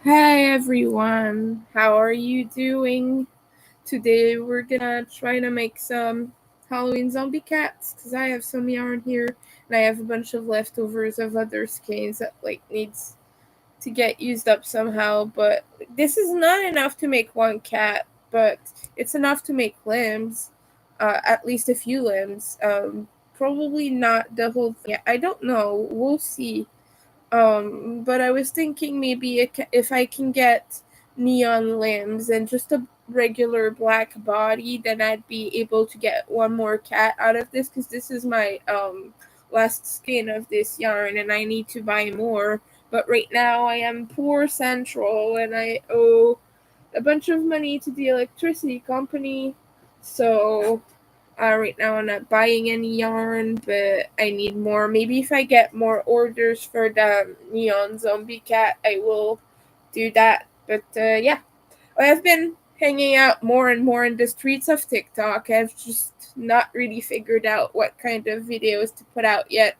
Hi everyone, how are you doing? Today we're gonna try to make some Halloween zombie cats because I have some yarn here and I have a bunch of leftovers of other skeins that needs to get used up somehow. But this is not enough to make one cat, but it's enough to make limbs, at least a few limbs. Probably not the whole thing. I don't know. We'll see. But I was thinking maybe if I can get neon limbs and just a regular black body, then I'd be able to get one more cat out of this because this is my last skein of this yarn and I need to buy more. But right now I am poor central and I owe a bunch of money to the electricity company. So right now I'm not buying any yarn, but I need more. Maybe if I get more orders for the neon zombie cat, I will do that. But yeah, I've been hanging out more and more in the streets of TikTok. I've just not really figured out what kind of videos to put out yet.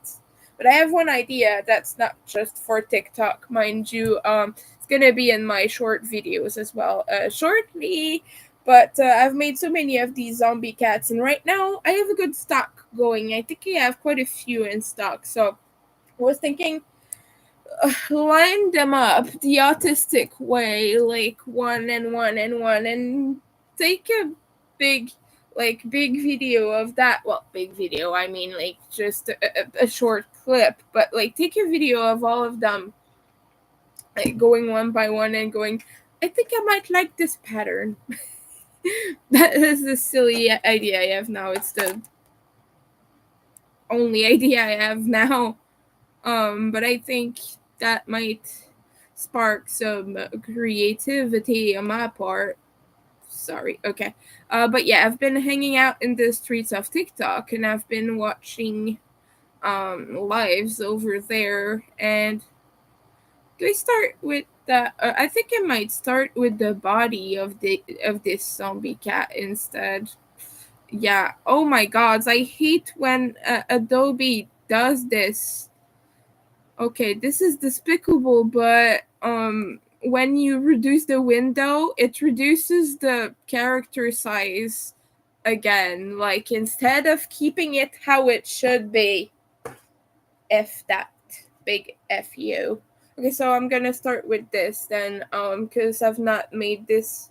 But I have one idea that's not just for TikTok, mind you. It's gonna be in my short videos as well, shortly. But I've made so many of these zombie cats, and right now I have a good stock going. I think I have quite a few in stock. So I was thinking line them up the autistic way, like one and one and one, and take a big, big video of that. Well, big video, I mean, like just a short clip, but like take a video of all of them, like going one by one and going, I think I might like this pattern. That is the silly idea I have now. It's the only idea I have now. But I think that might spark some creativity on my part. Sorry, okay. But yeah, I've been hanging out in the streets of TikTok and I've been watching lives over there. And do I start with the? I think I might start with the body of this zombie cat instead. Yeah. Oh my gods, I hate when Adobe does this. Okay, this is despicable, but when you reduce the window, it reduces the character size again. Like instead of keeping it how it should be, F that. Big F you. Okay, so I'm gonna start with this then, because I've not made this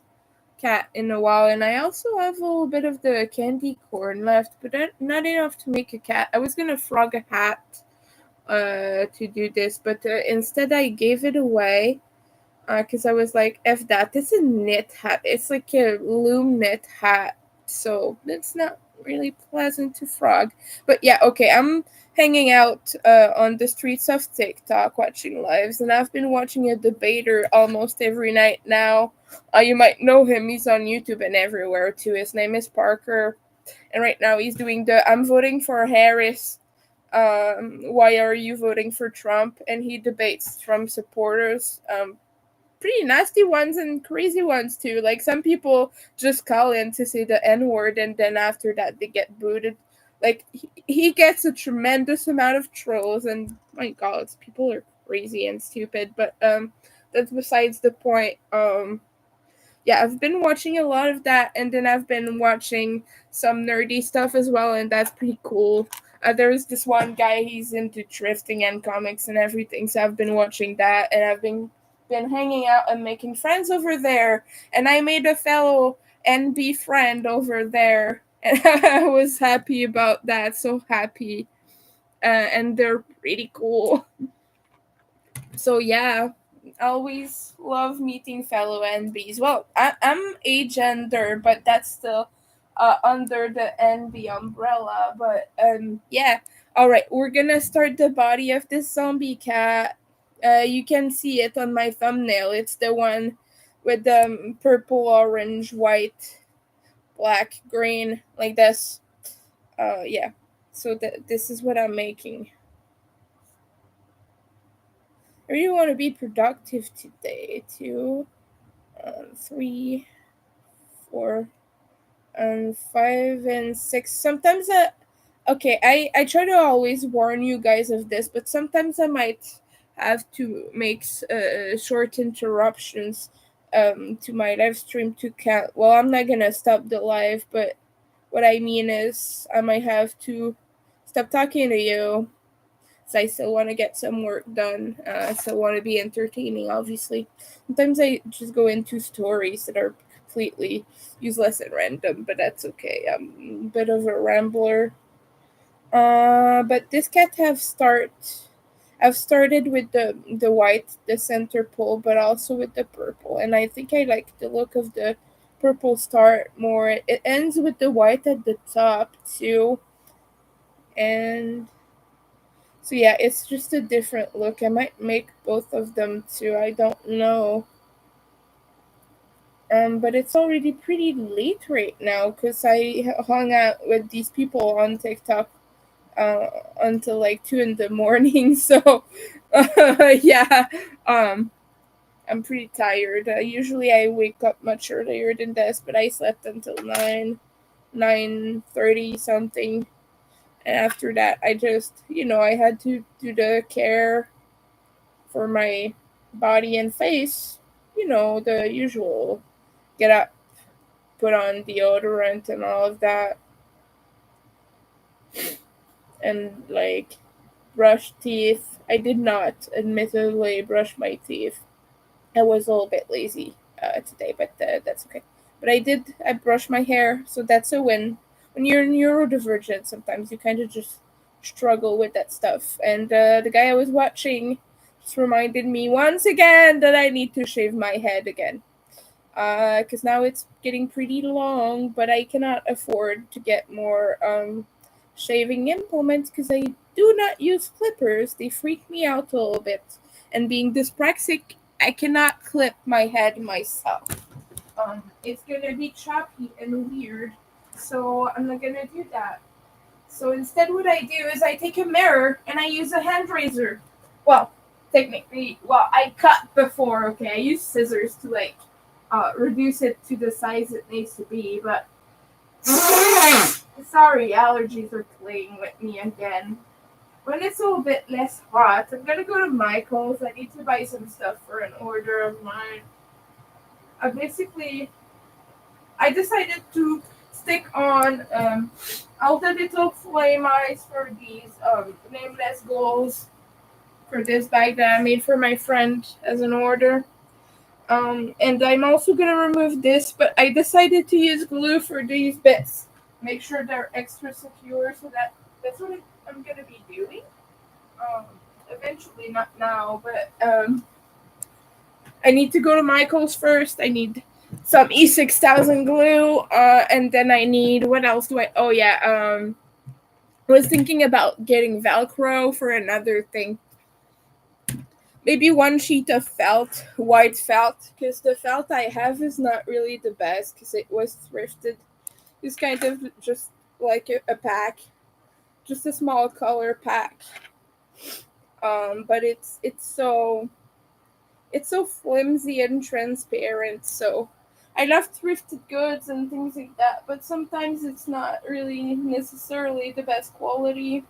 cat in a while, and I also have a little bit of the candy corn left, but not enough to make a cat. I was gonna frog a hat to do this, but instead I gave it away because I was like, F that. It's a knit hat. It's like a loom knit hat, so it's not really pleasant to frog. But yeah, okay, I'm hanging out on the streets of TikTok watching lives, and I've been watching a debater almost every night now. You might know him. He's on YouTube and everywhere too. His name is Parker, and right now he's doing the I'm voting for Harris, why are you voting for Trump? And he debates Trump supporters. Pretty nasty ones and crazy ones too. Like some people just call in to say the N word and then after that they get booted. Like he gets a tremendous amount of trolls and my god, people are crazy and stupid. But that's besides the point. Yeah, I've been watching a lot of that, and then I've been watching some nerdy stuff as well, and that's pretty cool. There's this one guy, he's into drifting and comics and everything, so I've been watching that, and I've been hanging out and making friends over there, and I made a fellow NB friend over there, and I was happy about that, so happy, and they're pretty cool. So yeah, always love meeting fellow NBs. Well, I'm agender, but that's still under the NB umbrella. But yeah. All right, we're gonna start the body of this zombie cat. You can see it on my thumbnail. It's the one with the purple, orange, white, black, green, like this. Yeah. So this is what I'm making. I really want to be productive today too. 3, 4, and 5 and 6. Sometimes okay, I try to always warn you guys of this, but sometimes I might have to make short interruptions to my live stream to count. Well, I'm not gonna stop the live, but what I mean is I might have to stop talking to you. So I still want to get some work done. I still want to be entertaining, obviously. Sometimes I just go into stories that are completely useless and random, but that's okay. I'm a bit of a rambler. But this cat I've started with the white, the center pole, but also with the purple, and I think I like the look of the purple start more. It ends with the white at the top too, and so yeah, it's just a different look. I might make both of them too. I don't know. But it's already pretty late right now because I hung out with these people on TikTok until like 2 in the morning. So yeah, um, I'm pretty tired. Usually I wake up much earlier than this, but I slept until 9:30 something. And after that, I just I had to do the care for my body and face. The usual: get up, put on deodorant and all of that, and like brush teeth. I did not, admittedly, brush my teeth. I was a little bit lazy today, but that's okay. But I did. I brushed my hair, so that's a win. When you're neurodivergent, sometimes you kind of just struggle with that stuff. And the guy I was watching just reminded me once again that I need to shave my head again. Because now it's getting pretty long, but I cannot afford to get more shaving implements because I do not use clippers. They freak me out a little bit. And being dyspraxic, I cannot clip my head myself. It's gonna be choppy and weird, so I'm not gonna do that. So instead, what I do is I take a mirror and I use a hand razor. Well, technically, I cut before. Okay, I use scissors to reduce it to the size it needs to be. But sorry, allergies are playing with me again. When it's a little bit less hot, I'm gonna go to Michael's. I need to buy some stuff for an order of mine. Basically, I decided to stick on all the little flame eyes for these nameless goals for this bag that I made for my friend as an order. And I'm also gonna remove this, but I decided to use glue for these bits. Make sure they're extra secure, so that's what I'm gonna be doing. Um, Eventually, not now, but I need to go to Michael's first. I need some E6000 glue, and then I need, what else do I? Oh yeah, I was thinking about getting Velcro for another thing. Maybe one sheet of felt, white felt, because the felt I have is not really the best because it was thrifted. It's kind of just like a pack, just a small color pack. But it's so flimsy and transparent. So I love thrifted goods and things like that, but sometimes it's not really necessarily the best quality.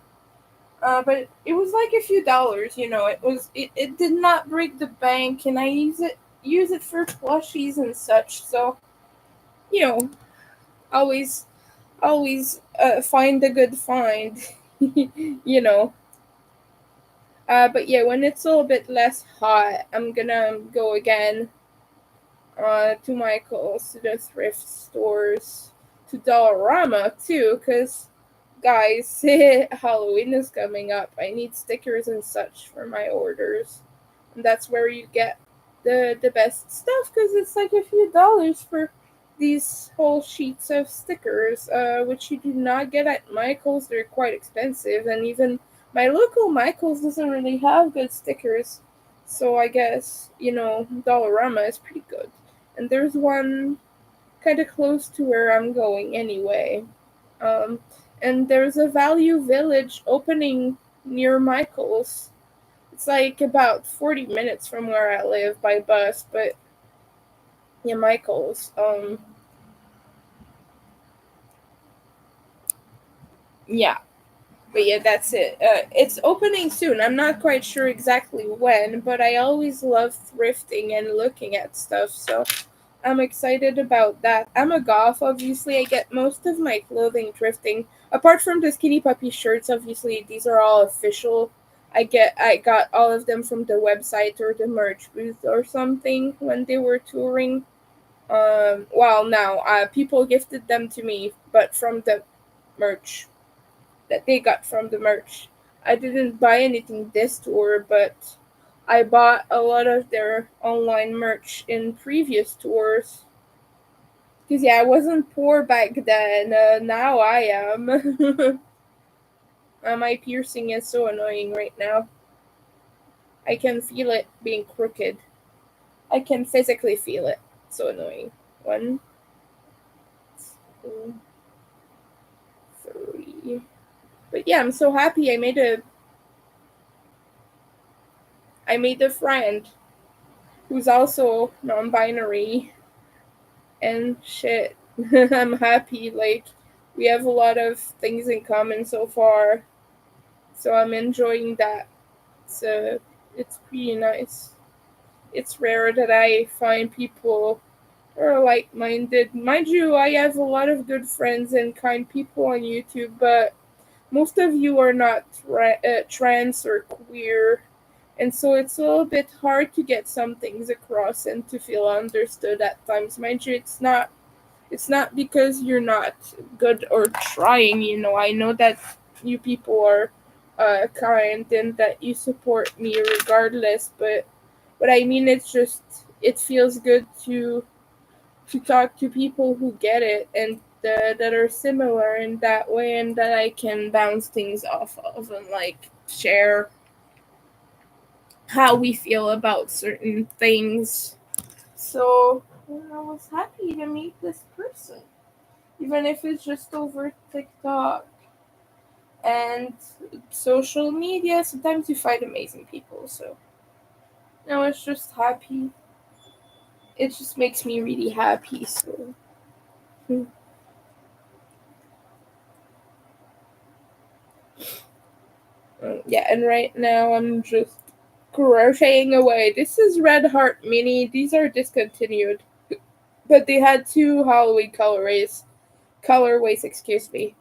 But it was like a few dollars. It did not break the bank, and I use it for plushies and such. So you know, always always find a good find. you know. But yeah, when it's a little bit less hot, I'm gonna go again to Michael's, to the thrift stores, to Dollarama too, because guys, Halloween is coming up. I need stickers and such for my orders. And that's where you get the best stuff because it's like a few dollars for these whole sheets of stickers, which you do not get at Michael's. They're quite expensive, and even my local Michael's doesn't really have good stickers. So I guess, Dollarama is pretty good. And there's one kind of close to where I'm going anyway. Um, and there's a Value Village opening near Michael's. It's like about 40 minutes from where I live by bus, but yeah, Michael's. Yeah. But yeah, that's it. It's opening soon. I'm not quite sure exactly when, but I always love thrifting and looking at stuff, so I'm excited about that. I'm a goth, obviously. I get most of my clothing thrifting. Apart from the skinny puppy shirts, obviously, these are all official. I got all of them from the website or the merch booth or something when they were touring. Well, now, people gifted them to me, but from the merch that they got from the merch. I didn't buy anything this tour, but I bought a lot of their online merch in previous tours. Because, yeah, I wasn't poor back then. Now I am. My piercing is so annoying right now. I can feel it being crooked. I can physically feel it. So annoying. One, two, three. But yeah, I'm so happy I made a friend who's also non-binary and shit. I'm happy. Like, we have a lot of things in common so far, so I'm enjoying that. So it's pretty nice. It's rare that I find people who are like-minded. Mind you, I have a lot of good friends and kind people on YouTube, but most of you are not trans or queer, and so it's a little bit hard to get some things across and to feel understood at times. Mind you, it's not because you're not good or trying, I know that you people are kind and that you support me regardless, but what I mean, it's just it feels good to talk to people who get it and that are similar in that way, and that I can bounce things off of and like share how we feel about certain things. So I was happy to meet this person, even if it's just over TikTok and social media. Sometimes you find amazing people. So no, it's just happy. It just makes me really happy. So yeah, and right now I'm just crocheting away. This is Red Heart Mini. These are discontinued, but they had two Halloween colorways, excuse me,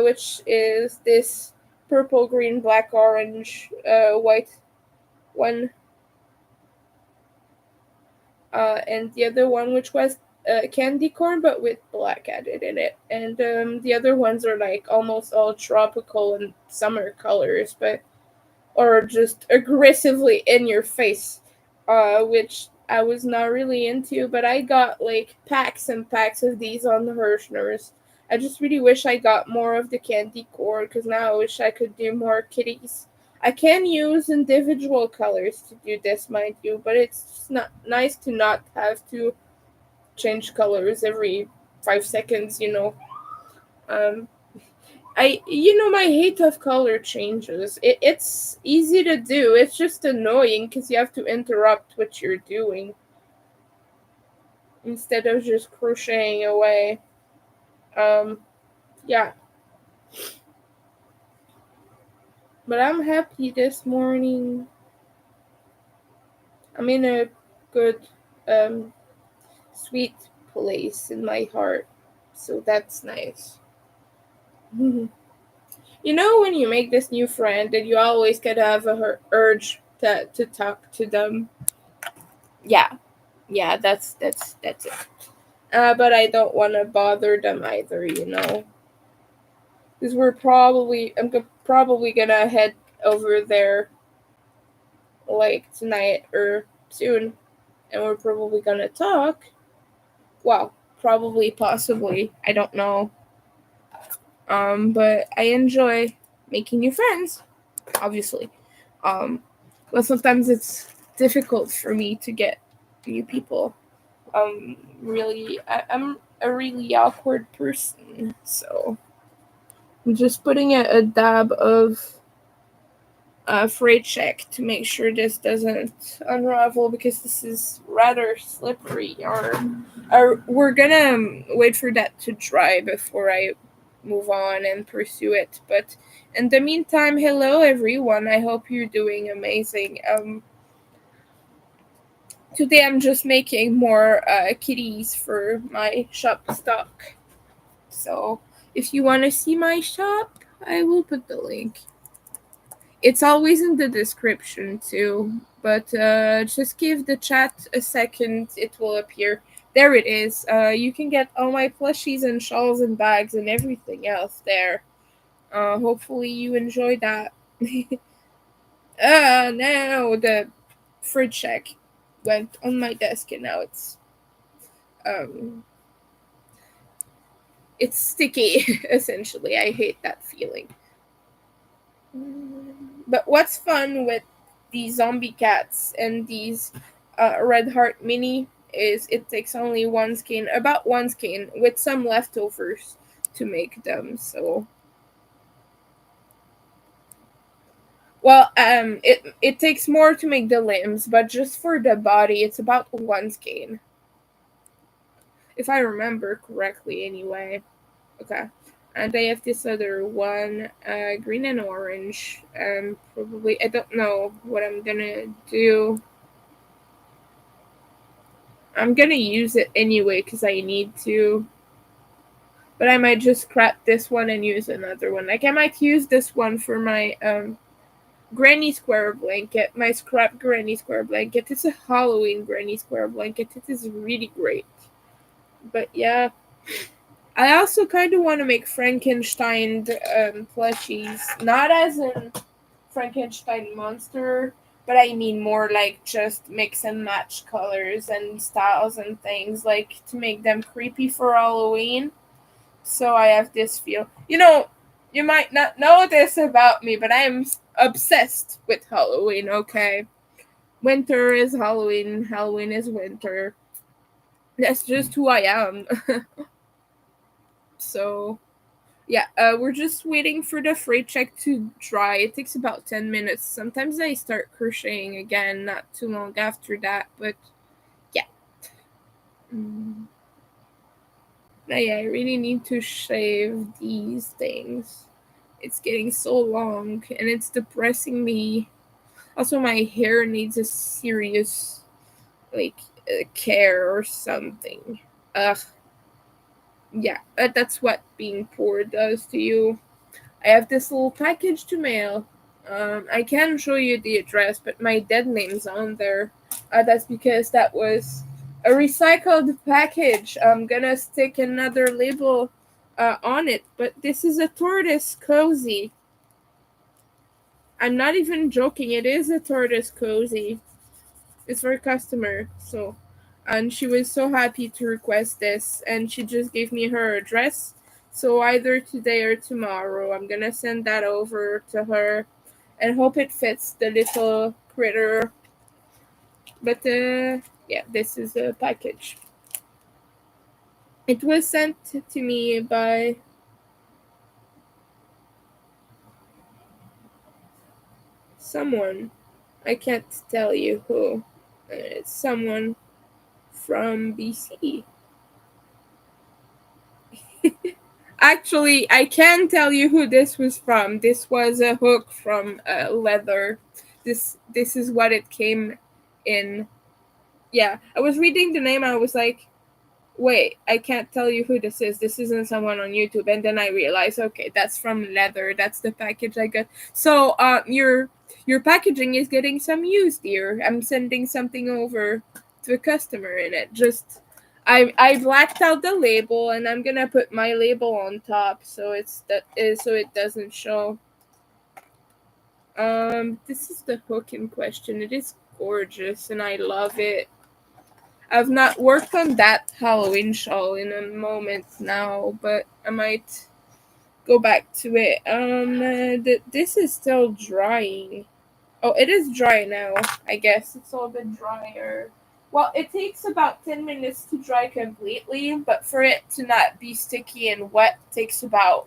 which is this purple, green, black, orange, white one, and the other one which was candy corn but with black added in it, and the other ones are like almost all tropical and summer colors, but or just aggressively in your face, which I was not really into, but I got like packs and packs of these on the Hirschners. I just really wish I got more of the candy corn because now I wish I could do more kitties. I can use individual colors to do this, mind you, but it's just not nice to not have to change colors every 5 seconds. Um, my hate of color changes. It's easy to do. It's just annoying because you have to interrupt what you're doing instead of just crocheting away. Um, yeah, but I'm happy this morning. I'm in a good, um, sweet place in my heart, so that's nice. When you make this new friend, and you always kind of have a urge to talk to them. Yeah, yeah, that's it. But I don't want to bother them either. Because probably gonna head over there like tonight or soon, and we're probably gonna talk. Well, probably, possibly, I don't know. But I enjoy making new friends, obviously. Um, but sometimes it's difficult for me to get new people. I'm a really awkward person, so I'm just putting a dab of freight check to make sure this doesn't unravel because this is rather slippery. Or we're gonna wait for that to dry before I move on and pursue it. But in the meantime, hello everyone. I hope you're doing amazing. Today I'm just making more kitties for my shop stock. So if you want to see my shop, I will put the link. It's always in the description too, but just give the chat a second, it will appear. There it is. You can get all my plushies and shawls and bags and everything else there. Hopefully you enjoy that. Now the fridge check went on my desk and now um it's sticky essentially. I hate that feeling. But what's fun with these zombie cats and these red heart mini is it takes only one skein, about one skein, with some leftovers to make them. So, well, it takes more to make the limbs, but just for the body, it's about one skein, if I remember correctly. Anyway, okay. And I have this other one, green and orange. Probably I don't know what I'm gonna do. I'm gonna use it anyway because I need to. But I might just scrap this one and use another one. Like I might use this one for my granny square blanket, my scrap granny square blanket. It's a Halloween granny square blanket. It is really great. But yeah, I also kind of want to make Frankenstein plushies, not as in Frankenstein monster, but I mean more like just mix and match colors and styles and things, like to make them creepy for Halloween. So I have this feel. You might not know this about me, but I am obsessed with Halloween, okay? Winter is Halloween, Halloween is winter. That's just who I am. So yeah, we're just waiting for the freight check to dry. It takes about 10 minutes. Sometimes I start crocheting again, not too long after that, but yeah. Mm. But yeah, I really need to shave these things. It's getting so long and it's depressing me. Also, my hair needs a serious, like, care or something. Ugh. Yeah, that's what being poor does to you. I have this little package to mail. I can show you the address, but my dead name's on there. That's because that was a recycled package. I'm gonna stick another label on it, but this is a tortoise cozy. I'm not even joking. It is a tortoise cozy. It's for a customer. So, and she was so happy to request this, and she just gave me her address. So either today or tomorrow, I'm gonna send that over to her, and hope it fits the little critter. But yeah, this is a package. It was sent to me by someone. I can't tell you who. It's someone from BC. Actually, I can tell you who this was from. This was a hook from leather. This is what it came in. Yeah, I was reading the name. I was like, wait, I can't tell you who this is. This isn't someone on YouTube. And then I realized, okay, that's from leather. That's the package I got. So, your packaging is getting some use, dear. I'm sending something over to a customer in it. Just I blacked out the label and I'm gonna put my label on top so so it doesn't show. This is the hook in question. It is gorgeous and I love it. I've not worked on that Halloween shawl in a moment now, but I might go back to it. This is still drying. Oh, it is dry now. I guess it's all been drier. Well, it takes about 10 minutes to dry completely, but for it to not be sticky and wet takes about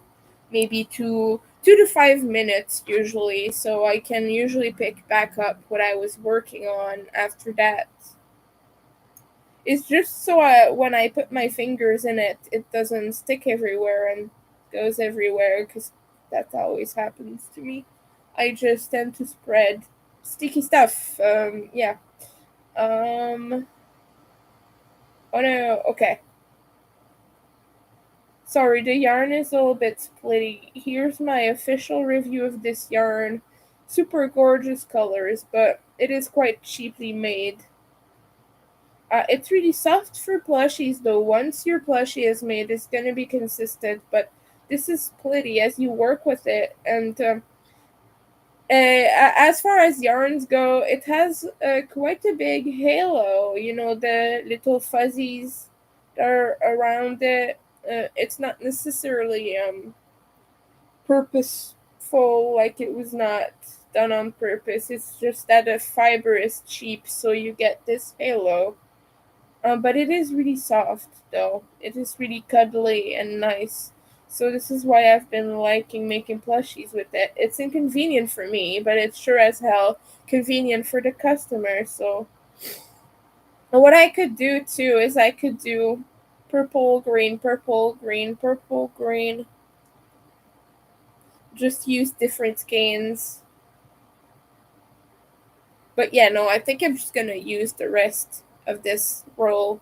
maybe 2 to 5 minutes usually. So I can usually pick back up what I was working on after that. It's just so when I put my fingers in it, it doesn't stick everywhere and goes everywhere because that always happens to me. I just tend to spread sticky stuff. Yeah. Um. Oh no. Okay. Sorry, the yarn is a little bit splitty. Here's my official review of this yarn. Super gorgeous colors, but it is quite cheaply made. It's really soft for plushies though. Once your plushie is made, it's gonna be consistent, but this is splitty as you work with it. And as far as yarns go, it has quite a big halo. You know, the little fuzzies that are around it. It's not necessarily purposeful, like it was not done on purpose. It's just that the fiber is cheap, so you get this halo. But it is really soft, though. It is really cuddly and nice. So this is why I've been liking making plushies with it. It's inconvenient for me, but it's sure as hell convenient for the customer. So and what I could do too is I could do purple, green, purple, green, purple, green. Just use different skeins. But yeah, no, I think I'm just gonna use the rest of this roll.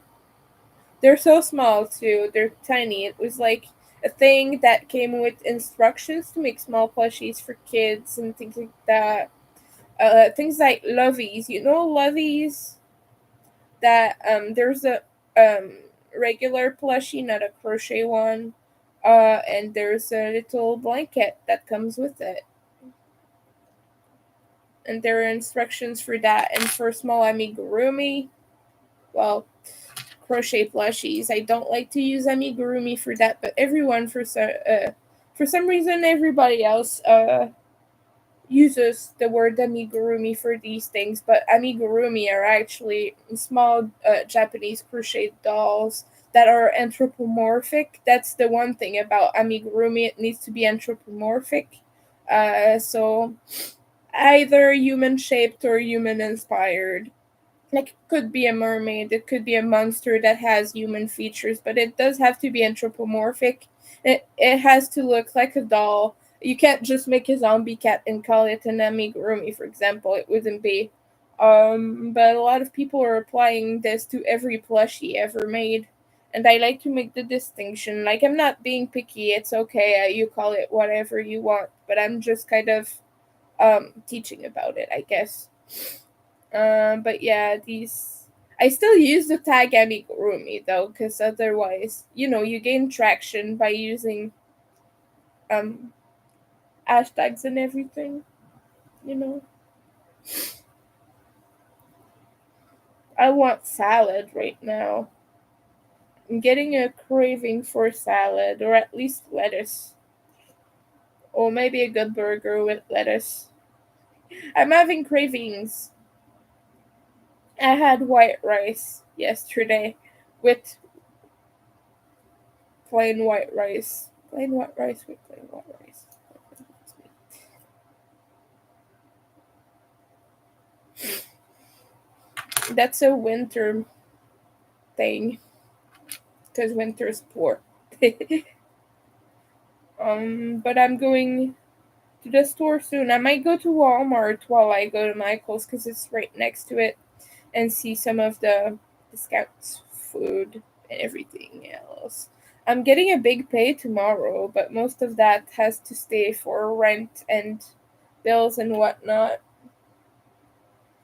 They're so small too. They're tiny. It was like a thing that came with instructions to make small plushies for kids and things like that. Things like lovies. You know lovies? That there's a regular plushie, not a crochet one. And there's a little blanket that comes with it. And there are instructions for that. And for small amigurumi, well, crochet plushies. I don't like to use amigurumi for that, but everyone for some reason everybody else uses the word amigurumi for these things. But amigurumi are actually small Japanese crochet dolls that are anthropomorphic. That's the one thing about amigurumi; it needs to be anthropomorphic. So either human shaped or human inspired. Like it could be a mermaid, it could be a monster that has human features, but it does have to be anthropomorphic. It has to look like a doll. You can't just make a zombie cat and call it an amigurumi, for example. It wouldn't be. But a lot of people are applying this to every plushie ever made. And I like to make the distinction. Like, I'm not being picky. It's okay. You call it whatever you want. But I'm just kind of teaching about it, I guess. But yeah, these I still use the tag amigurumi though, because otherwise, you gain traction by using um hashtags and everything. You know, I want salad right now. I'm getting a craving for salad, or at least lettuce, or maybe a good burger with lettuce. I'm having cravings. I had white rice yesterday with plain white rice. Plain white rice with plain white rice. That's a winter thing because winter's poor. But I'm going to the store soon. I might go to Walmart while I go to Michael's because it's right next to it and see some of the discounts, food, and everything else. I'm getting a big pay tomorrow, but most of that has to stay for rent and bills and whatnot.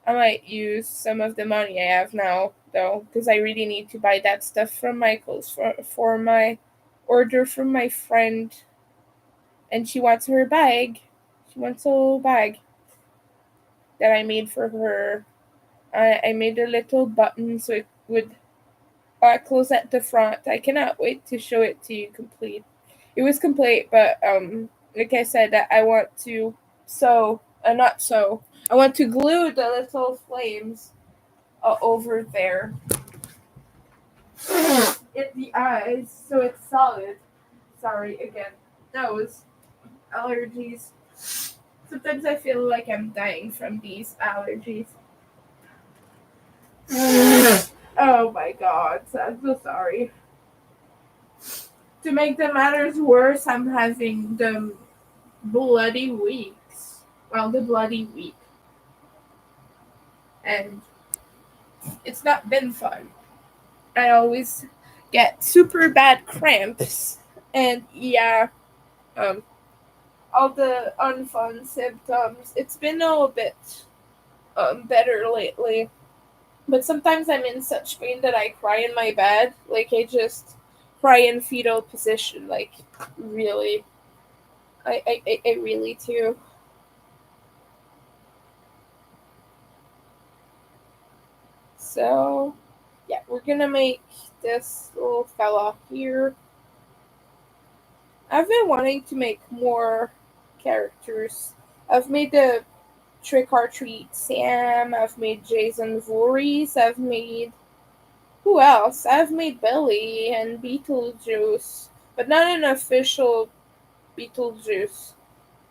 I might use some of the money I have now, though, because I really need to buy that stuff from Michael's for my order from my friend. And she wants her bag. She wants a little bag that I made for her. I made a little button so it would close at the front. I cannot wait to show it to you complete. It was complete, but like I said, I want to sew, not sew. I want to glue the little flames over there in the eyes so it's solid. Sorry again. Nose allergies. Sometimes I feel like I'm dying from these allergies. Oh my god, I'm so sorry. To make the matters worse, I'm having the bloody weeks. Well, the bloody week. And it's not been fun. I always get super bad cramps. And yeah, um, all the unfun symptoms. It's been a little bit better lately. But sometimes I'm in such pain that I cry in my bed. Like, I just cry in fetal position. Like, really. I really do. So, yeah, we're gonna make this little fella here. I've been wanting to make more characters. I've made the Trick or Treat Sam, I've made Jason Voorhees, I've made. Who else? I've made Billy and Beetlejuice, but not an official Beetlejuice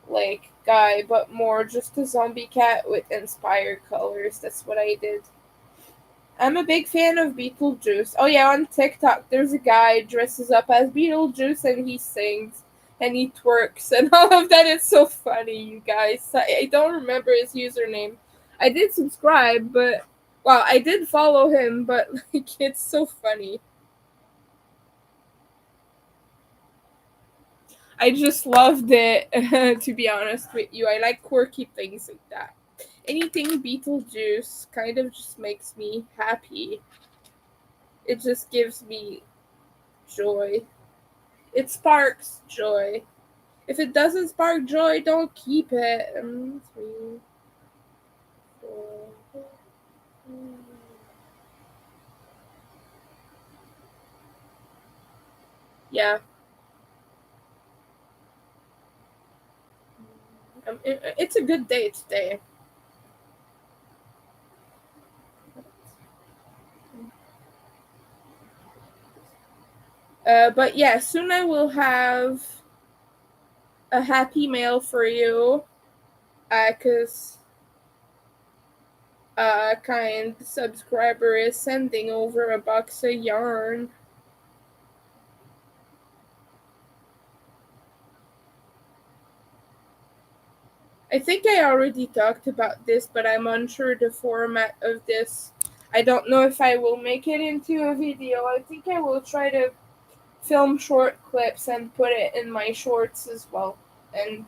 like guy, but more just a zombie cat with inspired colors. That's what I did. I'm a big fan of Beetlejuice. Oh yeah, on TikTok there's a guy dresses up as Beetlejuice and he sings and he twerks and all of that. It's so funny, you guys. I don't remember his username. I did subscribe, but well, I did follow him, but like it's so funny. I just loved it, to be honest with you. I like quirky things like that. Anything Beetlejuice kind of just makes me happy. It just gives me joy. It sparks joy. If it doesn't spark joy, don't keep it. 3, 4. Yeah. It's a good day today. But yeah, soon I will have a happy mail for you. Because a kind subscriber is sending over a box of yarn. I think I already talked about this, but I'm unsure the format of this. I don't know if I will make it into a video. I think I will try to film short clips and put it in my shorts as well. And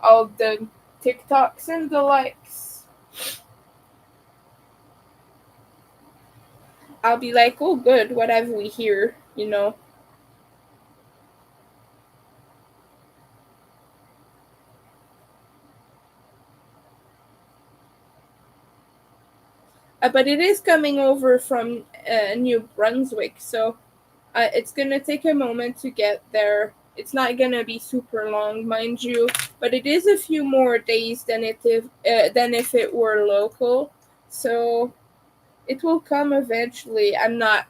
all the TikToks and the likes. I'll be like, oh, good, what have we here? You know? But it is coming over from New Brunswick, so it's gonna take a moment to get there. It's not gonna be super long, mind you, but it is a few more days than if it were local. So it will come eventually. I'm not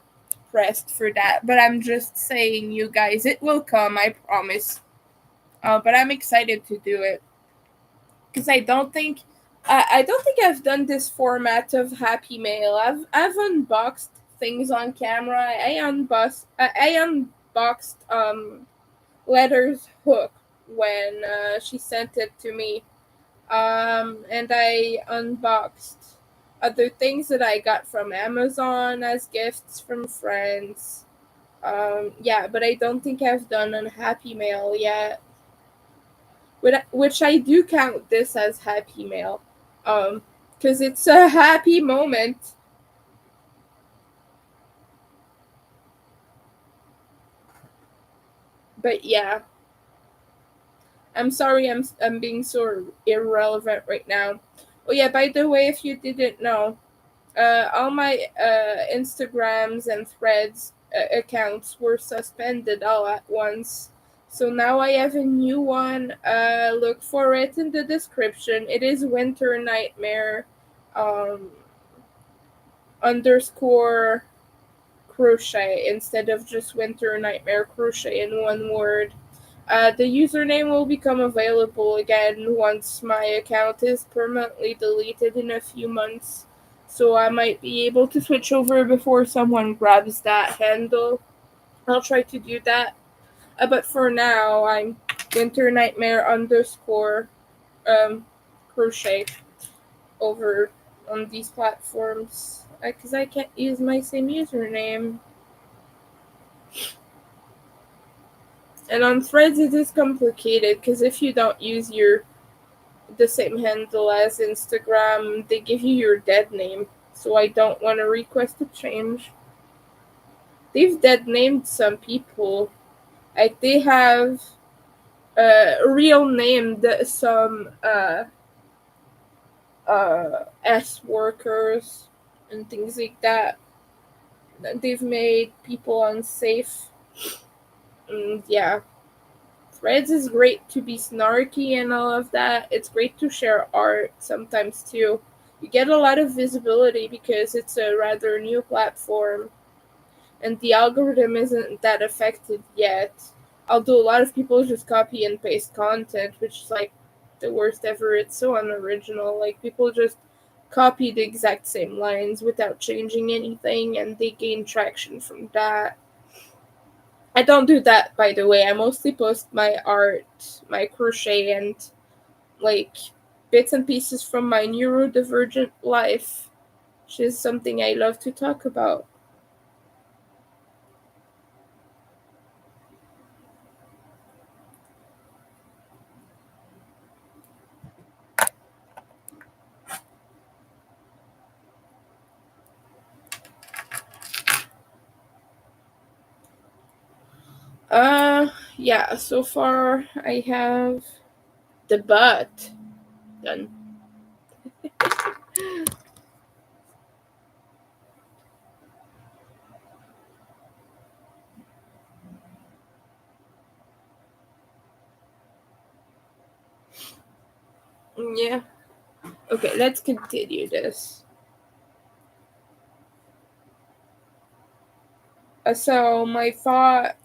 pressed for that, but I'm just saying, you guys, it will come. I promise. But I'm excited to do it because I don't think I've done this format of Happy Mail. I've unboxed things on camera. I unboxed Letter's hook when she sent it to me. And I unboxed other things that I got from Amazon as gifts from friends. Yeah, but I don't think I've done a Happy Mail yet. Which I do count this as Happy Mail. Because it's a happy moment. But yeah, I'm sorry I'm being so irrelevant right now. Oh yeah, by the way, if you didn't know, all my Instagrams and Threads accounts were suspended all at once. So now I have a new one. Look for it in the description. It is Winter Nightmare um, underscore crochet instead of just Winter Nightmare crochet in one word. The username will become available again once my account is permanently deleted in a few months. So I might be able to switch over before someone grabs that handle. I'll try to do that. But for now, I'm Winter Nightmare underscore crochet over on these platforms because I can't use my same username. And on Threads, it is complicated because if you don't use the same handle as Instagram, they give you your dead name. So I don't want to request a change. They've dead named some people. Like they have real named some S workers and things like that. They've made people unsafe. And yeah, Threads is great to be snarky and all of that. It's great to share art sometimes too. You get a lot of visibility because it's a rather new platform and the algorithm isn't that affected yet. Although a lot of people just copy and paste content, which is like the worst ever. It's so unoriginal. Like people just copy the exact same lines without changing anything and they gain traction from that. I don't do that, by the way. I mostly post my art, my crochet, and like bits and pieces from my neurodivergent life, which is something I love to talk about. Yeah, so far I have the butt done. Yeah. Okay, let's continue this. So my thought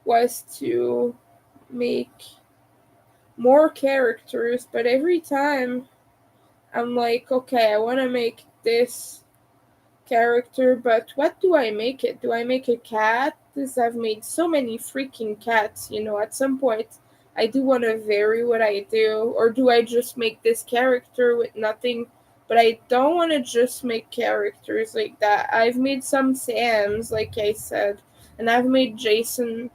was to make more characters, but every time I'm like, okay, I want to make this character, but what do I make it? Do I make a cat? Because I've made so many freaking cats, at some point I do want to vary what I do, or do I just make this character with nothing? But I don't want to just make characters like that. I've made some Sams, like I said, and I've made Jason,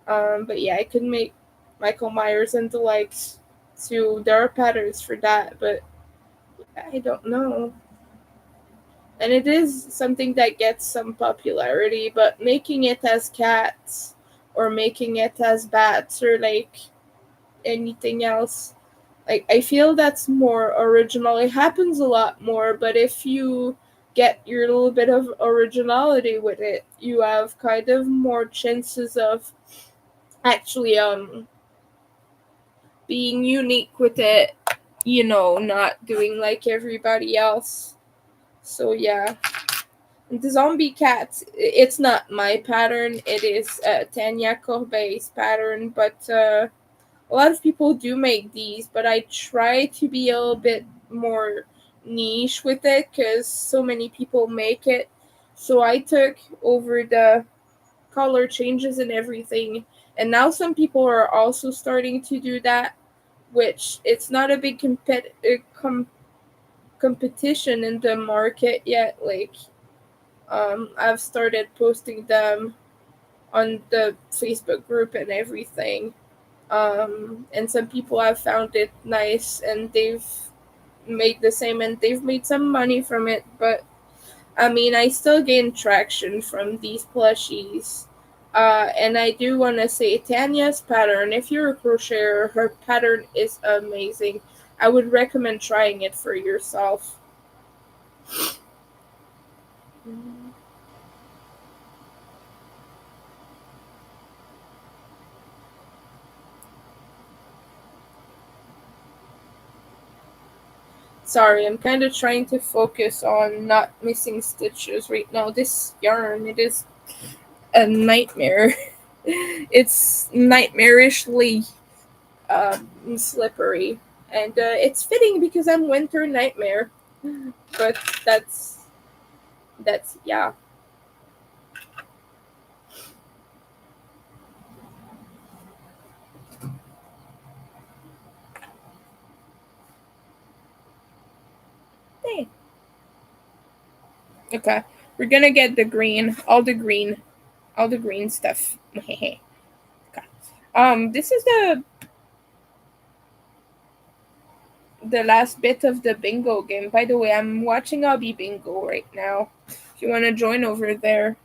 but yeah, I could make Michael Myers and the likes too. There are patterns for that, but I don't know. And it is something that gets some popularity, but making it as cats or making it as bats or like anything else, like I feel that's more original. It happens a lot more, but if you get your little bit of originality with it, you have kind of more chances of actually being unique with it, not doing like everybody else. So yeah. The zombie cat, it's not my pattern. It is Tanya Corbeil's pattern, but a lot of people do make these, but I try to be a little bit more niche with it because so many people make it. So I took over the color changes and everything, and now some people are also starting to do that, which it's not a big competition in the market yet. Like I've started posting them on the Facebook group and everything. And some people have found it nice and they've made the same and they've made some money from it. But I mean, I still gain traction from these plushies. And I do want to say Tanya's pattern, if you're a crocheter, her pattern is amazing. I would recommend trying it for yourself. Sorry, I'm kind of trying to focus on not missing stitches right now. This yarn, it is a nightmare. It's nightmarishly slippery. And it's fitting because I'm Winter Nightmare. But yeah. Okay. We're gonna get the green, all the green stuff. Okay. This is the last bit of the bingo game. By the way, I'm watching Obby Bingo right now. If you want to join over there,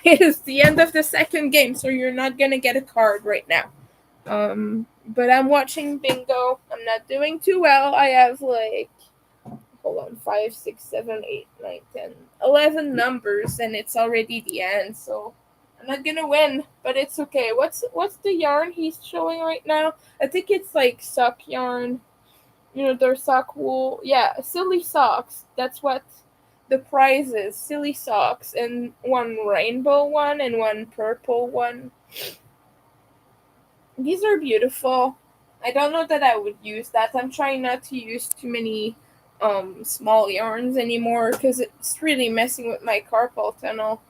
it's the end of the second game, so you're not gonna get a card right now. But I'm watching Bingo. I'm not doing too well. I have like, hold on, 5, 6, 7, 8, 9, 10, 11 numbers, and it's already the end. So I'm not gonna win, but it's okay. What's the yarn he's showing right now? I think it's like sock yarn. You know, their sock wool. Yeah, silly socks. That's what the prize is. Silly socks, and one rainbow one and one purple one. These are beautiful. I don't know that I would use that. I'm trying not to use too many small yarns anymore because it's really messing with my carpal tunnel.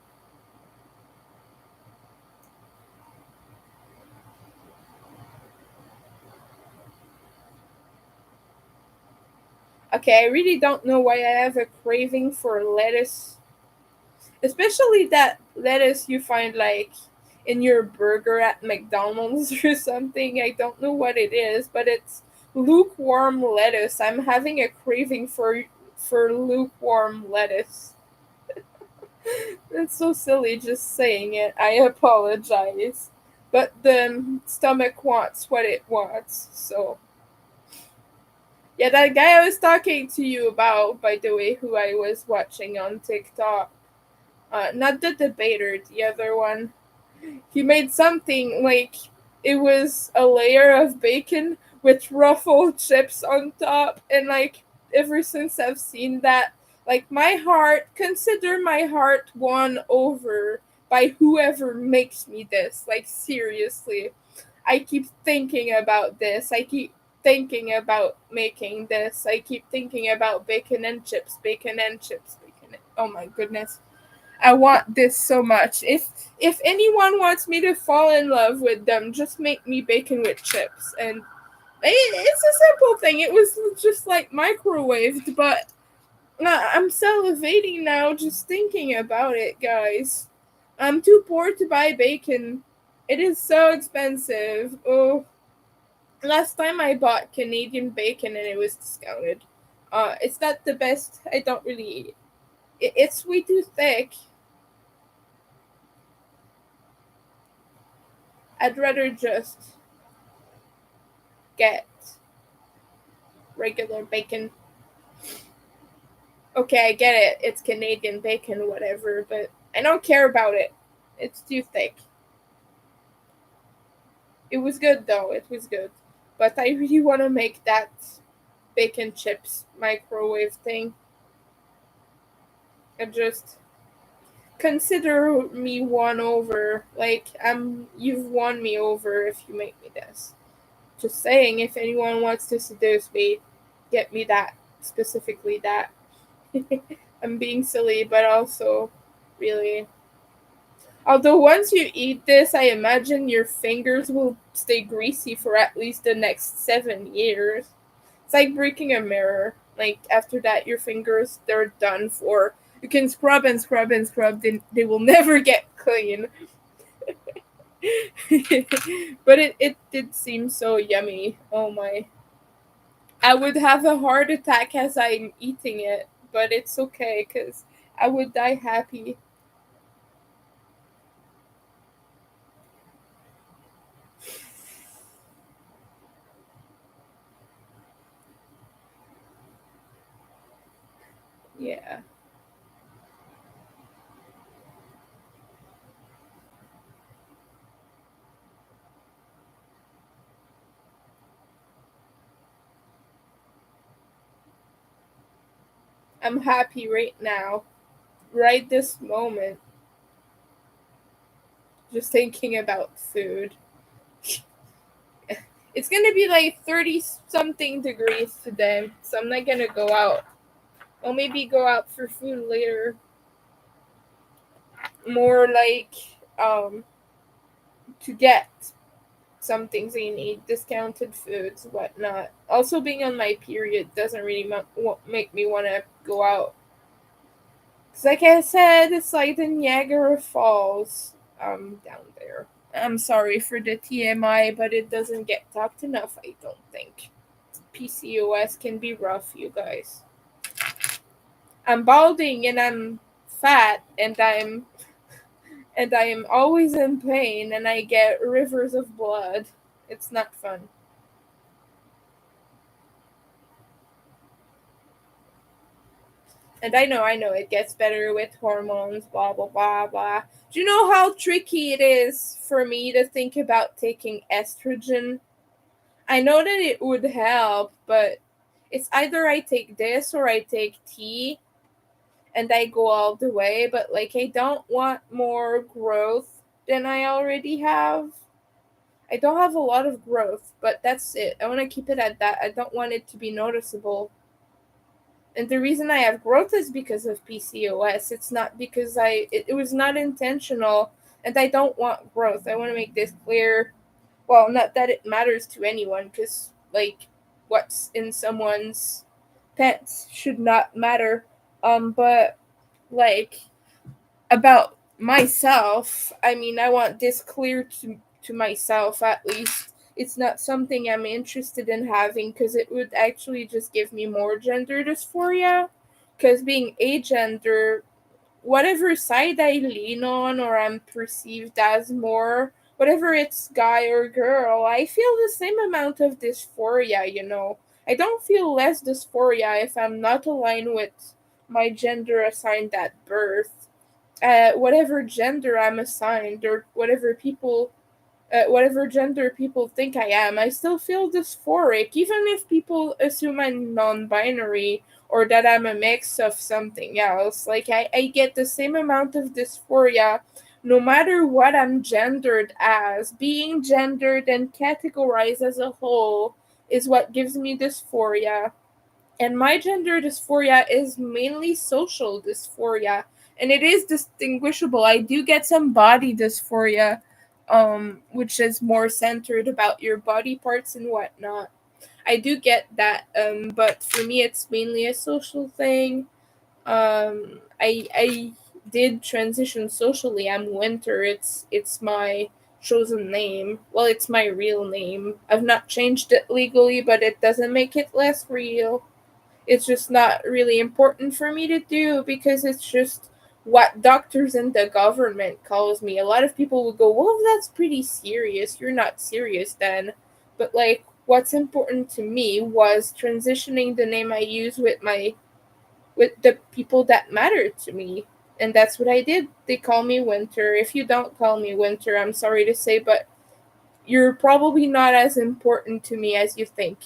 Okay, I really don't know why I have a craving for lettuce, especially that lettuce you find like in your burger at McDonald's or something. I don't know what it is, but it's lukewarm lettuce. I'm having a craving for lukewarm lettuce. It's so silly just saying it. I apologize. But the stomach wants what it wants. So, yeah, that guy I was talking to you about, by the way, who I was watching on TikTok, not the debater, the other one, he made something like it was a layer of bacon with ruffled chips on top, and like ever since I've seen that, like my heart, consider my heart won over by whoever makes me this. Like seriously, I keep thinking about this. I keep thinking about making this. I keep thinking about bacon and chips, bacon and chips, bacon. Oh my goodness. I want this so much. If anyone wants me to fall in love with them, just make me bacon with chips. And it's a simple thing. It was just like microwaved, but I'm salivating now just thinking about it, guys. I'm too poor to buy bacon. It is so expensive. Oh, last time I bought Canadian bacon and it was discounted. It's not the best. I don't really eat. It's way too thick. I'd rather just get regular bacon. Okay, I get it. It's Canadian bacon, whatever, but I don't care about it. It's too thick. It was good though. It was good. But I really want to make that bacon chips microwave thing. And just consider me won over. Like you've won me over if you make me this. Just saying, if anyone wants to seduce me, get me that. Specifically that. I'm being silly, but also really. Although once you eat this, I imagine your fingers will stay greasy for at least the next 7 years. It's like breaking a mirror. Like after that, your fingers they're done for. You can scrub and scrub and scrub, they will never get clean. But it did seem so yummy. Oh my. I would have a heart attack as I'm eating it, but it's okay because I would die happy. Yeah. I'm happy right now, right this moment, just thinking about food. It's gonna be like 30 something degrees today, so I'm not gonna go out. I'll maybe go out for food later. More like um to get some things you need, discounted foods, whatnot. Also, being on my period doesn't really make me want to go out. 'Cause like I said, it's like the Niagara Falls down there. I'm sorry for the TMI, but it doesn't get talked enough, I don't think. PCOS can be rough, you guys. I'm balding and I'm fat and I'm always in pain and I get rivers of blood. It's not fun. And I know it gets better with hormones, blah blah blah blah. Do you know how tricky it is for me to think about taking estrogen? I know that it would help, but it's either I take this or I take tea and I go all the way, but like I don't want more growth than I already have. I don't have a lot of growth, but that's it. I want to keep it at that. I don't want it to be noticeable. And the reason I have growth is because of PCOS. It's not because it was not intentional, and I don't want growth. I want to make this clear. Well, not that it matters to anyone, because like what's in someone's pants should not matter. But like about myself, I mean, I want this clear to myself at least. It's not something I'm interested in having because it would actually just give me more gender dysphoria. Because being agender, whatever side I lean on or I'm perceived as more, whatever it's guy or girl, I feel the same amount of dysphoria. I don't feel less dysphoria if I'm not aligned with my gender assigned at birth. Whatever gender I'm assigned or whatever gender people think I am, I still feel dysphoric, even if people assume I'm non-binary or that I'm a mix of something else. Like I get the same amount of dysphoria no matter what I'm gendered as. Being gendered and categorized as a whole is what gives me dysphoria. And my gender dysphoria is mainly social dysphoria, and it is distinguishable. I do get some body dysphoria, which is more centered about your body parts and whatnot. I do get that, but for me, it's mainly a social thing. I did transition socially. I'm Winter. It's my chosen name. Well, it's my real name. I've not changed it legally, but it doesn't make it less real. It's just not really important for me to do because it's just what doctors and the government calls me. A lot of people will go, "Well, that's pretty serious. You're not serious then." But like what's important to me was transitioning the name I use with the people that mattered to me. And that's what I did. They call me Winter. If you don't call me Winter, I'm sorry to say, but you're probably not as important to me as you think.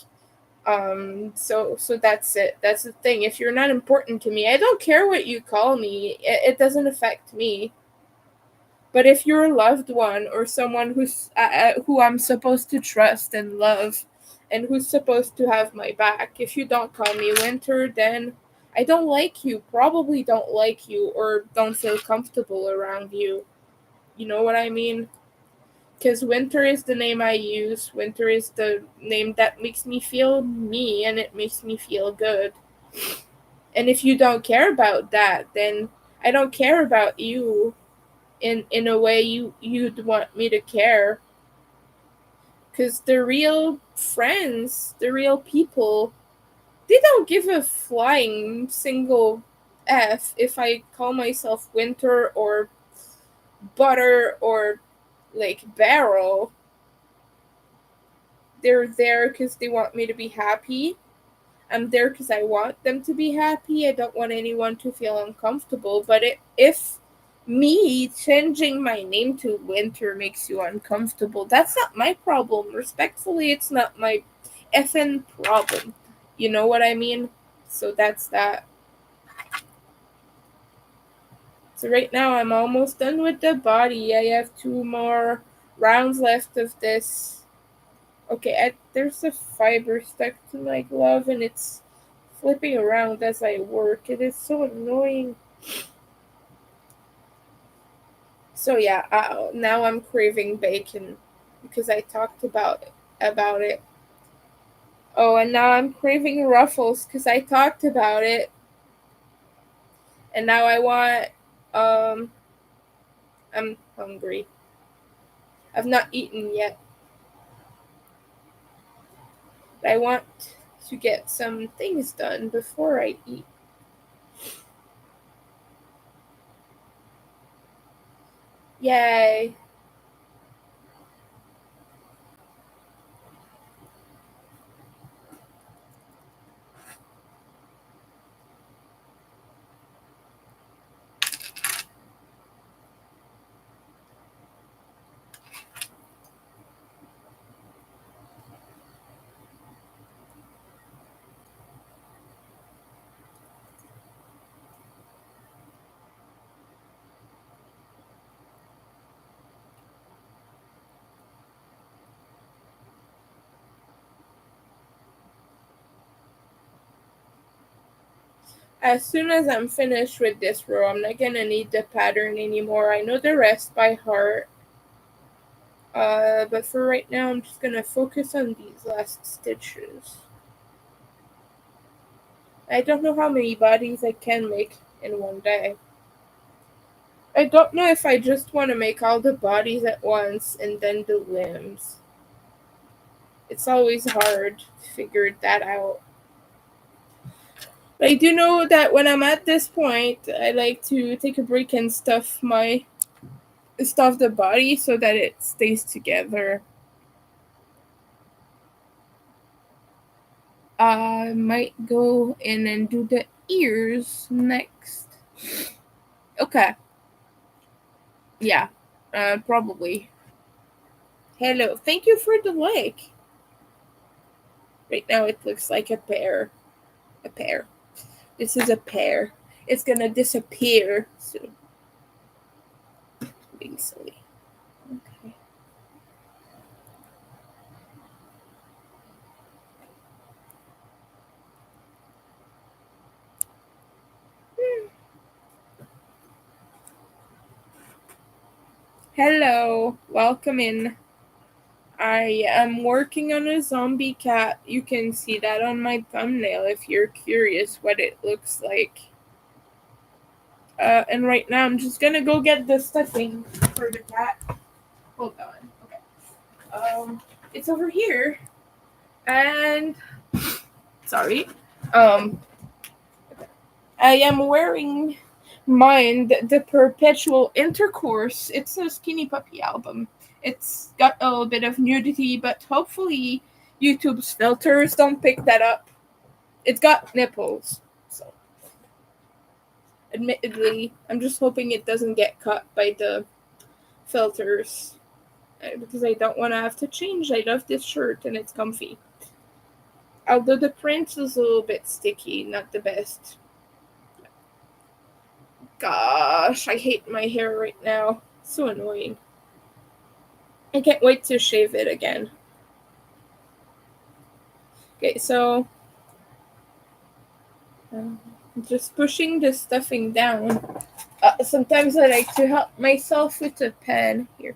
So that's it. That's the thing. If you're not important to me, I don't care what you call me. It doesn't affect me. But if you're a loved one or someone who I'm supposed to trust and love and who's supposed to have my back, if you don't call me Winter, then I don't like you. Probably don't like you or don't feel comfortable around you. You know what I mean? Because Winter is the name I use. Winter is the name that makes me feel me and it makes me feel good. And if you don't care about that, then I don't care about you in a way you'd want me to care. Because the real friends, the real people, they don't give a flying single F if I call myself Winter or Butter or like Barrel. They're there because they want me to be happy. I'm there because I want them to be happy. I don't want anyone to feel uncomfortable. But if me changing my name to Winter makes you uncomfortable, that's not my problem. Respectfully, it's not my effing problem. You know what I mean? So that's that. So right now I'm almost done with the body. I have 2 more rounds left of this. Okay, there's a fiber stuck to my glove and it's flipping around as I work. It is so annoying. So yeah, now I'm craving bacon because I talked about it. Oh, and now I'm craving Ruffles because I talked about it. And now I want, um, I'm hungry. I've not eaten yet. I want to get some things done before I eat. Yay. As soon as I'm finished with this row, I'm not gonna need the pattern anymore. I know the rest by heart. But for right now, I'm just gonna focus on these last stitches. I don't know how many bodies I can make in one day. I don't know if I just want to make all the bodies at once and then the limbs. It's always hard to figure that out. But I do know that when I'm at this point, I like to take a break and stuff the body so that it stays together. I might go in and do the ears next. Okay. Yeah. Probably. Hello. Thank you for the like. Right now it looks like a pear. A pear. This is a pear. It's gonna disappear soon. Being silly. Okay. Hello. Welcome in. I am working on a zombie cat. You can see that on my thumbnail if you're curious what it looks like. And right now I'm just gonna go get the stuffing for the cat. Hold on. Okay. It's over here. And sorry. Um, I am wearing mine, the Perpetual Intercourse. It's a Skinny Puppy album. It's got a little bit of nudity, but hopefully YouTube's filters don't pick that up. It's got nipples, so admittedly, I'm just hoping it doesn't get cut by the filters because I don't want to have to change. I love this shirt and it's comfy. Although the print is a little bit sticky, not the best. Gosh, I hate my hair right now. So annoying. I can't wait to shave it again. Okay, so just pushing the stuffing down. Sometimes I like to help myself with a pen here.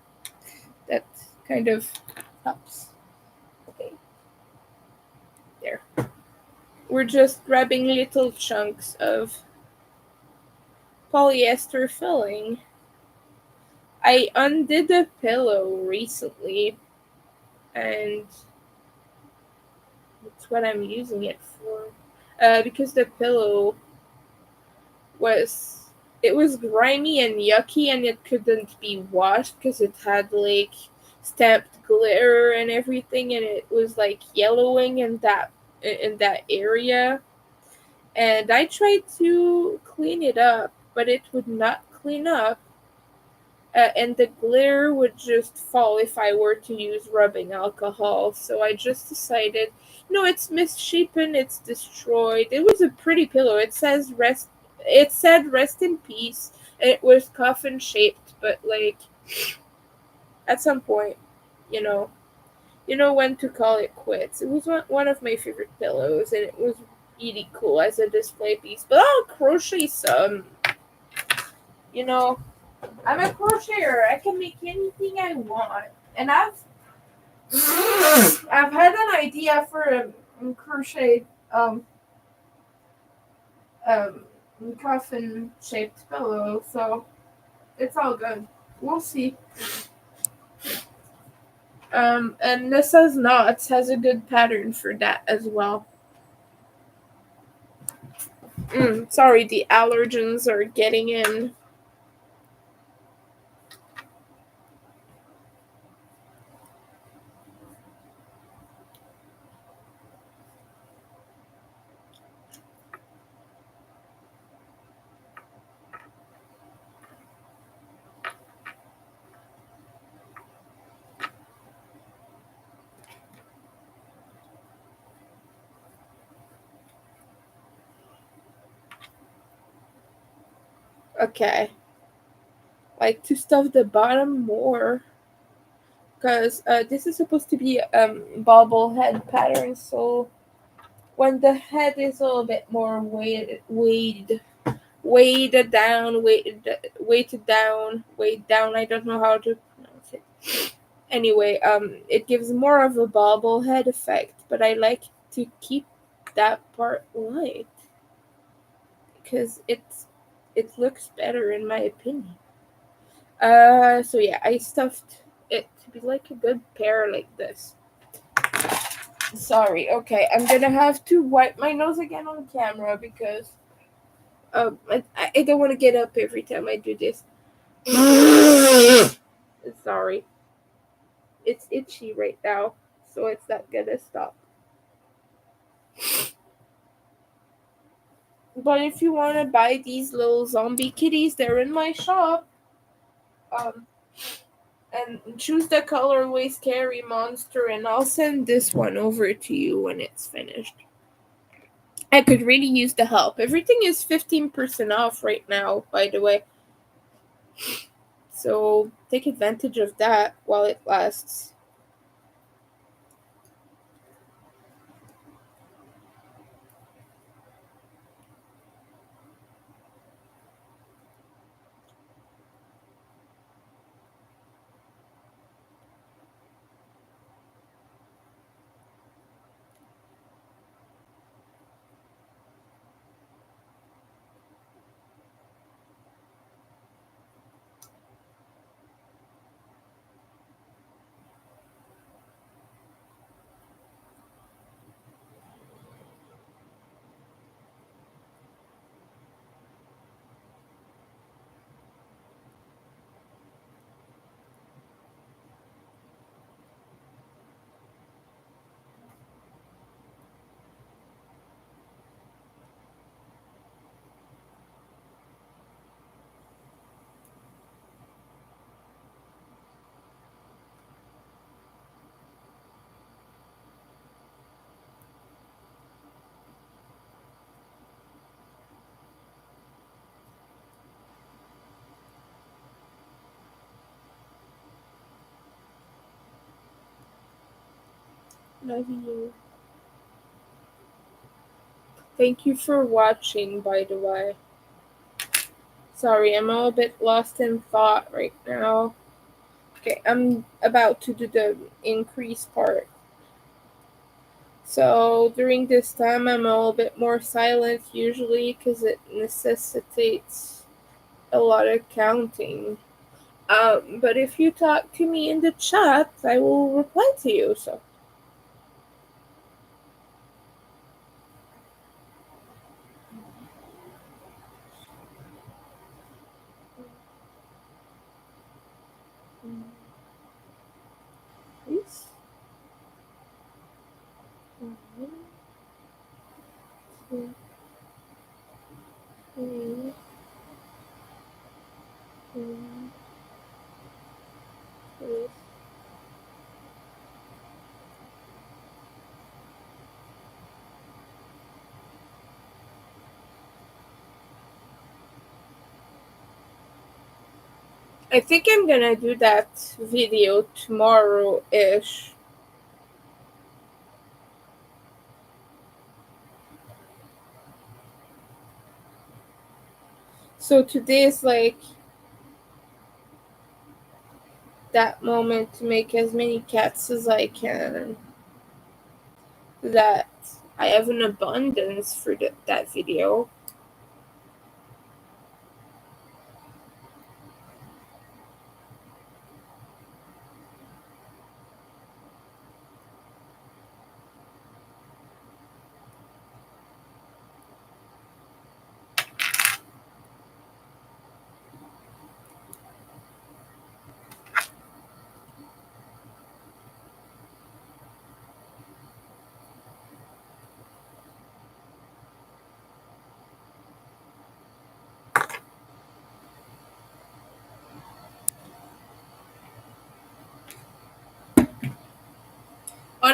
That kind of helps. Okay. There. We're just grabbing little chunks of polyester filling. I undid the pillow recently, and that's what I'm using it for. Because the pillow was grimy and yucky, and it couldn't be washed because it had like stamped glitter and everything, and it was like yellowing in that area. And I tried to clean it up, but it would not clean up. And the glitter would just fall if I were to use rubbing alcohol. So I just decided, no, it's misshapen, it's destroyed. It was a pretty pillow. It said rest in peace. It was coffin shaped, but like at some point, you know, you know when to call it quits. It was one of my favorite pillows, and it was really cool as a display piece. But I'll crochet some. You know, I'm a crocheter. I can make anything I want. And I've had an idea for a crochet um coffin shaped pillow, so it's all good. We'll see. And this says knots has a good pattern for that as well. Sorry, the allergens are getting in. Okay. Like to stuff the bottom more. Because this is supposed to be bobble head pattern, so when the head is a little bit more weighed down. I don't know how to pronounce it. Anyway, it gives more of a bobblehead effect, but I like to keep that part light because it looks better in my opinion. So yeah, I stuffed it to be like a good pair like this. Sorry. Okay, I'm gonna have to wipe my nose again on camera because I don't want to get up every time I do this. Sorry, it's itchy right now, so it's not gonna stop. But if you want to buy these little zombie kitties, they're in my shop. Um, and choose the colorway Scary Monster, and I'll send this one over to you when it's finished. I could really use the help. Everything is 15% off right now, by the way. So take advantage of that while it lasts. Love you. Thank you for watching, by the way. Sorry, I'm a little bit lost in thought right now. Okay, I'm about to do the increase part. So during this time, I'm a little bit more silent usually because it necessitates a lot of counting. But if you talk to me in the chat, I will reply to you. So please. One, two, three, four, five. I think I'm gonna do that video tomorrow ish. So today is like that moment to make as many cats as I can. That I have an abundance for that video.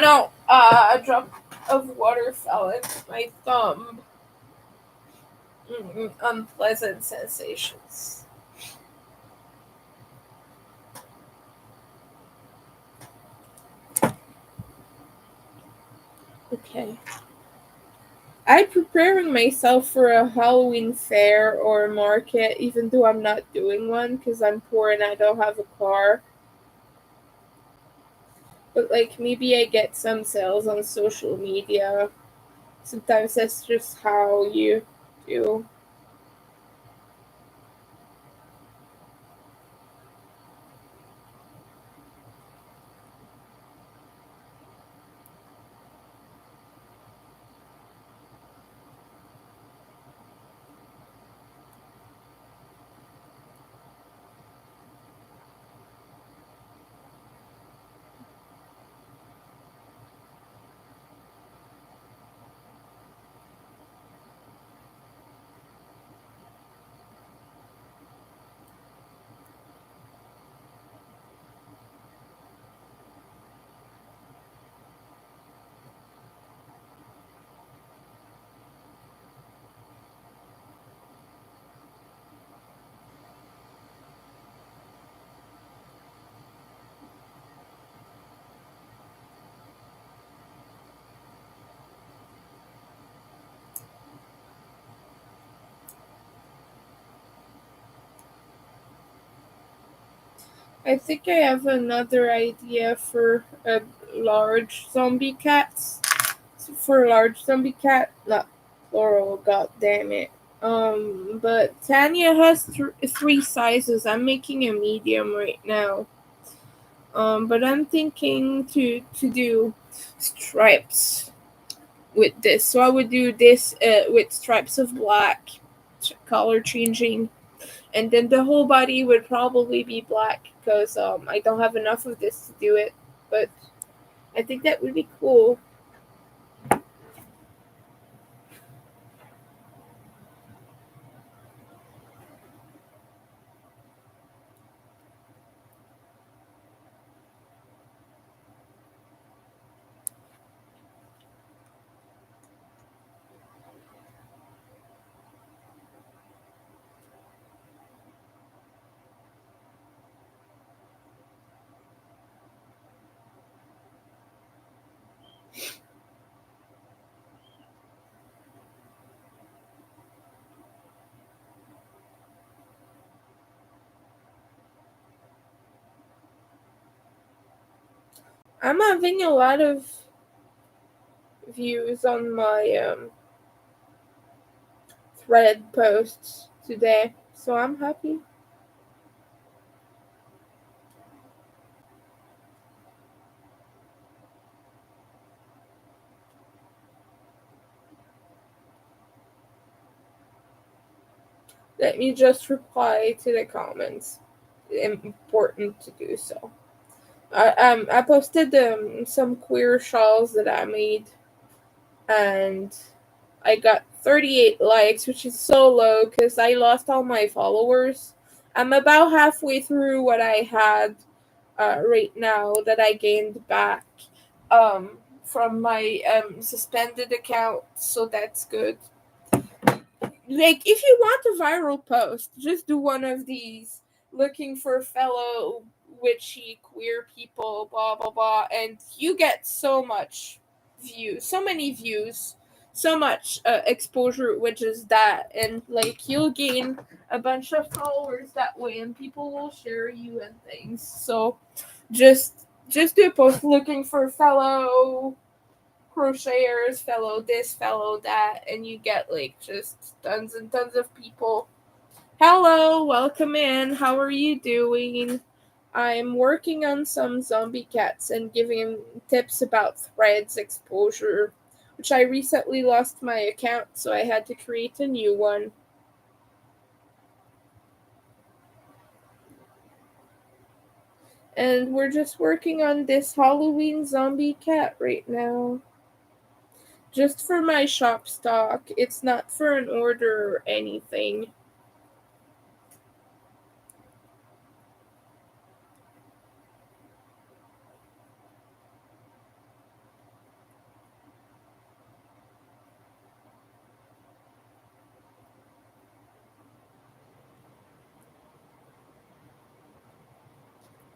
Oh no! A drop of water fell into my thumb. Unpleasant sensations. Okay. I'm preparing myself for a Halloween fair or market, even though I'm not doing one because I'm poor and I don't have a car. But like maybe I get some sales on social media. Sometimes that's just how you do. I think I have another idea for a large zombie cats. For a large zombie cat, not plural. God damn it. But Tanya has three sizes. I'm making a medium right now. But I'm thinking to do stripes with this. So I would do this with stripes of black, color changing, and then the whole body would probably be black because I don't have enough of this to do it. But I think that would be cool. I'm having a lot of views on my thread posts today, so I'm happy. Let me just reply to the comments. Important to do so. I posted some queer shawls that I made, and I got 38 likes, which is so low because I lost all my followers. I'm about halfway through what I had right now that I gained back from my suspended account, so that's good. Like, if you want a viral post, just do one of these looking for fellow witchy queer people, blah blah blah, and you get so much views, so many views, so much exposure, which is that, and like you'll gain a bunch of followers that way, and people will share you and things. So just do a post looking for fellow crocheters, fellow this, fellow that, and you get like just tons and tons of people. Hello, welcome in. How are you doing? I'm working on some zombie cats and giving tips about threads exposure, which I recently lost my account, so I had to create a new one. And we're just working on this Halloween zombie cat right now. Just for my shop stock. It's not for an order or anything.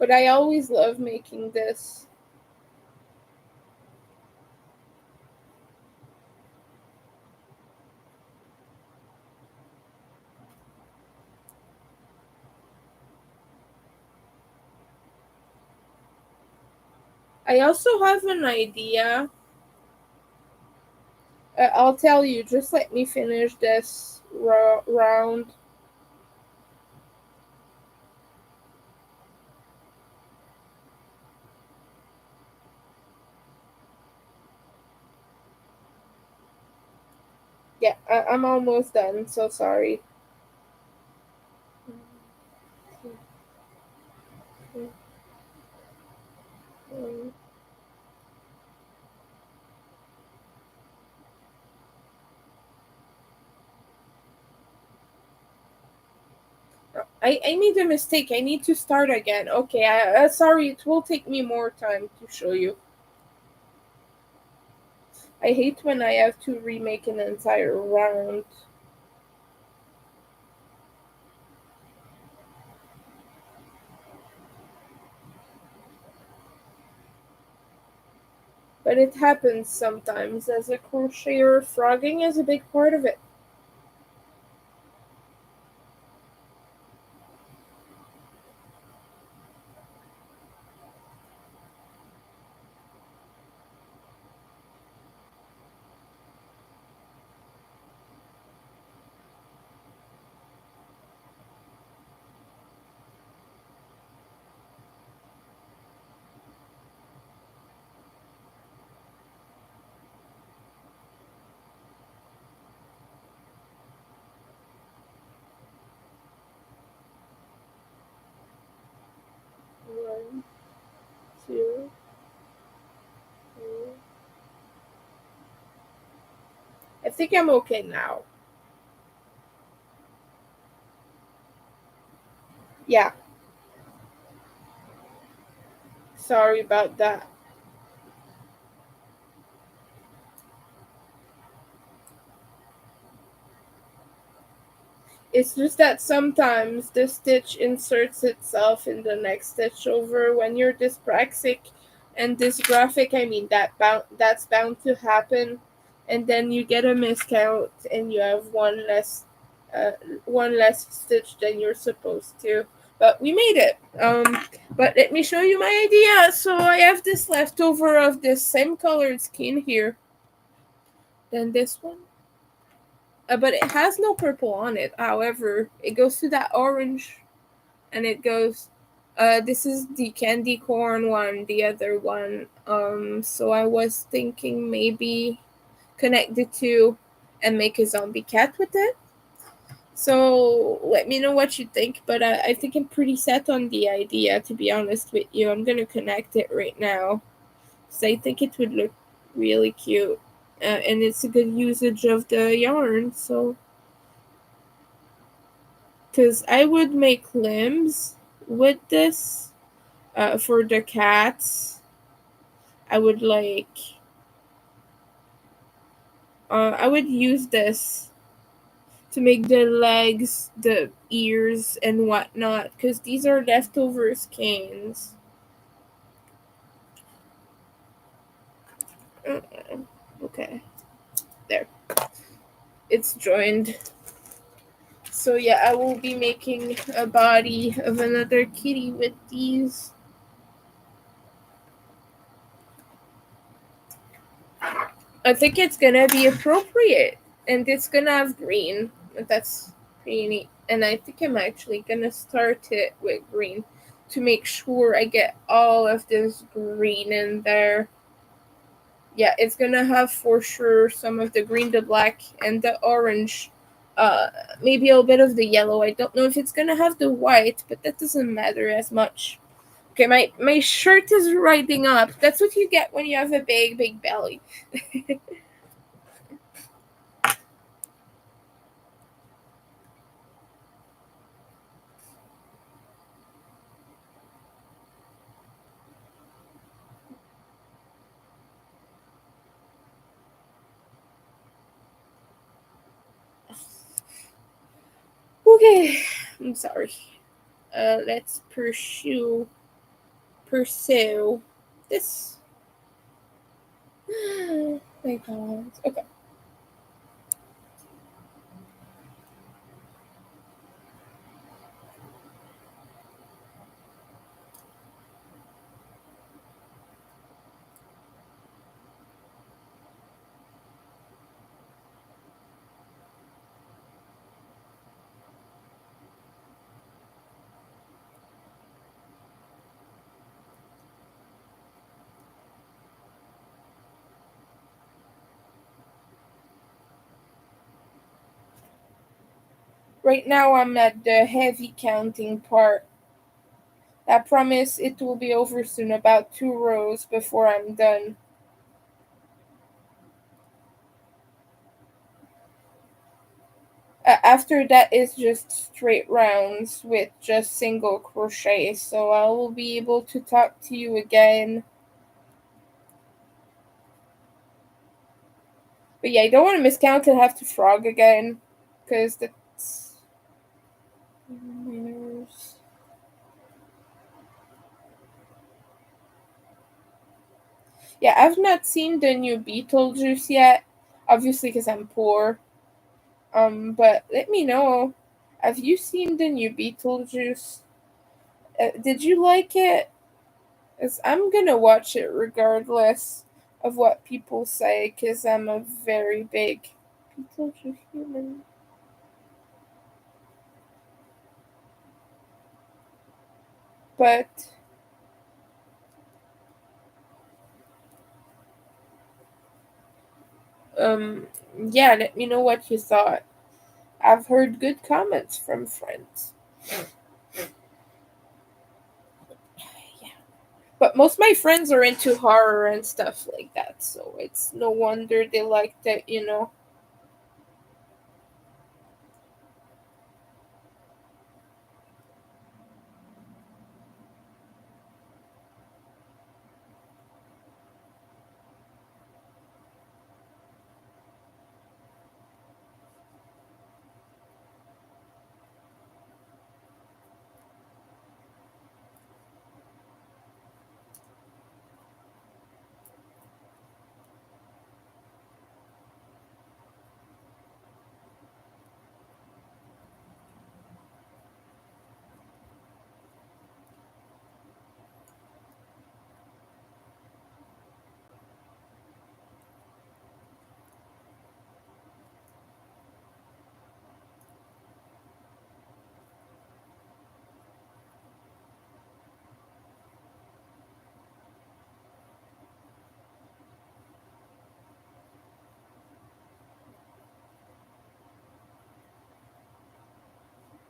But I always love making this. I also have an idea. I'll tell you, just let me finish this round. Yeah, I'm almost done, so sorry. I made a mistake. I need to start again. Okay, sorry, it will take me more time to show you. I hate when I have to remake an entire round. But it happens sometimes. As a crocheter, frogging is a big part of it. One, two, three. I think I'm okay now. Yeah, sorry about that. It's just that sometimes the stitch inserts itself in the next stitch over when you're dyspraxic and dysgraphic. I mean that's bound to happen, and then you get a miscount and you have uh, one less stitch than you're supposed to. But we made it. But let me show you my idea. So I have this leftover of this same colored skin here. Then this one. But it has no purple on it. However, it goes to that orange, and it goes. This is the candy corn one, the other one. So I was thinking maybe connect the two and make a zombie cat with it. So let me know what you think. But I think I'm pretty set on the idea. To be honest with you, I'm gonna connect it right now, because I think it would look really cute, and it's a good usage of the yarn. So because I would make limbs with this for the cats. I would I would use this to make the legs, the ears, and whatnot, because these are leftover skins. Okay, there. It's joined. So yeah, I will be making a body of another kitty with these. I think it's gonna be appropriate, and it's gonna have green. That's pretty neat. And I think I'm actually gonna start it with green to make sure I get all of this green in there. Yeah, it's gonna have for sure some of the green, the black, and the orange. Uh, Maybe a bit of the yellow. I don't know if it's gonna have the white, but that doesn't matter as much. Okay, my shirt is riding up. That's what you get when you have a big belly. Okay, I'm sorry. Let's pursue. pursue this. My God. Okay. Right now, I'm at the heavy counting part. I promise it will be over soon, about 2 rows before I'm done. After that is just straight rounds with just single crochet, so I will be able to talk to you again. But yeah, I don't want to miscount and have to frog again, because that's my nerves. Yeah, I've not seen the new Beetlejuice yet, obviously because I'm poor. But let me know. Have you seen the new Beetlejuice? Did you like it? 'Cause I'm gonna watch it regardless of what people say, because I'm a very big Beetlejuice human. But um, yeah, let me know what you thought. I've heard good comments from friends. Yeah. But most of my friends are into horror and stuff like that, so it's no wonder they liked it.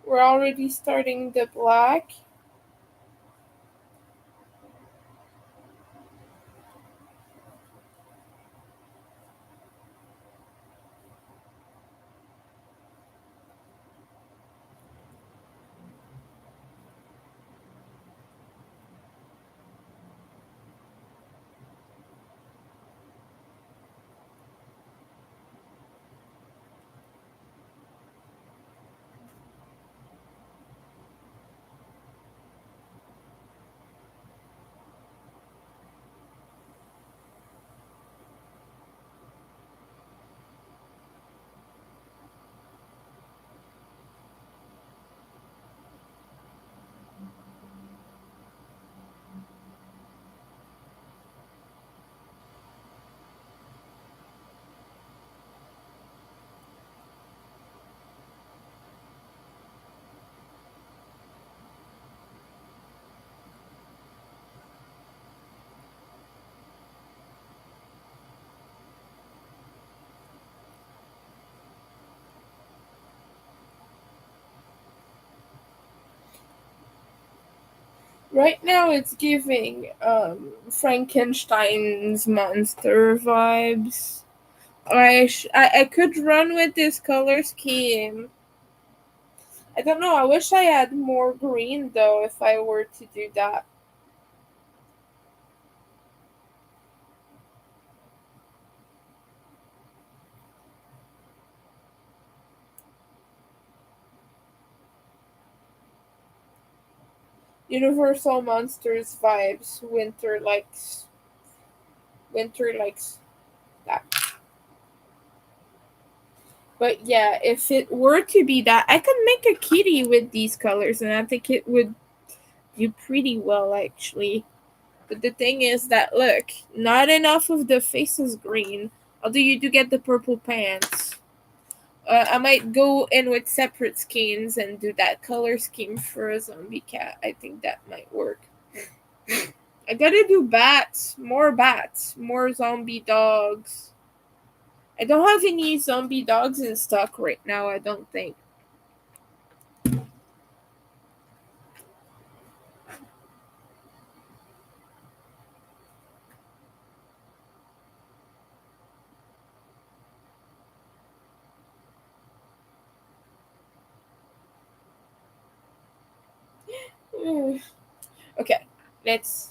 We're already starting the black. Right now, it's giving Frankenstein's monster vibes. I could run with this color scheme. I don't know. I wish I had more green though. If I were to do that, Universal Monsters vibes. Winter likes that. But yeah, if it were to be that, I could make a kitty with these colors, and I think it would do pretty well actually. But the thing is that look, not enough of the face is green. Although you do get the purple pants. I might go in with separate skins and do that color scheme for a zombie cat. I think that might work. I gotta do bats, more zombie dogs. I don't have any zombie dogs in stock right now, I don't think. Okay, let's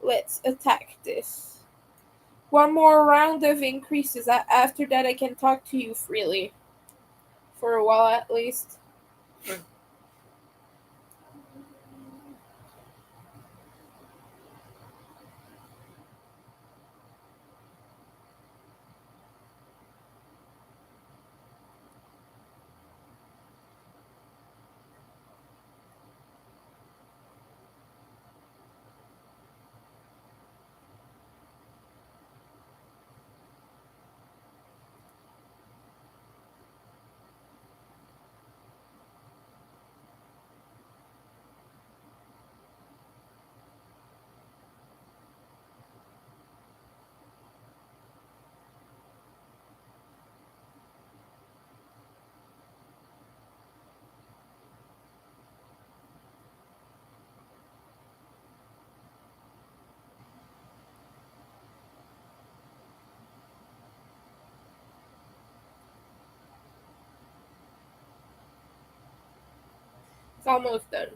let's attack this. One more round of increases. After that, I can talk to you freely for a while at least. It's almost done.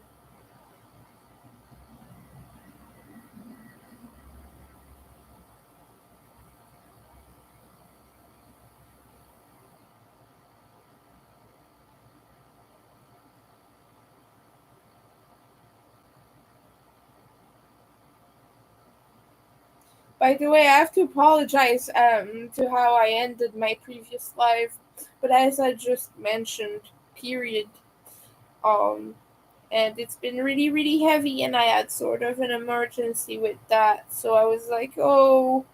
By the way, I have to apologize to how I ended my previous live, but as I just mentioned, period. Um, and it's been really, really heavy, and I had sort of an emergency with that, so I was like, oh,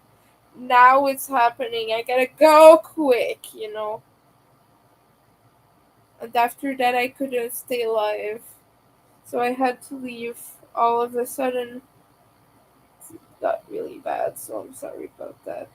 now it's happening. I gotta go quick. And after that, I couldn't stay alive, so I had to leave. All of a sudden, it got really bad, so I'm sorry about that.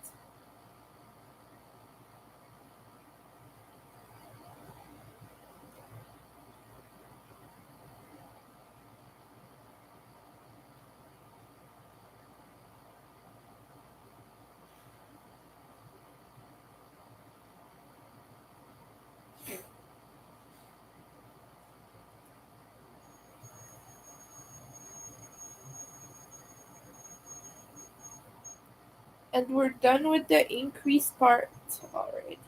And we're done with the increased part already.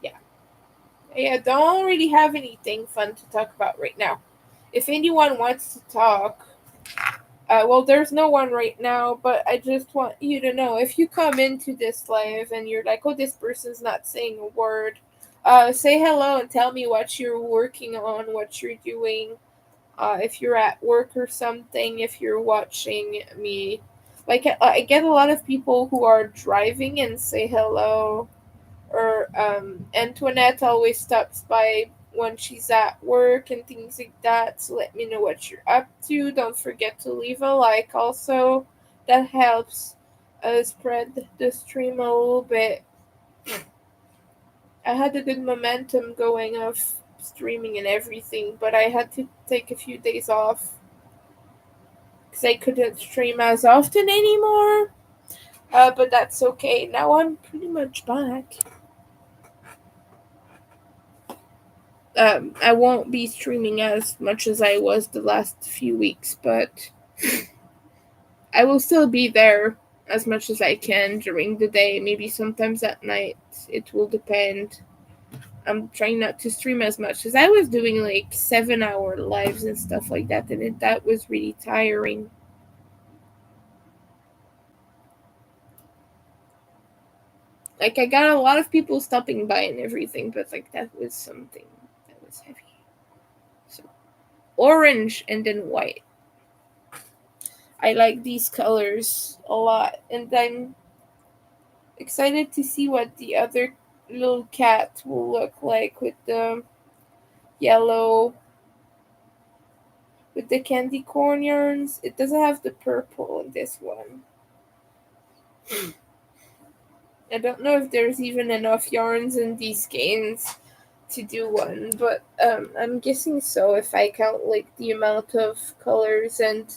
Yeah. Yeah, don't really have anything fun to talk about right now. If anyone wants to talk, well, there's no one right now, but I just want you to know if you come into this live and you're like, oh, this person's not saying a word, say hello and tell me what you're working on, what you're doing. If you're at work or something, if you're watching me. Like, I get a lot of people who are driving and say hello, or Antoinette always stops by when she's at work and things like that. So let me know what you're up to. Don't forget to leave a like also. That helps spread the stream a little bit. I had a good momentum going of streaming and everything, but I had to take a few days off because I couldn't stream as often anymore. But that's okay. Now I'm pretty much back. I won't be streaming as much as I was the last few weeks, but I will still be there. as much as I can during the day. Maybe sometimes at night. It will depend. I'm trying not to stream as much because I was doing like 7 hour lives and stuff like that, and that was really tiring. Like I got a lot of people stopping by and everything, but like that was something that was heavy. So orange and then white. I like these colors a lot, and I'm excited to see what the other little cat will look like with the yellow, with the candy corn yarns. It doesn't have the purple in this one. I don't know if there's even enough yarns in these skeins to do one, but I'm guessing so if I count like the amount of colors and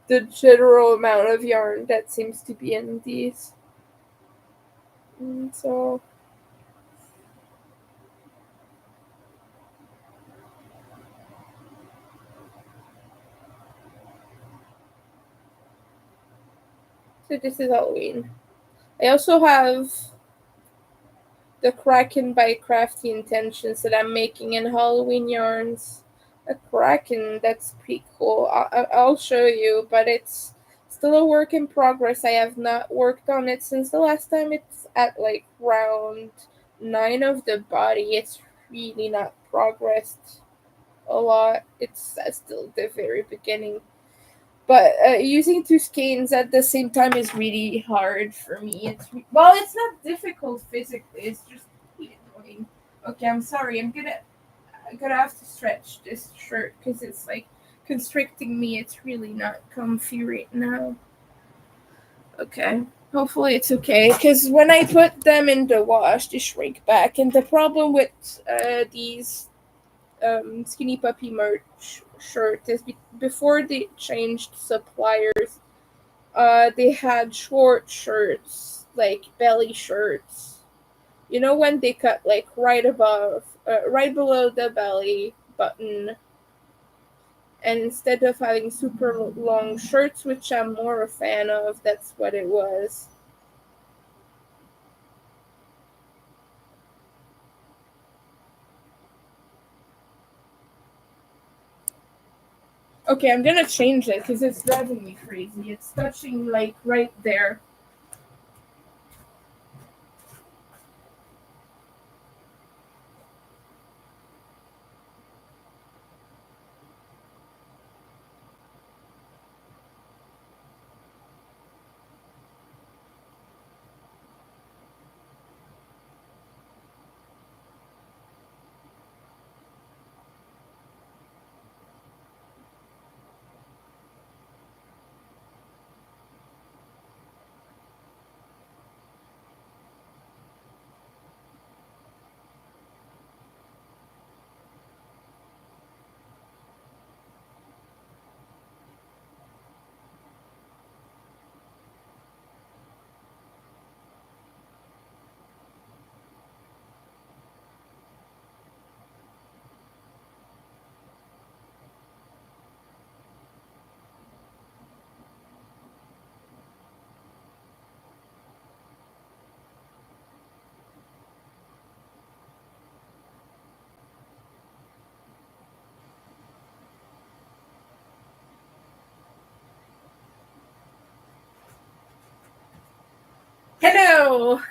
the general amount of yarn that seems to be in these. So this is Halloween. I also have the Kraken by Crafty Intentions that I'm making in Halloween yarns. A Kraken, that's pretty cool. I'll show you, but it's still a work in progress. I have not worked on it since the last time. It's at like round 9 of the body. It's really not progressed a lot. It's still the very beginning. But using two skeins at the same time is really hard for me. Well, it's not difficult physically. It's just really annoying. Okay, I'm sorry. I'm gonna have to stretch this shirt because it's like constricting me. It's really not comfy right now. Okay. Hopefully it's okay because when I put them in the wash, they shrink back. And the problem with these Skinny Puppy merch shirt is before they changed suppliers, they had short shirts, like belly shirts. You know when they cut like right below the belly button, and instead of having super long shirts, which I'm more a fan of, that's what it was. Okay, I'm gonna change it because it's driving me crazy. It's touching like right there. Hello,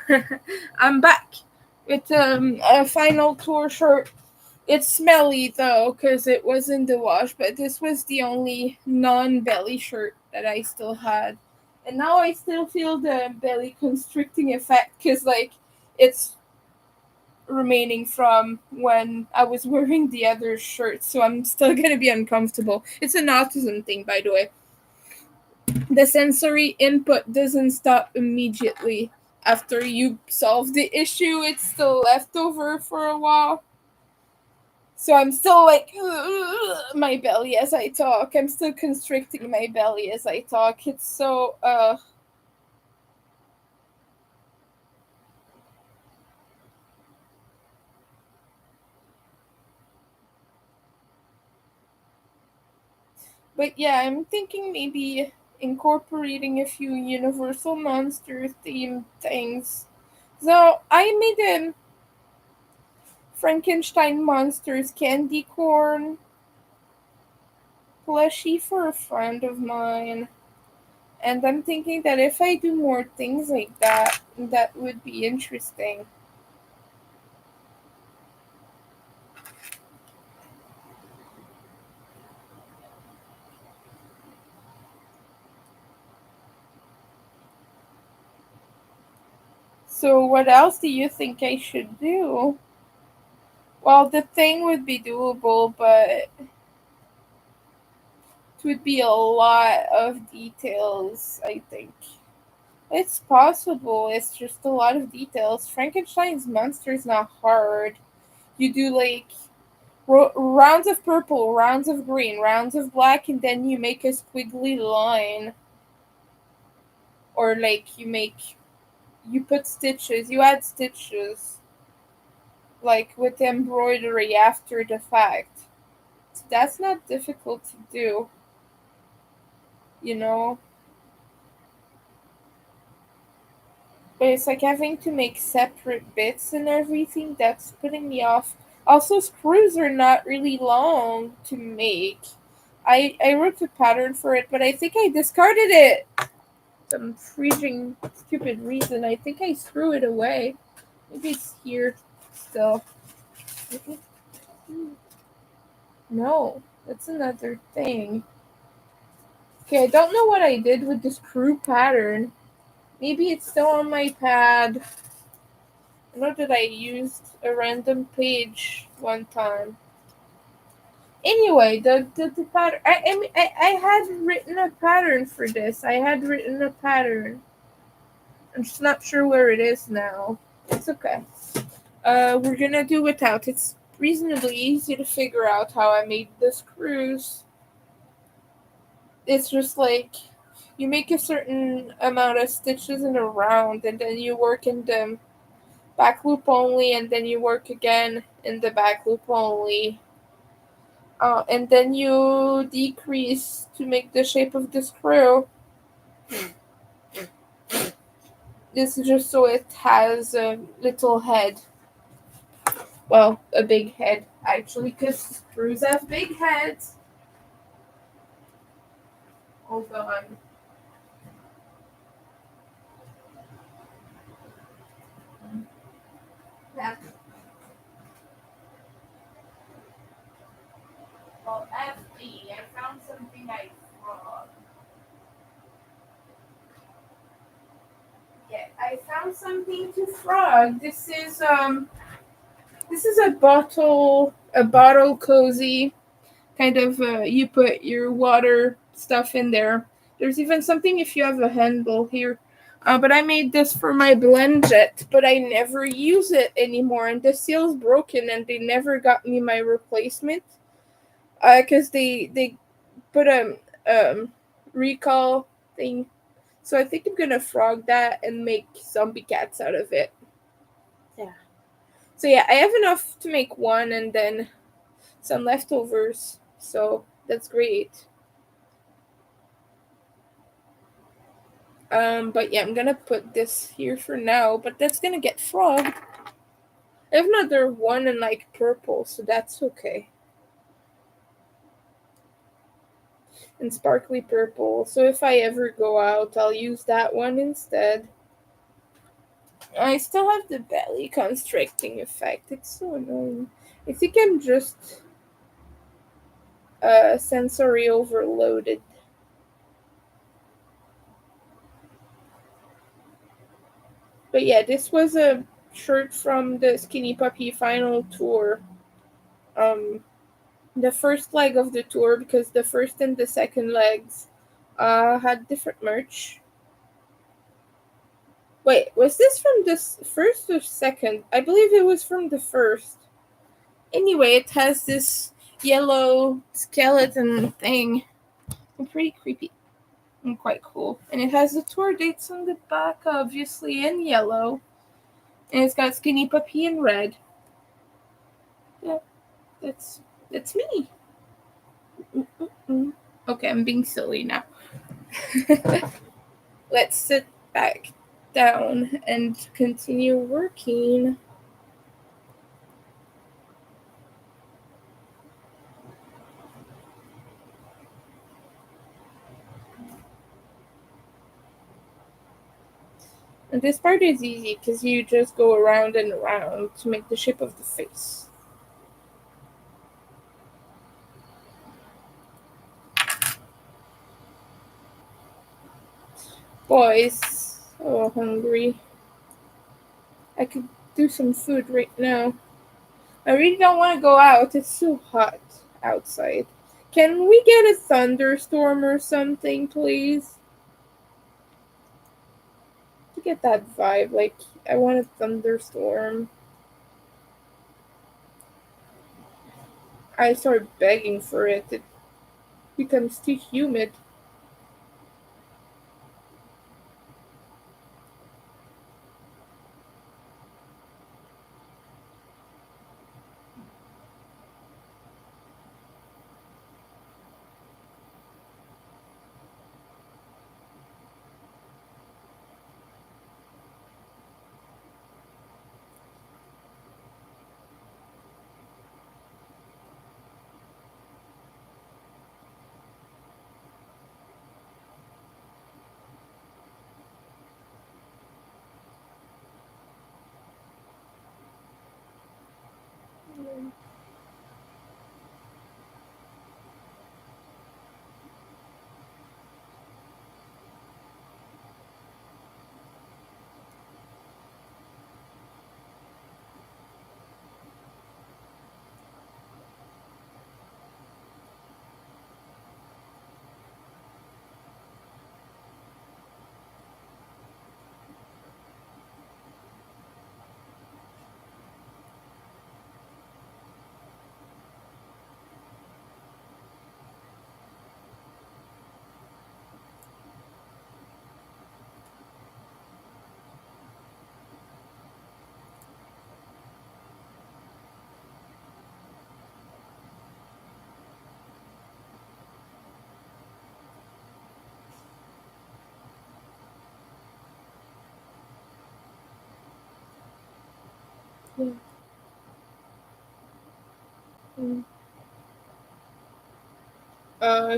I'm back with a final tour shirt. It's smelly though, because it was in the wash, but this was the only non belly shirt that I still had. And now I still feel the belly constricting effect, because, like, it's remaining from when I was wearing the other shirt, so I'm still gonna be uncomfortable. It's an autism thing, by the way. The sensory input doesn't stop immediately. After you solve the issue, it's still left over for a while. So I'm still like my belly as I talk. I'm still constricting my belly as I talk. It's so but yeah, I'm thinking maybe incorporating a few Universal Monster themed things. So I made a Frankenstein Monsters candy corn plushie for a friend of mine. And I'm thinking that if I do more things like that, that would be interesting. So what else do you think I should do? Well, the thing would be doable, but it would be a lot of details, I think. It's possible, it's just a lot of details. Frankenstein's monster is not hard. You do like rounds of purple, rounds of green, rounds of black, and then you make a squiggly line. Or like you put stitches, you add stitches, like with embroidery after the fact. So that's not difficult to do, you know? But it's like having to make separate bits and everything that's putting me off. Also, screws are not really long to make. I wrote a pattern for it, but I think I discarded it. Some freaking stupid reason. I think I threw it away. Maybe it's here still. No, that's another thing. Okay, I don't know what I did with this screw pattern. Maybe it's still on my pad. I know that I used a random page one time. Anyway, the pattern. I had written a pattern for this. I had written a pattern. I'm just not sure where it is now. It's okay. We're gonna do without. It's reasonably easy to figure out how I made the screws. It's just like you make a certain amount of stitches in a round, and then you work in the back loop only, and then you work again in the back loop only. And then you decrease to make the shape of the screw. This is just so it has a little head. Well, a big head, actually, because screws have big heads. Hold on. That, well, FD, I found something I frog. Yeah, I found something to frog. This is a bottle cozy kind of. You put your water stuff in there. There's even something if you have a handle here. But I made this for my blend jet, but I never use it anymore, and the seal's broken, and they never got me my replacement. Because they put a recall thing. So I think I'm gonna frog that and make zombie cats out of it. Yeah. So yeah, I have enough to make one and then some leftovers. So that's great. But yeah, I'm gonna put this here for now, but that's gonna get frogged. I have another one in like purple, so that's okay. And sparkly purple. So if I ever go out, I'll use that one instead. I still have the belly constricting effect. It's so annoying. I think I'm just sensory overloaded. But yeah, this was a shirt from the Skinny Puppy final tour. Um, the first leg of the tour, because the first and the second legs had different merch. Wait, was this from the first or second? I believe it was from the first. Anyway, it has this yellow skeleton thing. It's pretty creepy and quite cool. And it has the tour dates on the back, obviously, in yellow. And it's got Skinny Puppy in red. Yeah, that's me. Mm-mm-mm. Okay, I'm being silly now. Let's sit back down and continue working. And this part is easy because you just go around and around to make the shape of the face. Boys, so hungry. I could do some food right now. I really don't want to go out. It's so hot outside. Can we get a thunderstorm or something, please? To get that vibe, like I want a thunderstorm. I start begging for it. It becomes too humid. Yeah. Mm.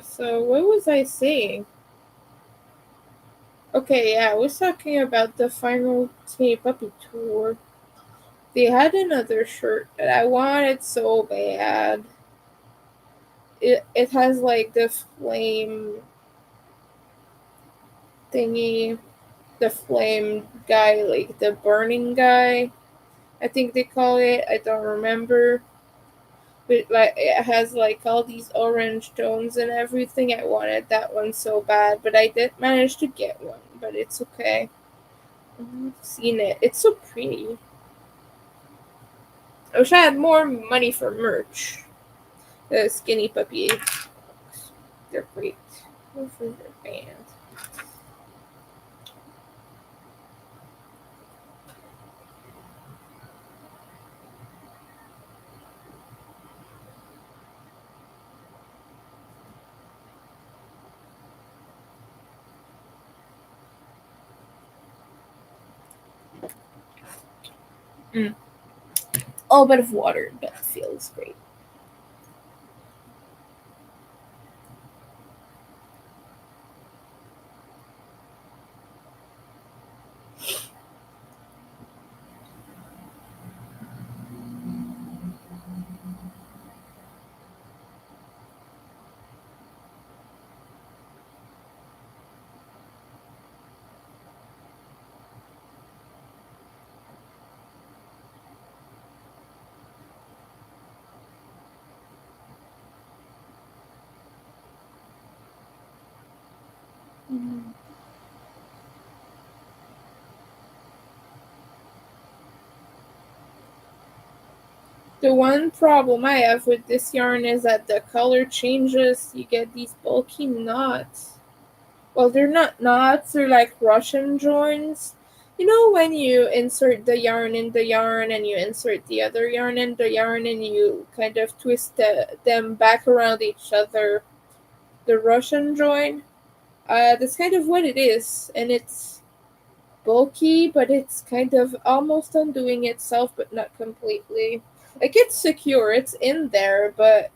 So what was I saying? Okay, yeah, I was talking about the final Tay Puppy tour. They had another shirt that I wanted so bad. It has like the flame thingy, the flame guy, like the burning guy. I think they call it. I don't remember. But like it has like all these orange tones and everything. I wanted that one so bad, but I did manage to get one. But it's okay. I've seen it. It's so pretty. I wish I had more money for merch. The skinny puppy. They're great. Go for their band. Mm. A little bit of water, but feels great. Mm. The one problem I have with this yarn is that the color changes. You get these bulky knots. Well, they're not knots, they're like Russian joins. You know when you insert the yarn in the yarn and you insert the other yarn in the yarn and you kind of twist them back around each other, the Russian join? That's kind of what it is, and it's bulky, but it's kind of almost undoing itself, but not completely. Like it's secure, it's in there, but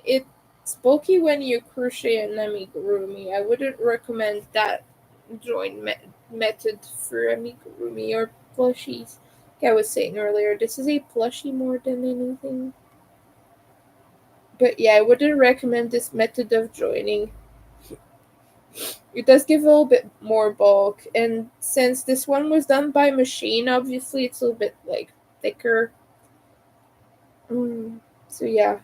it's bulky when you crochet an amigurumi. I wouldn't recommend that method for amigurumi or plushies. Like I was saying earlier, this is a plushie more than anything. But yeah, I wouldn't recommend this method of joining. It does give a little bit more bulk, and since this one was done by machine, obviously it's a little bit like thicker. So yeah,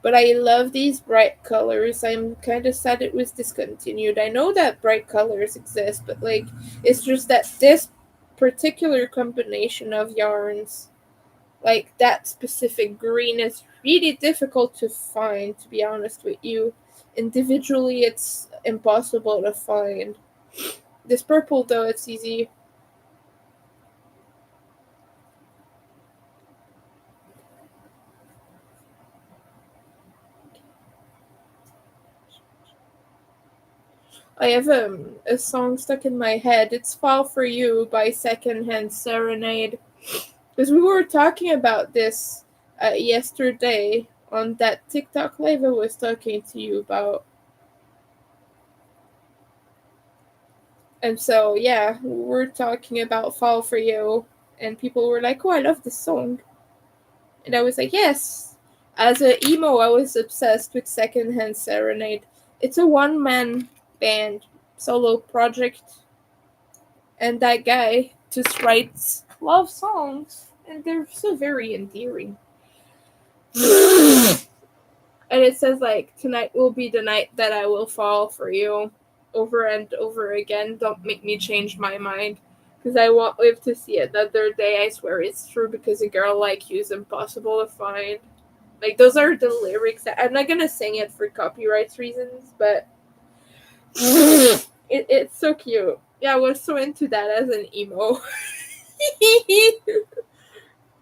but I love these bright colors. I'm kind of sad it was discontinued. I know that bright colors exist, but like it's just that this particular combination of yarns, like that specific green, is really difficult to find, to be honest with you. Individually, it's impossible to find. This purple, though, it's easy. I have a song stuck in my head. It's Fall for You by Secondhand Serenade. Because we were talking about this yesterday on that TikTok live I was talking to you about. And so, yeah, we were talking about Fall for You. And people were like, oh, I love this song. And I was like, yes. As a emo, I was obsessed with Secondhand Serenade. It's a one-man band solo project, and that guy just writes love songs, and they're so very endearing. And it says like, tonight will be the night that I will fall for you, over and over again. Don't make me change my mind, because I won't live to see another day. I swear it's true, because a girl like you is impossible to find. Like, those are the lyrics. I'm not gonna sing it for copyright reasons, but it's so cute. Yeah, I was so into that as an emo.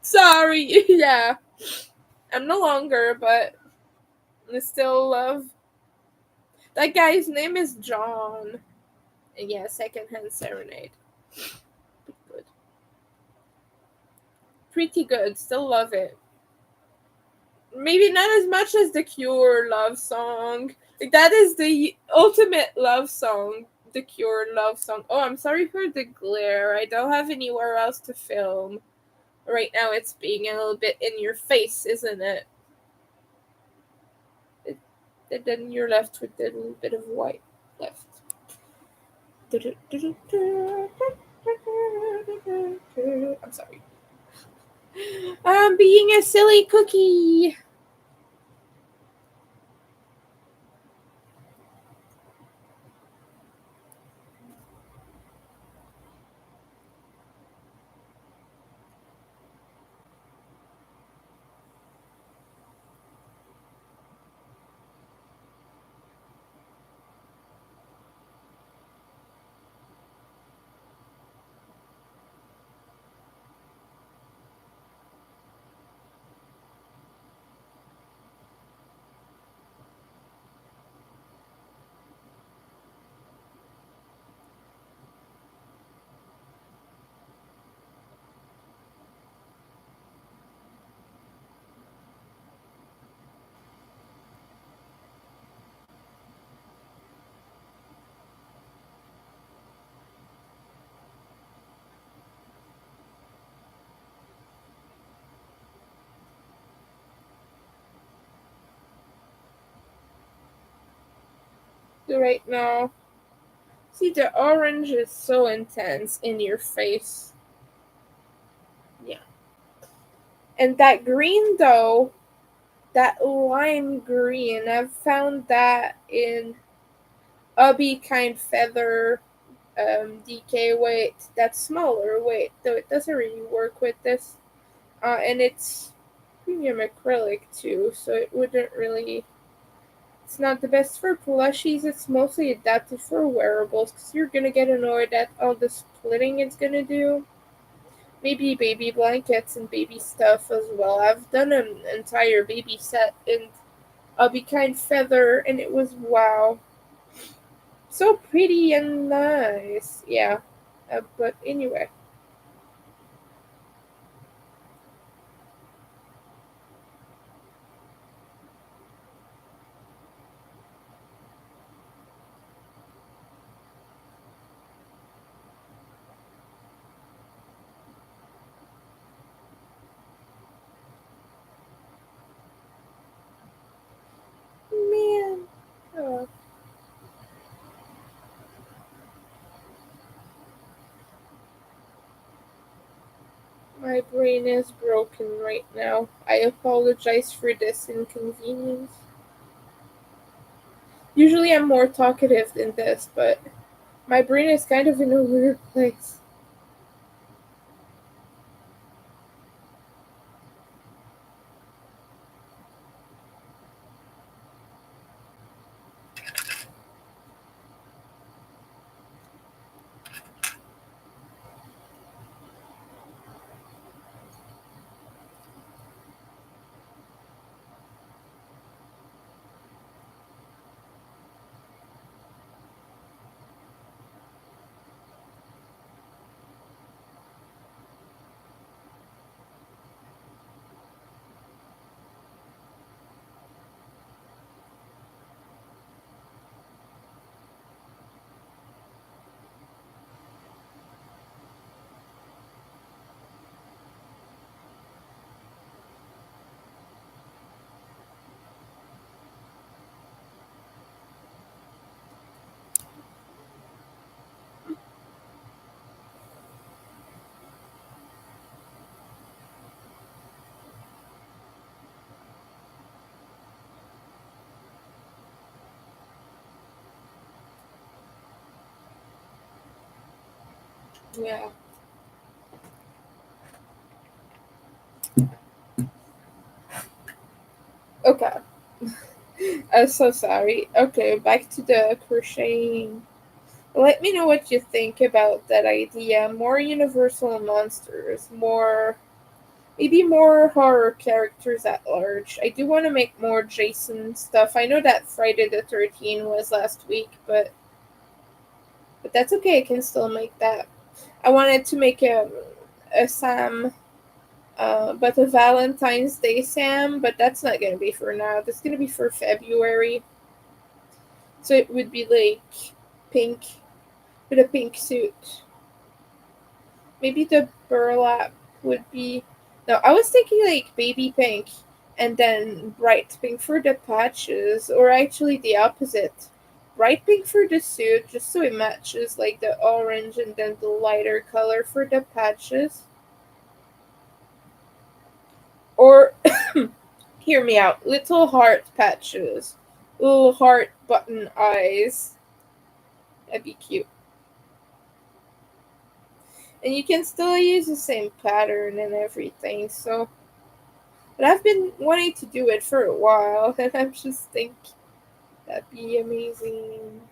Sorry. Yeah, I'm no longer, but I still love that guy's name is John. And yeah, Secondhand Serenade. Good. Pretty good. Still love it. Maybe not as much as the Cure love song. Like, that is the ultimate love song. The Cure love song. Oh, I'm sorry for the glare. I don't have anywhere else to film. Right now it's being a little bit in your face, isn't it? And then you're left with a little bit of white left. I'm sorry. I'm being a silly cookie. Right now, see, the orange is so intense in your face. Yeah. And that green, though, that lime green, I've found that in Ubby Kind Feather DK weight. That's smaller weight, though it doesn't really work with this. And it's premium acrylic, too, so it wouldn't really. It's not the best for plushies. It's mostly adapted for wearables, because you're gonna get annoyed at all the splitting it's gonna do. Maybe baby blankets and baby stuff as well. I've done an entire baby set, and a Be Kind feather, and it was wow, so pretty and nice. Yeah, but anyway, man, uh, my brain is broken right now. I apologize for this inconvenience. Usually, I'm more talkative than this, but my brain is kind of in a weird place. Yeah. Okay. I'm so sorry. Okay, back to the crocheting. Let me know what you think about that idea. More universal monsters, more maybe more horror characters at large. I do want to make more Jason stuff. I know that Friday the 13th was last week, but that's okay. I can still make that. I wanted to make a Sam, but a Valentine's Day Sam, but that's not gonna be for now. That's gonna be for February. So it would be like pink with a pink suit. Maybe the burlap would be. No, I was thinking like baby pink and then bright pink for the patches, or actually the opposite. Bright pink for the suit, just so it matches like the orange and then the lighter color for the patches. Or, hear me out, little heart patches. Little heart button eyes. That'd be cute. And you can still use the same pattern and everything, so but I've been wanting to do it for a while, and I'm just think that'd be amazing.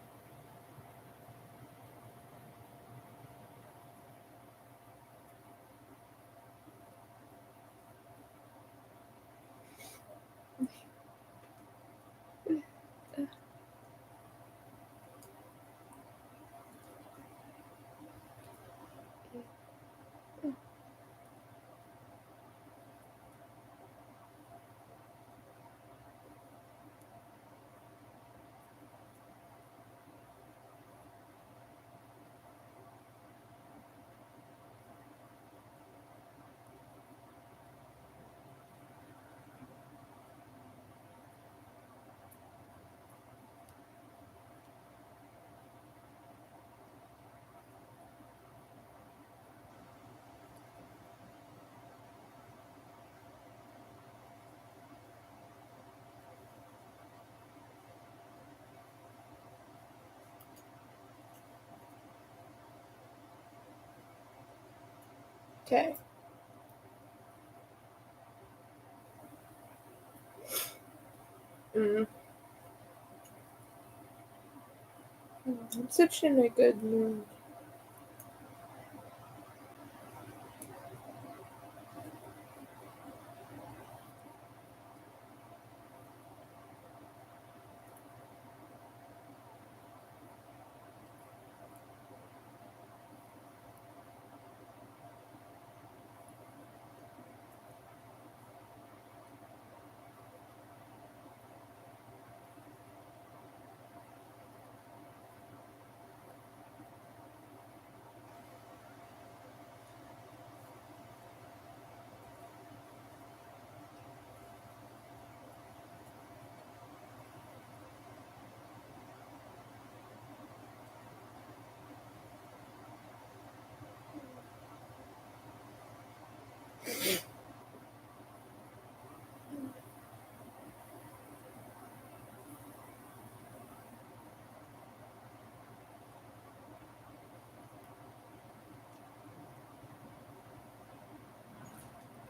Okay. Mm. I'm such in a good mood.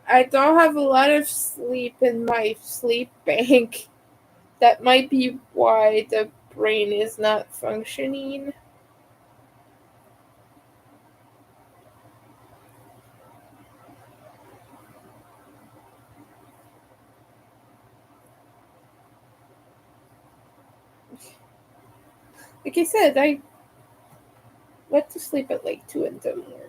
I don't have a lot of sleep in my sleep bank. That might be why the brain is not functioning. Like I said, I went to sleep at like 2 in the morning.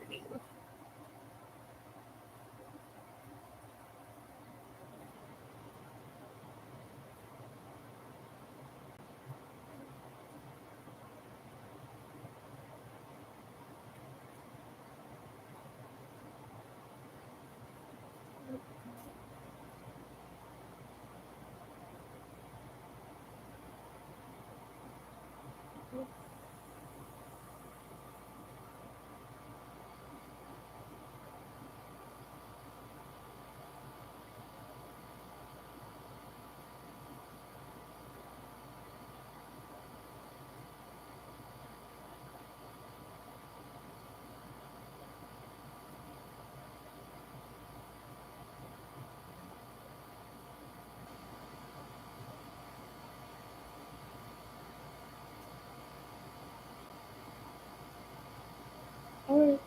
Alright.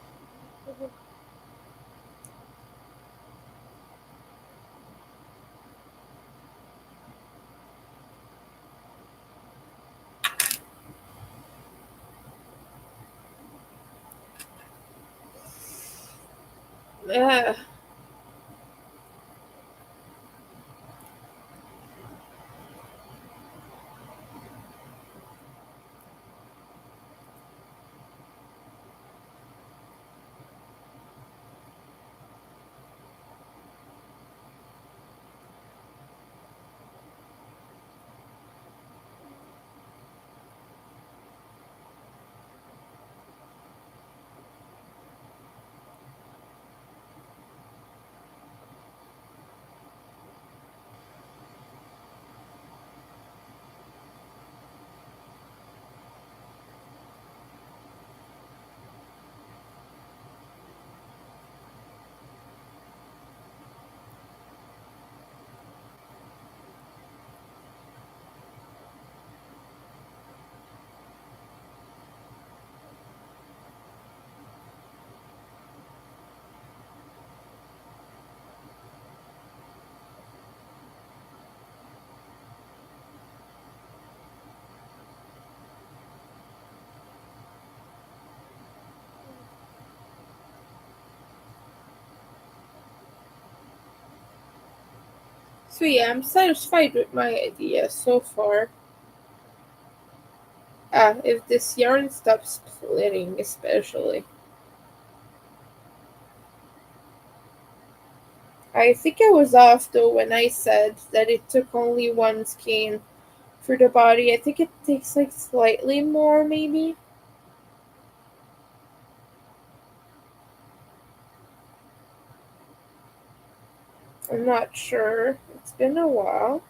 Uh, so yeah, I'm satisfied with my idea so far. If this yarn stops splitting, especially. I think I was off though when I said that it took only one skein for the body. I think it takes like slightly more, maybe. I'm not sure. It's been a while.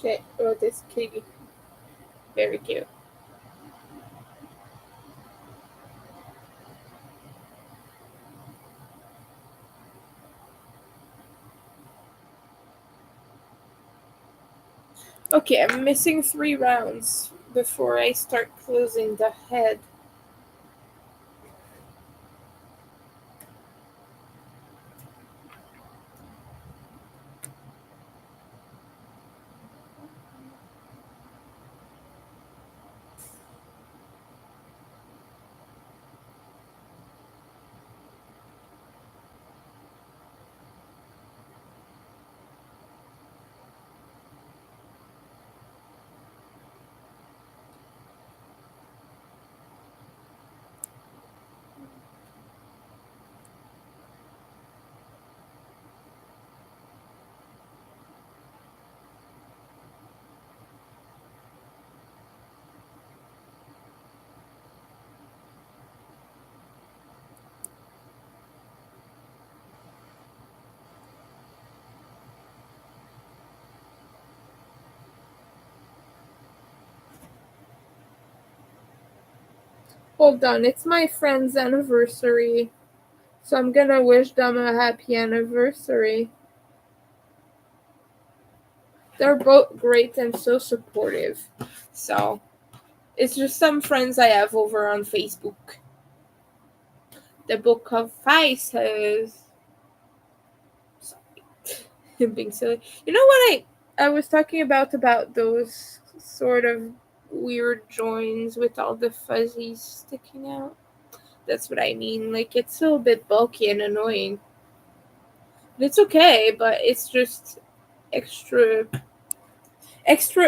Shit. Oh, this kitty. Very cute. Okay, I'm missing 3 rounds before I start closing the head. Hold on, it's my friend's anniversary, so I'm gonna wish them a happy anniversary. They're both great and so supportive. So, it's just some friends I have over on Facebook. The Book of Vices. Him being silly. You know what I was talking about those sort of weird joins with all the fuzzies sticking out? That's what I mean. Like, it's still a bit bulky and annoying. It's okay, but it's just extra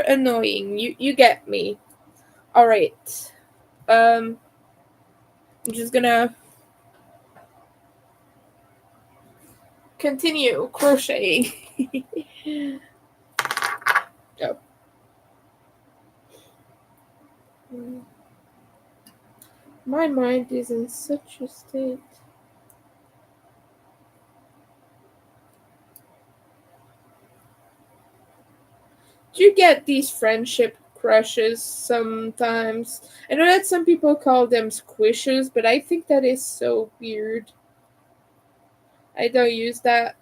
annoying. You get me. All right. I'm just gonna continue crocheting. Oh. My mind is in such a state. Do you get these friendship crushes sometimes? I know that some people call them squishes, but I think that is so weird. I don't use that.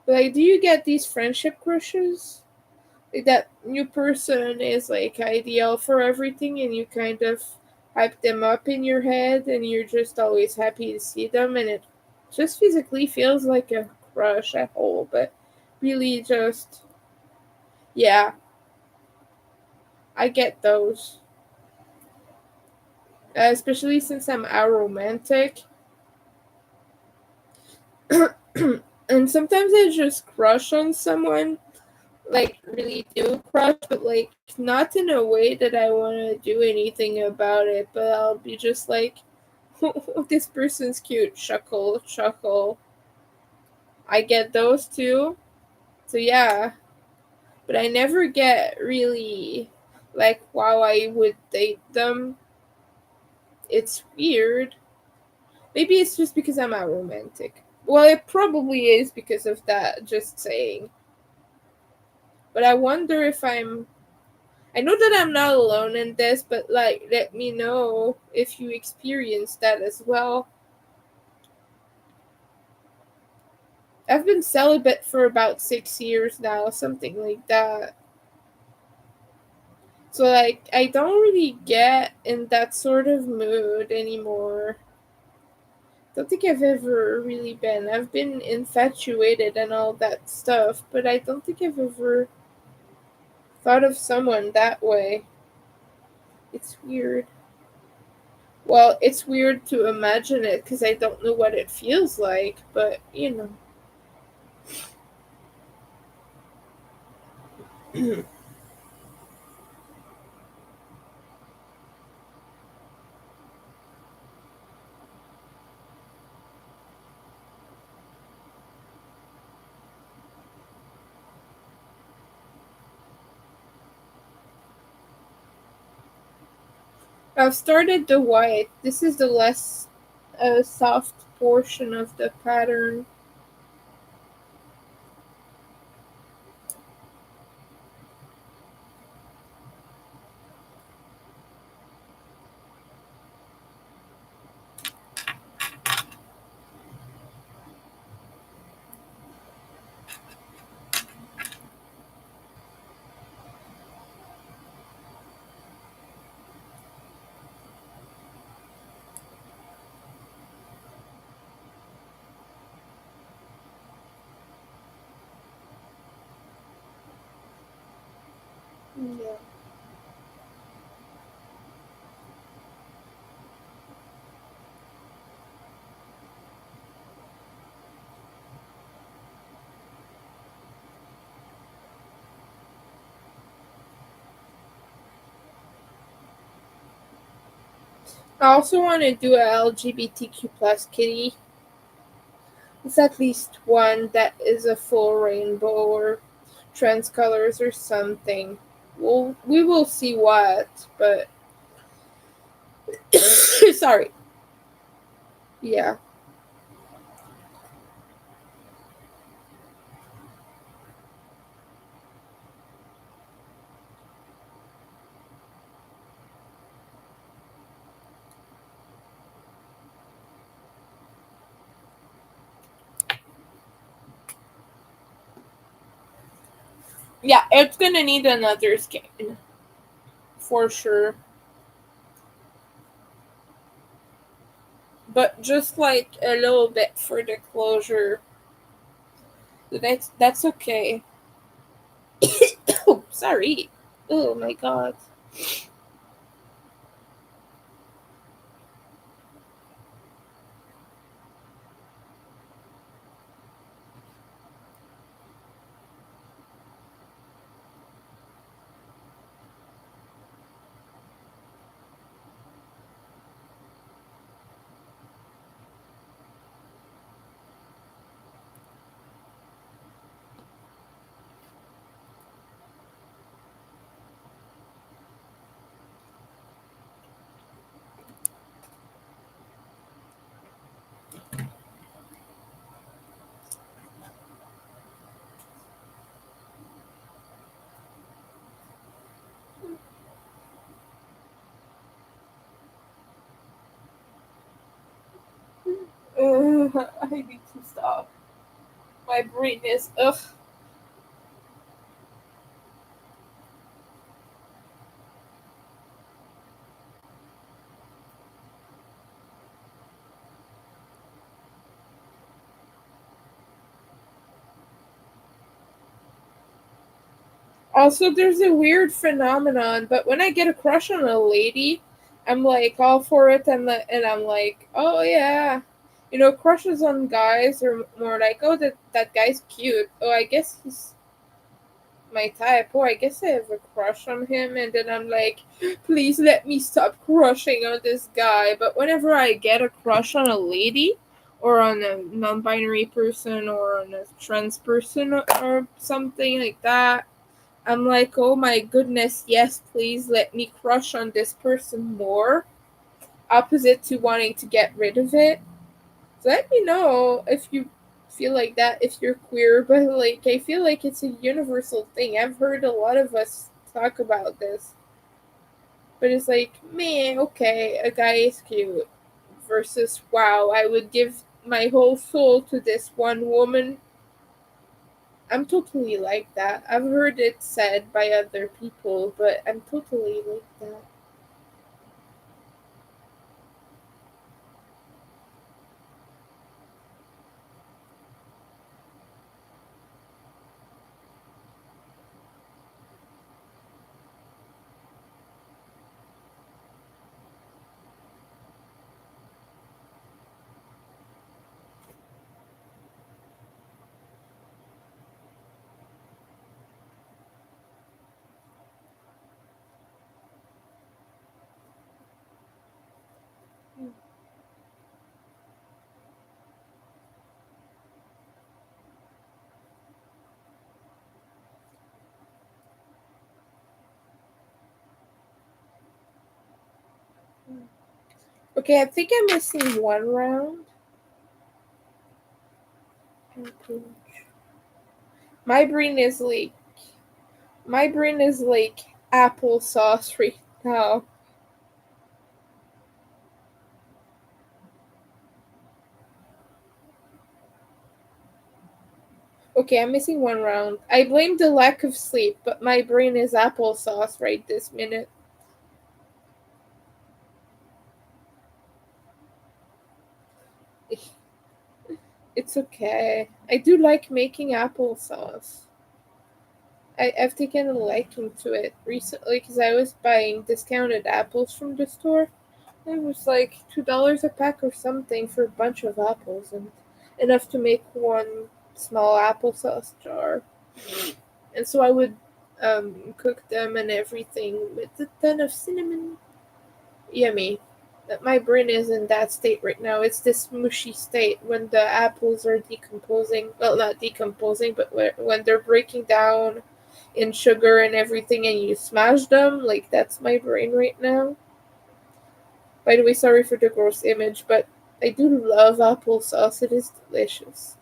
But like, do you get these friendship crushes? Like that new person is like ideal for everything, and you kind of hype them up in your head, and you're just always happy to see them, and it just physically feels like a crush at all, but really just, yeah, I get those. Especially since I'm aromantic. And sometimes I just crush on someone, like really do crush, but like not in a way that I want to do anything about it, but I'll be just like, oh, this person's cute, chuckle, chuckle. I get those too. So yeah, but I never get really like, wow, I would date them. It's weird. Maybe it's just because I'm aromantic. Well, it probably is because of that, just saying. But I wonder if I'm. I know that I'm not alone in this, but like, let me know if you experience that as well. I've been celibate for about 6 years now, something like that. So, like, I don't really get in that sort of mood anymore. Don't think I've ever really been. I've been infatuated and all that stuff, but I don't think I've ever thought of someone that way. It's weird. Well, it's weird to imagine it because I don't know what it feels like, but I've started the white. This is the less soft portion of the pattern. Yeah. I also want to do a LGBTQ plus kitty. It's at least one that is a full rainbow or trans colors or something. We will see what, but sorry. Yeah. Yeah, it's gonna need another scan for sure. But just like a little bit for the closure. That's okay. Oh, sorry. Oh my god. I need to stop. My brain is ugh. Also, there's a weird phenomenon, but when I get a crush on a lady, I'm like all for it, and I'm like, oh yeah, crushes on guys are more like, oh that guy's cute. Oh, I guess he's my type. Oh, I guess I have a crush on him, and then I'm like, please let me stop crushing on this guy. But whenever I get a crush on a lady, or on a non-binary person, or on a trans person, or something like that, I'm like, oh my goodness, yes, please let me crush on this person more. Opposite to wanting to get rid of it. So let me know if you feel like that, if you're queer, but like, I feel like it's a universal thing. I've heard a lot of us talk about this. But it's like, man, okay, a guy is cute. Versus, wow, I would give my whole soul to this one woman. I'm totally like that. I've heard it said by other people, but I'm totally like that. Okay, I think I'm missing one round. My brain is like my brain is like applesauce right now. Okay, I'm missing one round. I blame the lack of sleep, but my brain is applesauce right this minute. It's okay. I do like making applesauce. I've taken a liking to it recently because I was buying discounted apples from the store. It was like $2 a pack or something for a bunch of apples, and enough to make one small applesauce jar. And so I would cook them and everything with a ton of cinnamon. Yummy. My brain is in that state right now. It's this mushy state when the apples are decomposing. Well, not decomposing, but when they're breaking down in sugar and everything, and you smash them. Like, that's my brain right now. By the way, sorry for the gross image, but I do love applesauce. It is delicious.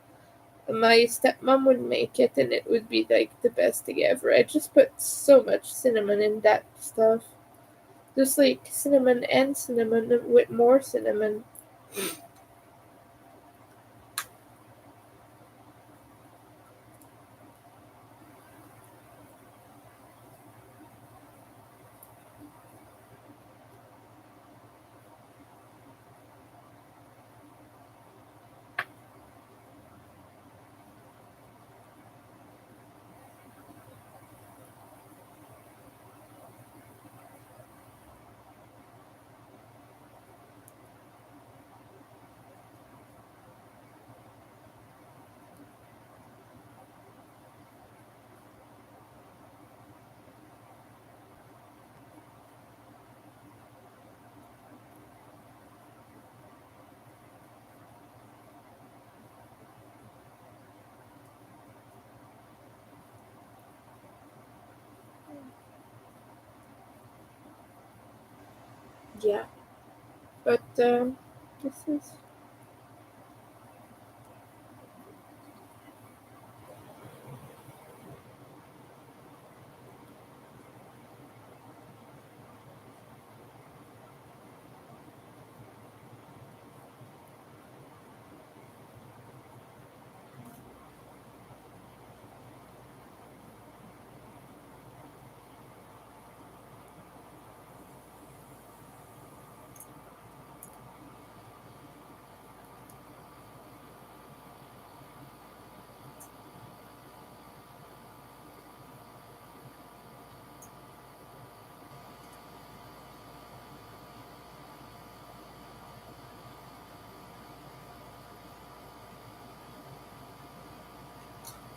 My stepmom would make it, and it would be like the best thing ever. I just put so much cinnamon in that stuff. Just like cinnamon and cinnamon with more cinnamon. Yeah, but this is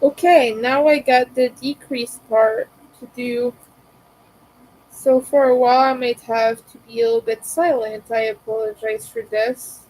okay. Now I got the decrease part to do. So for a while I might have to be a little bit silent. I apologize for this.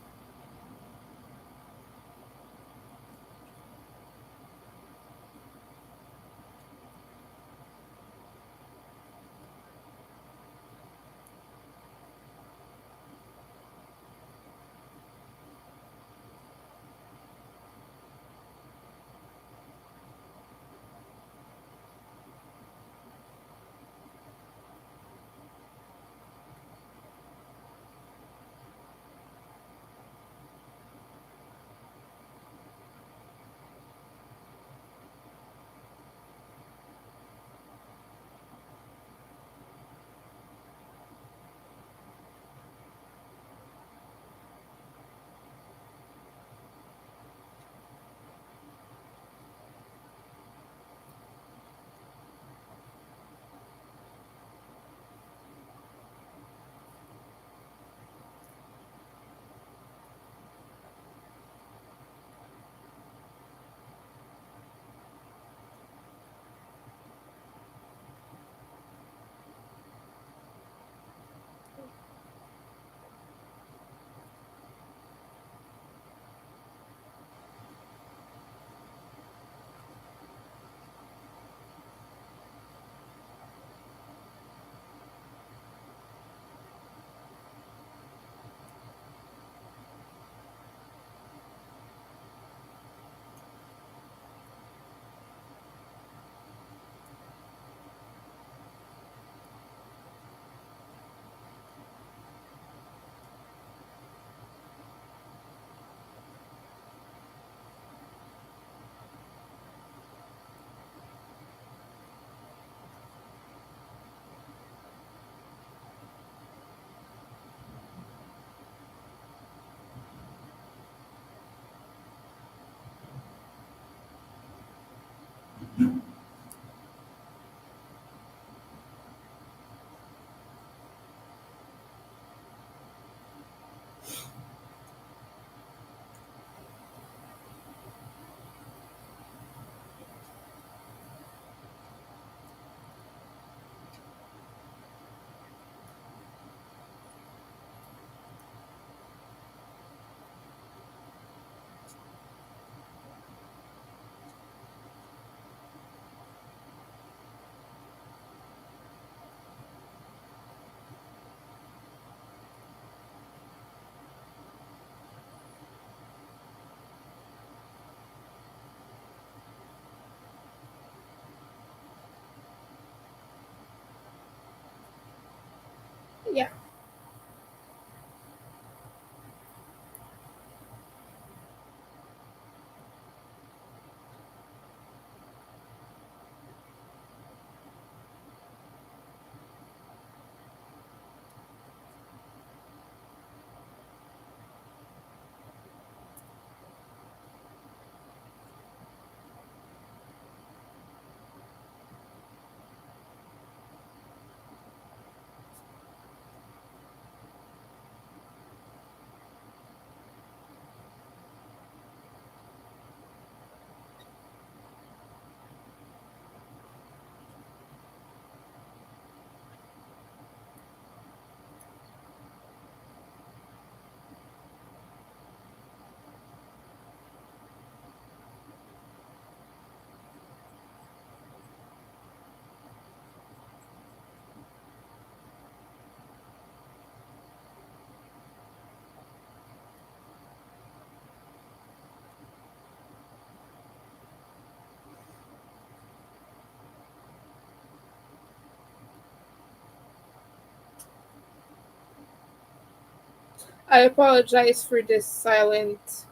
I apologize for this silent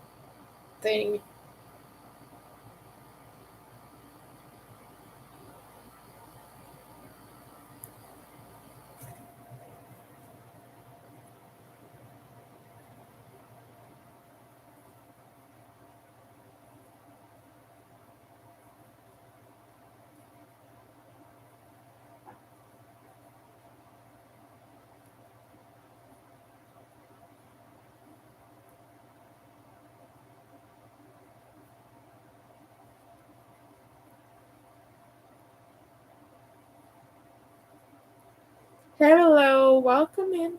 thing. Hello, welcome in.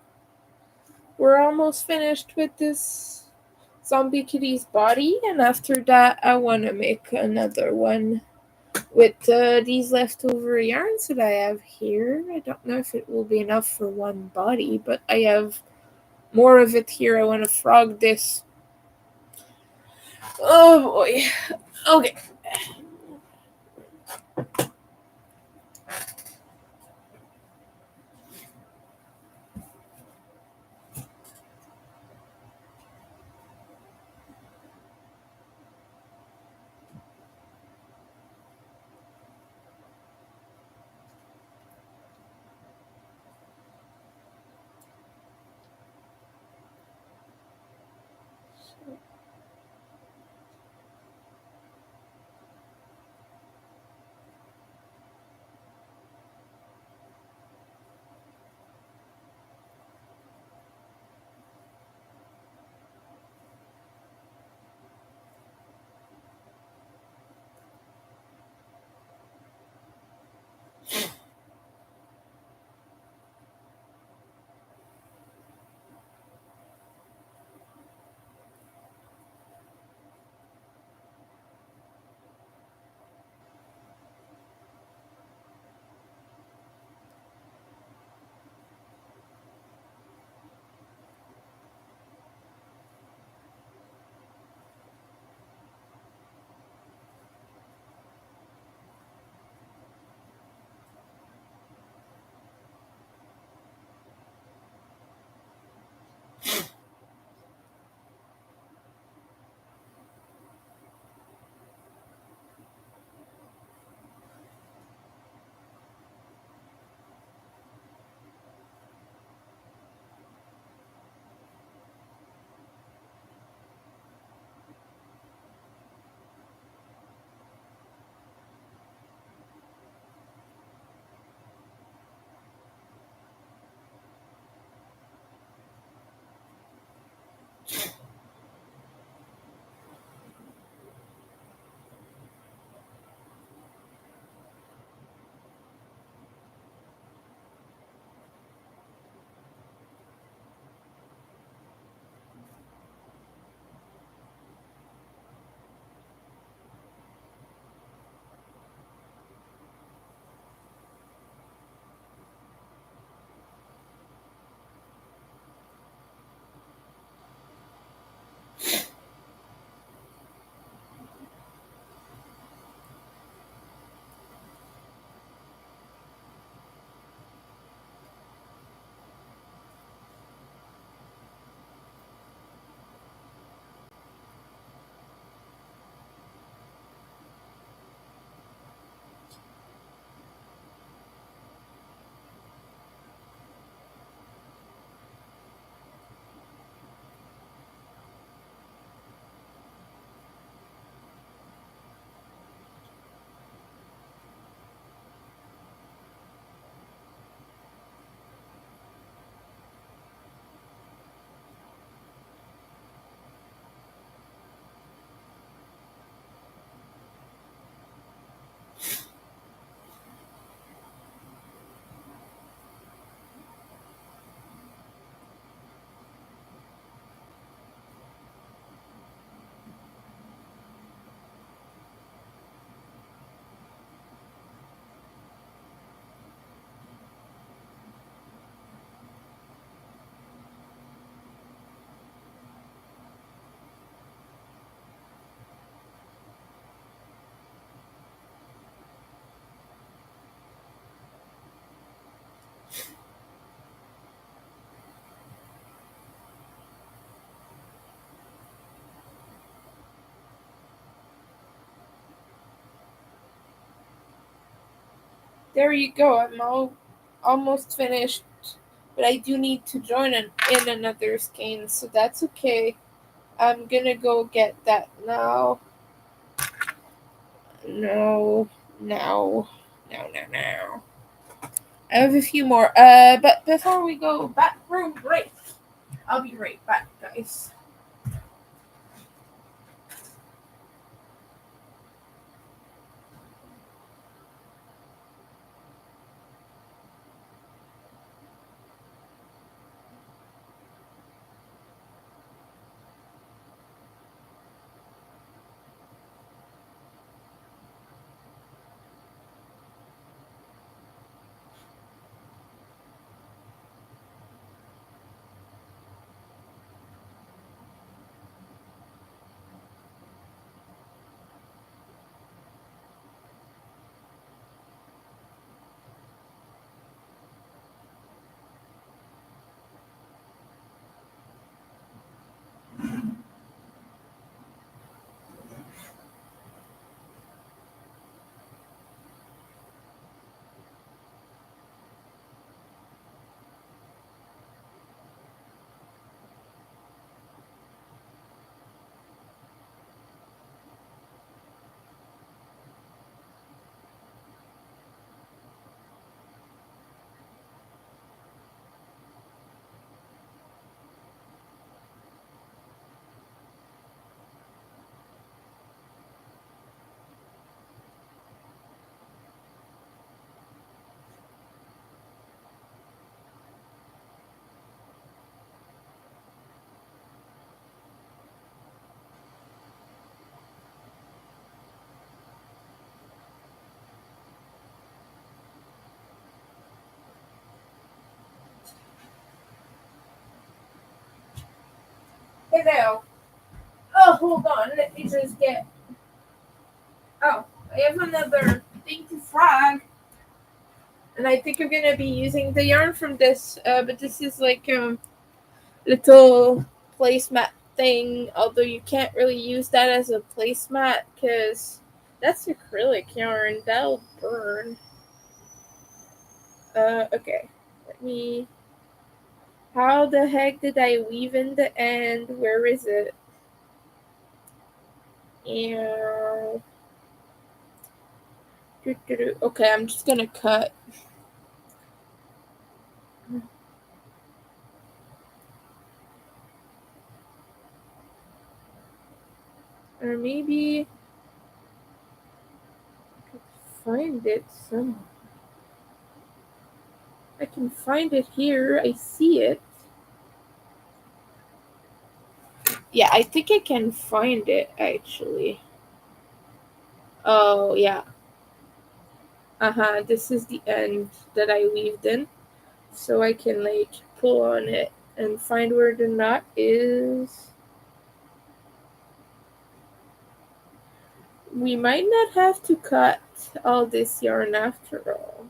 We're almost finished with this zombie kitty's body, and after that, I want to make another one with these leftover yarns that I have here. I don't know if it will be enough for one body, but I have more of it here. I want to frog this. Oh boy. Okay. There you go. I'm almost finished, but I do need to join in another skein, so that's okay. I'm gonna go get that now. No, no, no, no, no. I have a few more. But before we go, bathroom break. I'll be right back, guys. Hello. Oh, hold on. Let me just get. Oh, I have another thing to frog. And I think I'm gonna be using the yarn from this. But this is like little placemat thing. Although you can't really use that as a placemat because that's acrylic yarn. That'll burn. Okay. Let me. How the heck did I weave in the end? Where is it? And okay, I'm just gonna cut. Or maybe I could find it some. I can find it here. I see it. Yeah, I think I can find it actually. Oh, yeah. This is the end that I weaved in. So I can like pull on it and find where the knot is. We might not have to cut all this yarn after all.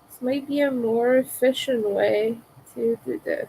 This might be a more efficient way to do this.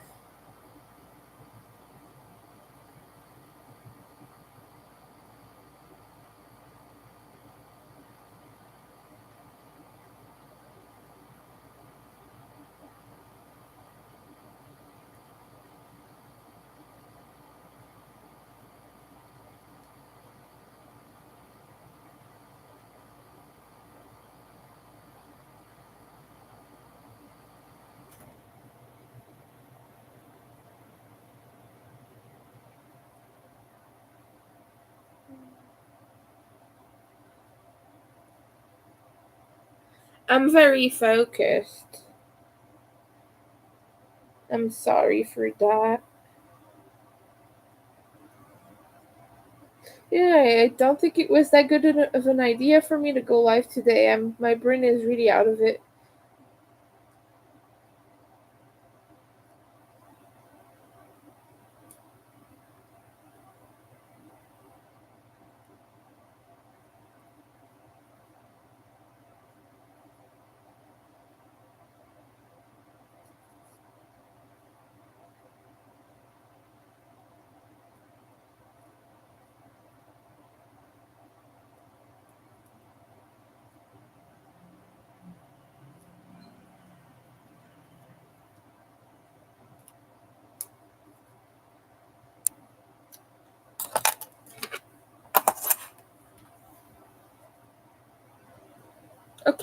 I'm very focused. I'm sorry for that. Yeah, I don't think it was that good of an idea for me to go live today. My brain is really out of it.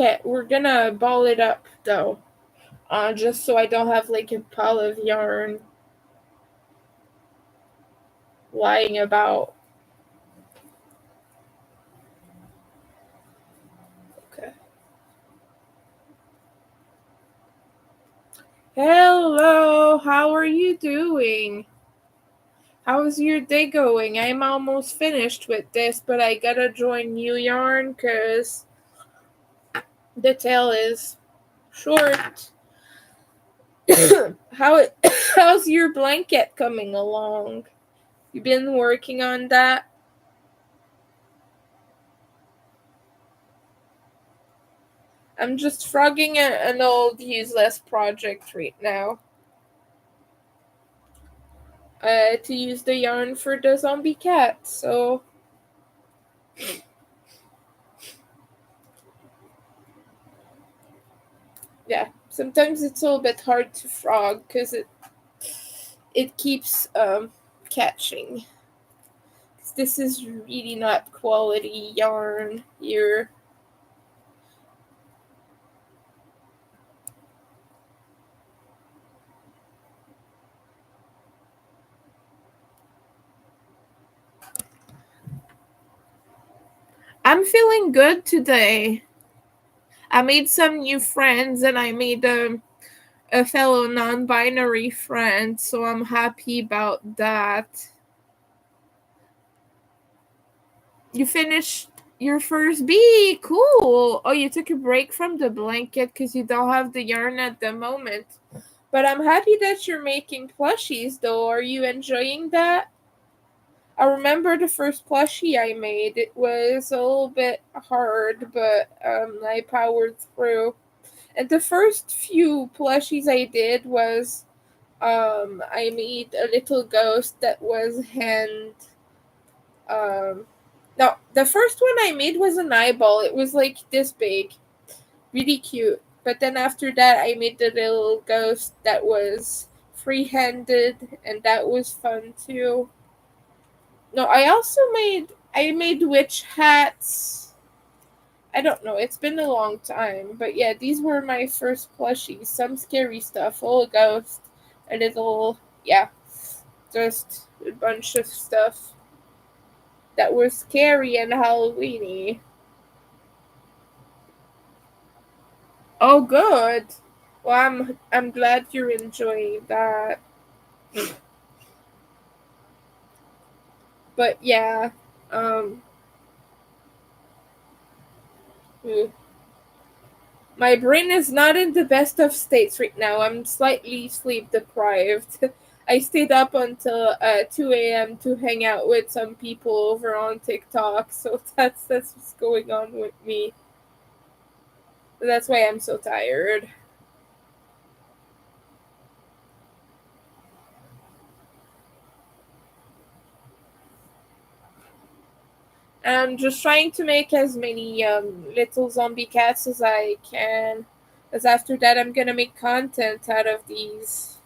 Okay, we're gonna ball it up though. Just so I don't have like a pile of yarn lying about. Okay. Hello, how are you doing? How's your day going? I'm almost finished with this, but I gotta join new yarn because the tail is short. How how's your blanket coming along? You been working on that? I'm just frogging an old useless project right now. To use the yarn for the zombie cat, so yeah. Sometimes it's a little bit hard to frog because it keeps catching. This is really not quality yarn here. I'm feeling good today. I made some new friends and I made a fellow non-binary friend, so I'm happy about that. You finished your first bee. Cool. Oh, you took a break from the blanket because you don't have the yarn at the moment. But I'm happy that you're making plushies, though. Are you enjoying that? I remember the first plushie I made. It was a little bit hard, but I powered through. And the first few plushies I did was I made a little ghost that was um no, the first one I made was an eyeball. It was like this big, really cute. But then after that I made the little ghost that was free-handed, and that was fun too. No, I made witch hats. I don't know, it's been a long time. But yeah, these were my first plushies. Some scary stuff, a little ghost, a little yeah, just a bunch of stuff that were scary and Halloweeny. Oh good. Well, I'm glad you're enjoying that. But yeah, um mm, my brain is not in the best of states right now. I'm slightly sleep deprived. I stayed up until 2 a.m. to hang out with some people over on TikTok, so that's what's going on with me. That's why I'm so tired. I'm just trying to make as many little zombie cats as I can. As after that, I'm gonna make content out of these.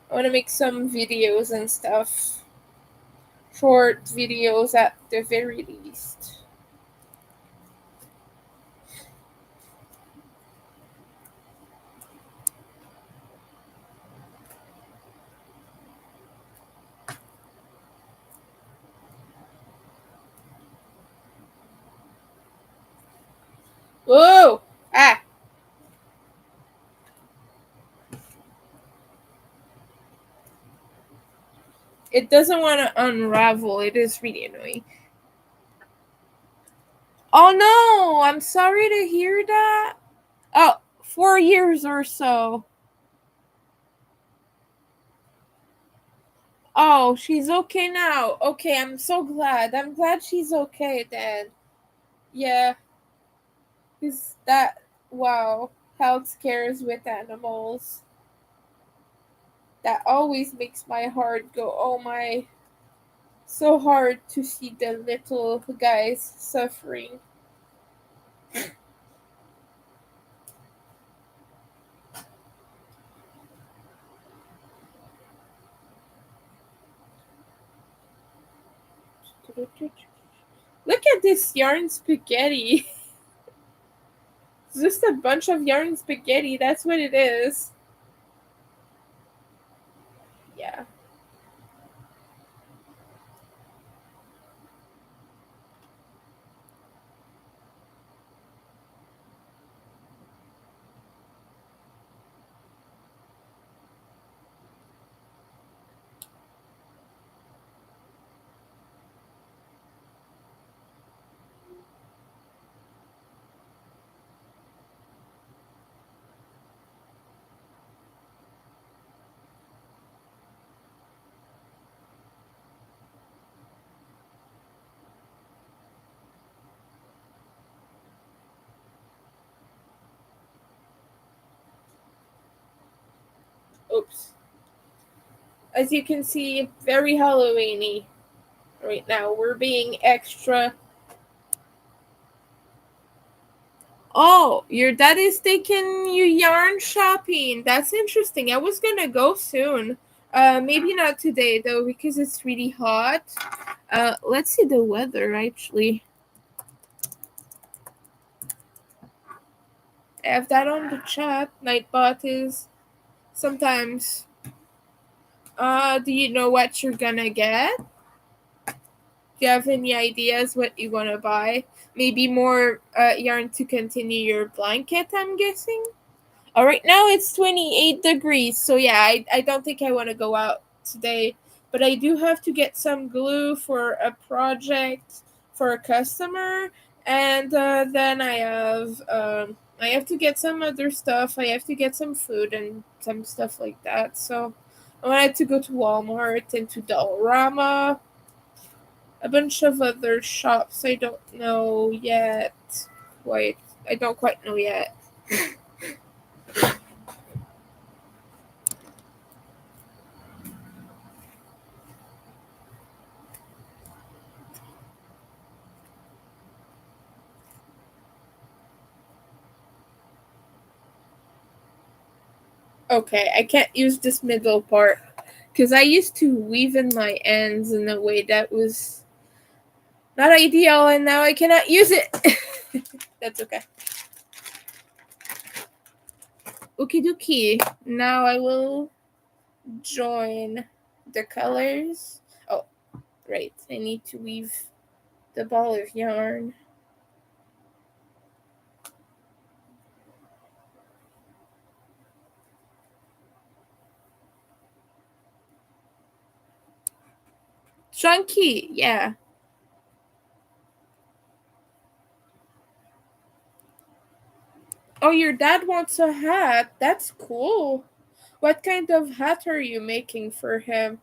I want to make some videos and stuff. Short videos at the very least. Whoa! Ah! It doesn't want to unravel. It is really annoying. Oh no! I'm sorry to hear that. Oh, 4 years or so. Oh, she's okay now. Okay, I'm so glad. I'm glad she's okay then. Yeah, is that wow? Health scares with animals. That always makes my heart go, oh my. So hard to see the little guys suffering. Look at this yarn spaghetti. just a bunch of yarn spaghetti. That's what it is. Yeah. Oops. As you can see, very Halloweeny right now. We're being extra. Oh, your dad is taking you yarn shopping. That's interesting. I was gonna go soon. Maybe not today though because it's really hot. Let's see the weather actually. I have that on the chat. Nightbot is sometimes. Do you know what you're gonna get? Do you have any ideas what you wanna buy? Maybe more yarn to continue your blanket, I'm guessing. Right now it's 28 degrees, so yeah, I don't think I want to go out today. But I do have to get some glue for a project for a customer, and then I have to get some other stuff. I have to get some food and some stuff like that. So I wanted to go to Walmart and to Dollarama, a bunch of other shops. I don't know yet. Quite, I don't quite know yet. Okay, I can't use this middle part because I used to weave in my ends in a way that was not ideal, and now I cannot use it. That's okay. Okie dokie. Now I will join the colors. Oh, right. I need to weave the ball of yarn. Chunky, yeah. Oh, your dad wants a hat. That's cool. What kind of hat are you making for him?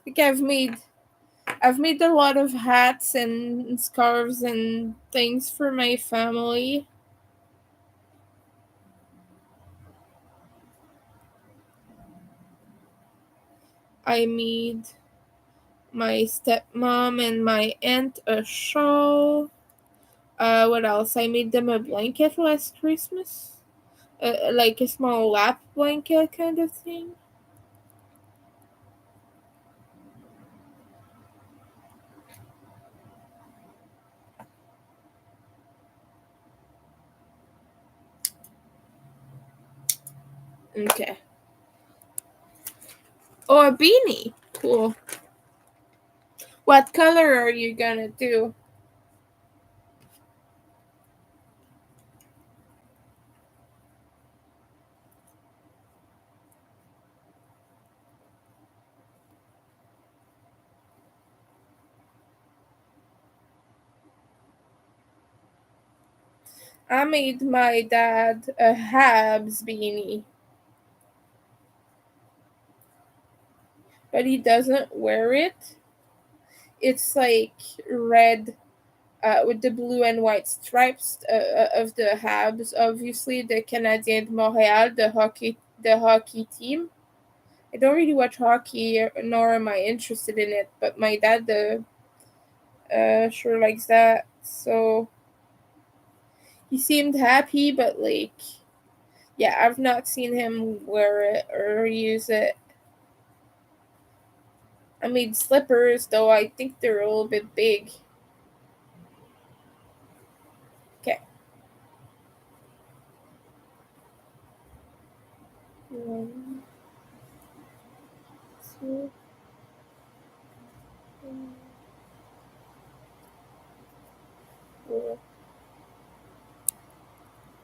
Like I've made a lot of hats and scarves and things for my family. I made my stepmom and my aunt a shawl. What else? I made them a blanket last Christmas. Like a small lap blanket kind of thing. Okay. Oh, a beanie. Cool. What color are you gonna do? I made my dad a Habs beanie, but he doesn't wear it. It's like red with the blue and white stripes of the Habs, obviously the Canadien de Montréal, the hockey team. I don't really watch hockey, nor am I interested in it. But my dad sure likes that. So he seemed happy, but like, yeah, I've not seen him wear it or use it. I made slippers, though I think they're a little bit big. Okay. One, two, three, four.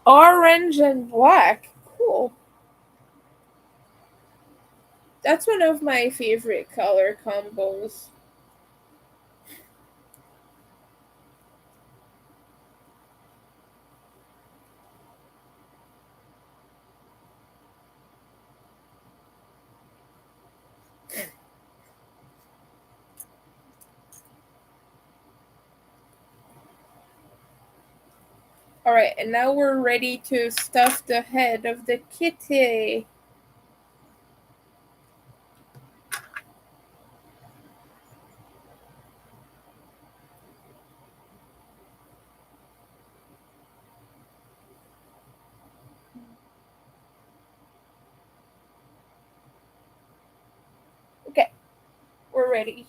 Orange and black. Cool. That's one of my favorite color combos. Alright, and now we're ready to stuff the head of the kitty. Okay, we're ready.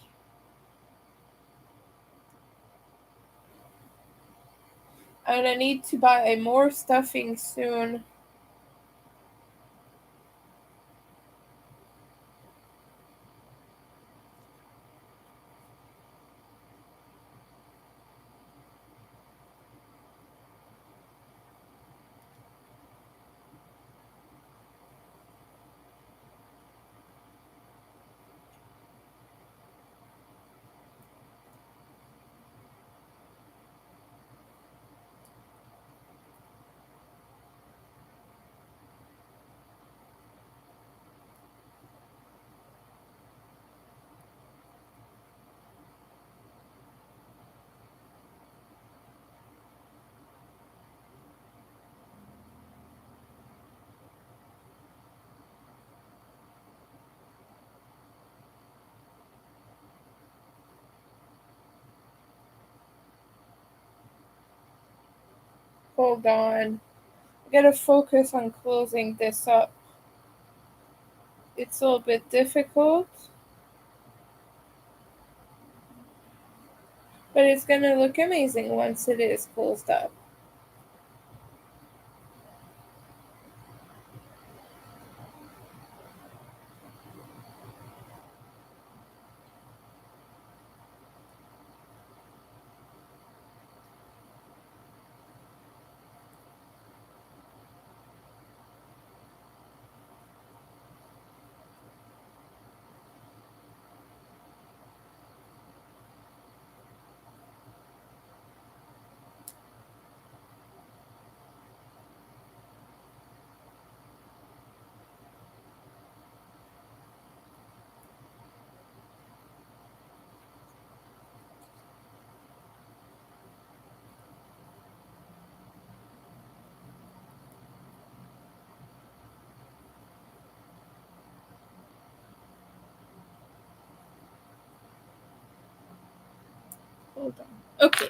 And I need to buy more stuffing soon. Hold on. I gotta focus on closing this up. It's a little bit difficult, but it's gonna look amazing once it is closed up. Hold on. Okay.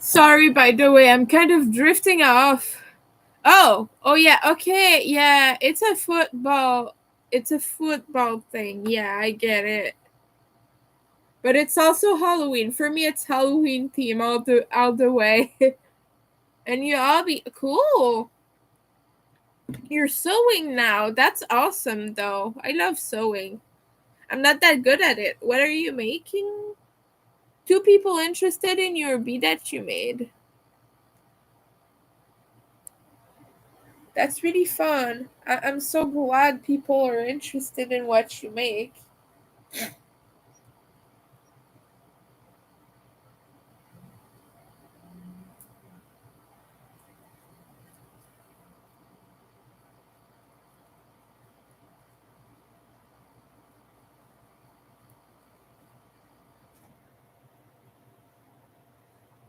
Sorry, by the way, I'm kind of drifting off. Oh yeah, okay, yeah, it's a football. It's a football thing. Yeah, I get it. But it's also Halloween. For me, it's Halloween theme all the way. And you all be cool. You're sewing now. That's awesome, though. I love sewing. I'm not that good at it. What are you making? two people interested in your bead that you made. That's really fun. I'm so glad people are interested in what you make.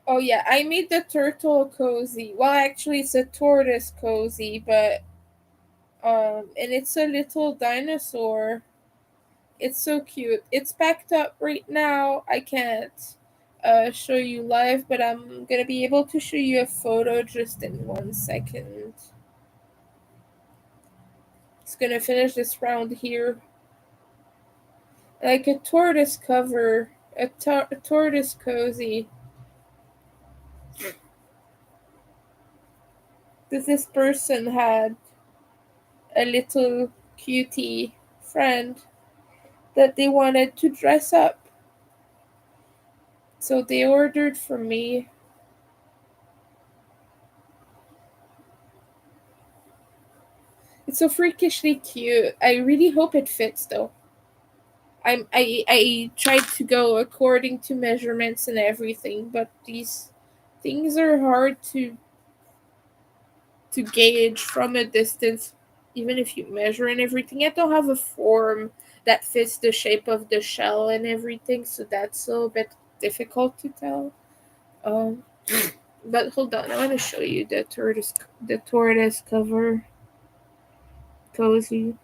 Oh yeah, I made the turtle cozy. Well, actually, it's a tortoise cozy, but and it's a little dinosaur. It's so cute. It's packed up right now. I can't show you live, but I'm gonna be able to show you a photo just in 1 second. It's gonna finish this round here. Like a tortoise cover, a tortoise cozy. This person had a little cutie friend that they wanted to dress up. So they ordered from me. It's so freakishly cute. I really hope it fits though. I tried to go according to measurements and everything, but these things are hard to gauge from a distance, even if you measure and everything. I don't have a form that fits the shape of the shell and everything, so that's a bit difficult to tell. Um, but hold on, I want to show you the tortoise cover cozy.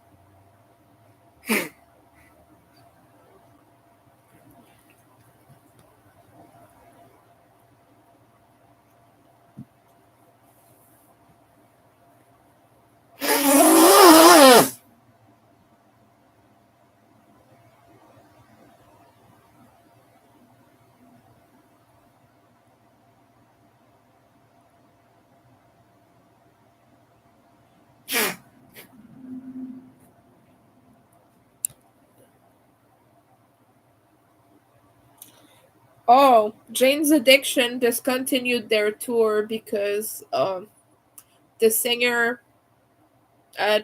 Oh, Jane's Addiction discontinued their tour because the singer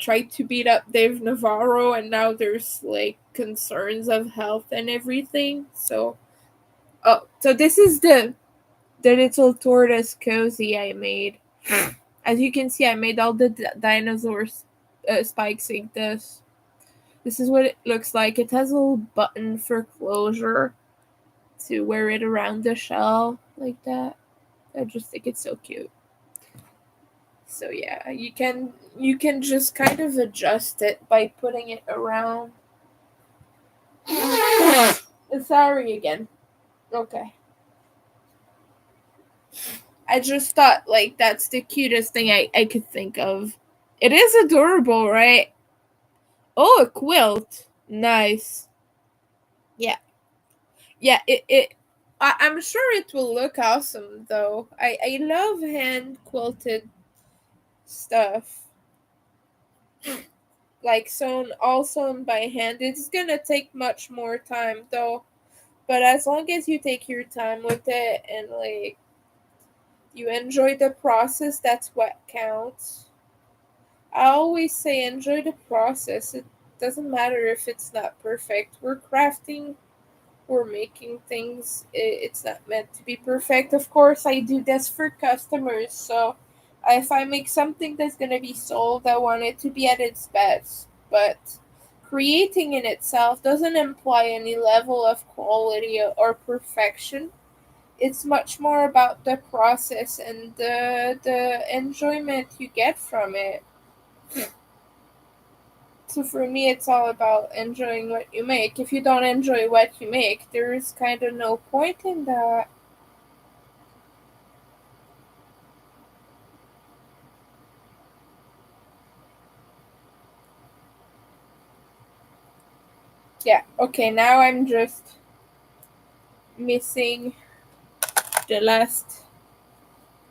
tried to beat up Dave Navarro, and now there's like concerns of health and everything. So this is the little tortoise cozy I made. As you can see, I made all the dinosaurs spikes like this. This is what it looks like. It has a little button for closure to wear it around the shell like that. I just think it's so cute. So yeah, you can just kind of adjust it by putting it around. Sorry again. Okay. I just thought like that's the cutest thing I could think of. It is adorable, right? Oh, a quilt. Nice. Yeah. Yeah, I'm sure it will look awesome though. I love hand quilted stuff. Like all sewn by hand. It's gonna take much more time though. But as long as you take your time with it and like you enjoy the process, that's what counts. I always say enjoy the process. It doesn't matter if it's not perfect. We're crafting, we're making things. It's not meant to be perfect. Of course, I do this for customers. So if I make something that's going to be sold, I want it to be at its best. But creating in itself doesn't imply any level of quality or perfection. It's much more about the process and the enjoyment you get from it. So for me, it's all about enjoying what you make. If you don't enjoy what you make, there is kind of no point in that. Yeah, okay, now I'm just missing the last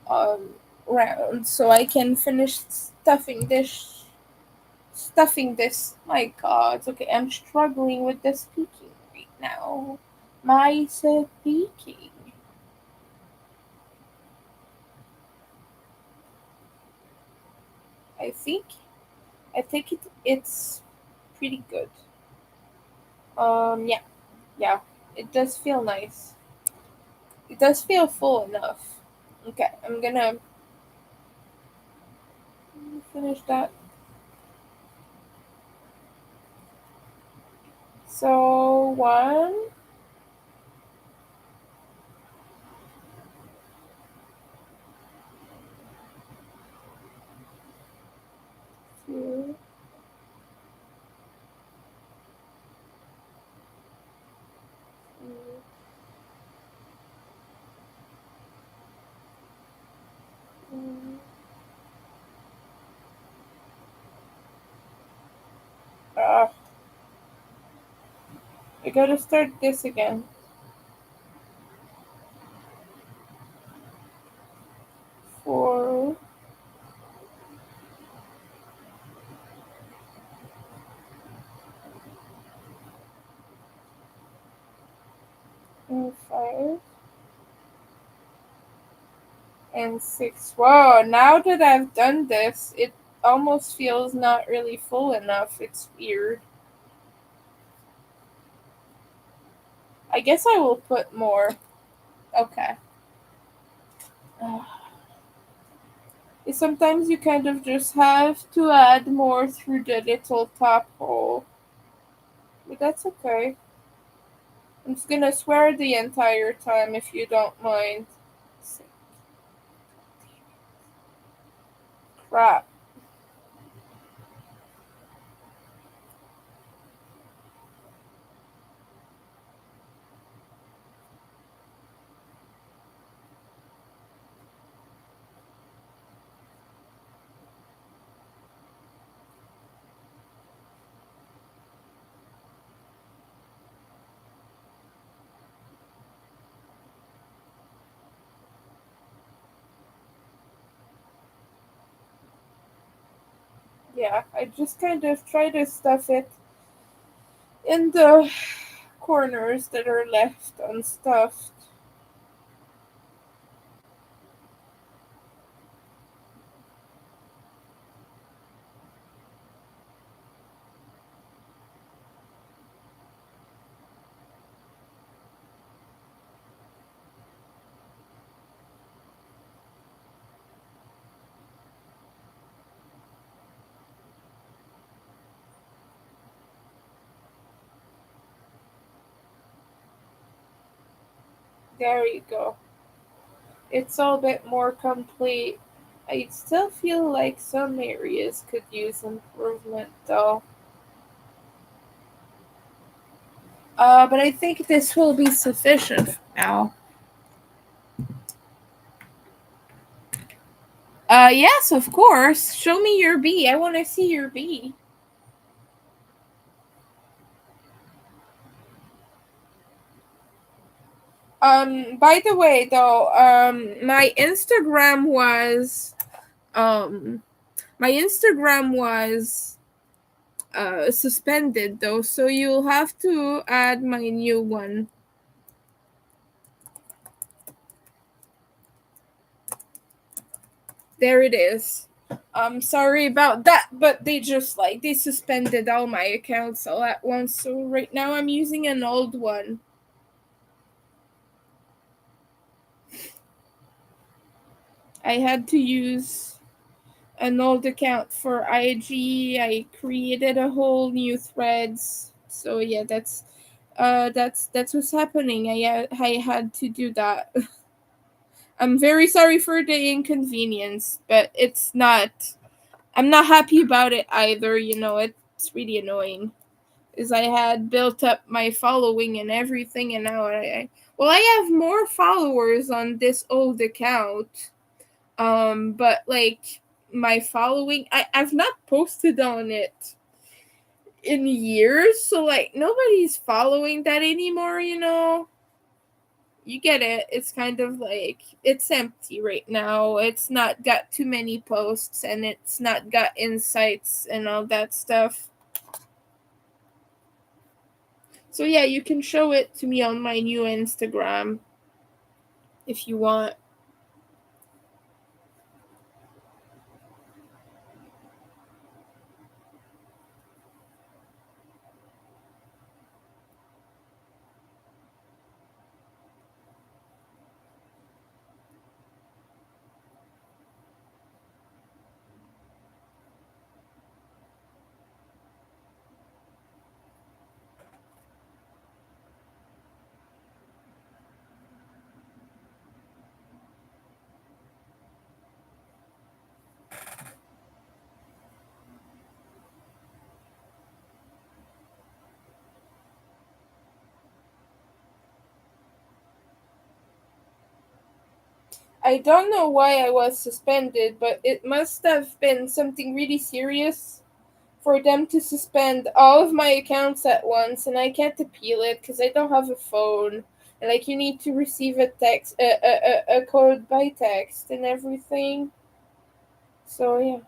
um, round so I can finish stuffing this. My god, okay, I'm struggling with the speaking right now. My speaking. I think it's pretty good. Yeah, yeah. It does feel nice. It does feel full enough. Okay, I'm gonna finish that. So one, two, three, four. Ah, I gotta start this again. 4 and 5 and 6. Whoa, now that I've done this, it almost feels not really full enough. It's weird. I guess I will put more. Okay. Sometimes you kind of just have to add more through the little top hole. But that's okay. I'm just gonna swear the entire time if you don't mind. Crap. Yeah, I just kind of try to stuff it in the corners that are left unstuffed. There you go. It's all a bit more complete. I still feel like some areas could use improvement though. But I think this will be sufficient for now. Yes, of course. Show me your bee. I want to see your bee. By the way, though, um, my Instagram was suspended though, so you'll have to add my new one. There it is. I'm sorry about that, but they suspended all my accounts all at once. So right now I'm using an old one. I had to use an old account for IG. I created a whole new threads. So yeah, that's what's happening. I had to do that. I'm very sorry for the inconvenience, but it's not. I'm not happy about it either. It's really annoying. Is I had built up my following and everything, and now I have more followers on this old account. But like my following, I've not posted on it in years, so like nobody's following that anymore. You get it. It's kind of like it's empty right now. It's not got too many posts, and it's not got insights and all that stuff. So yeah, you can show it to me on my new Instagram if you want. I don't know why I was suspended, but it must have been something really serious for them to suspend all of my accounts at once, and I can't appeal it because I don't have a phone. And like, you need to receive a code by text and everything. So yeah.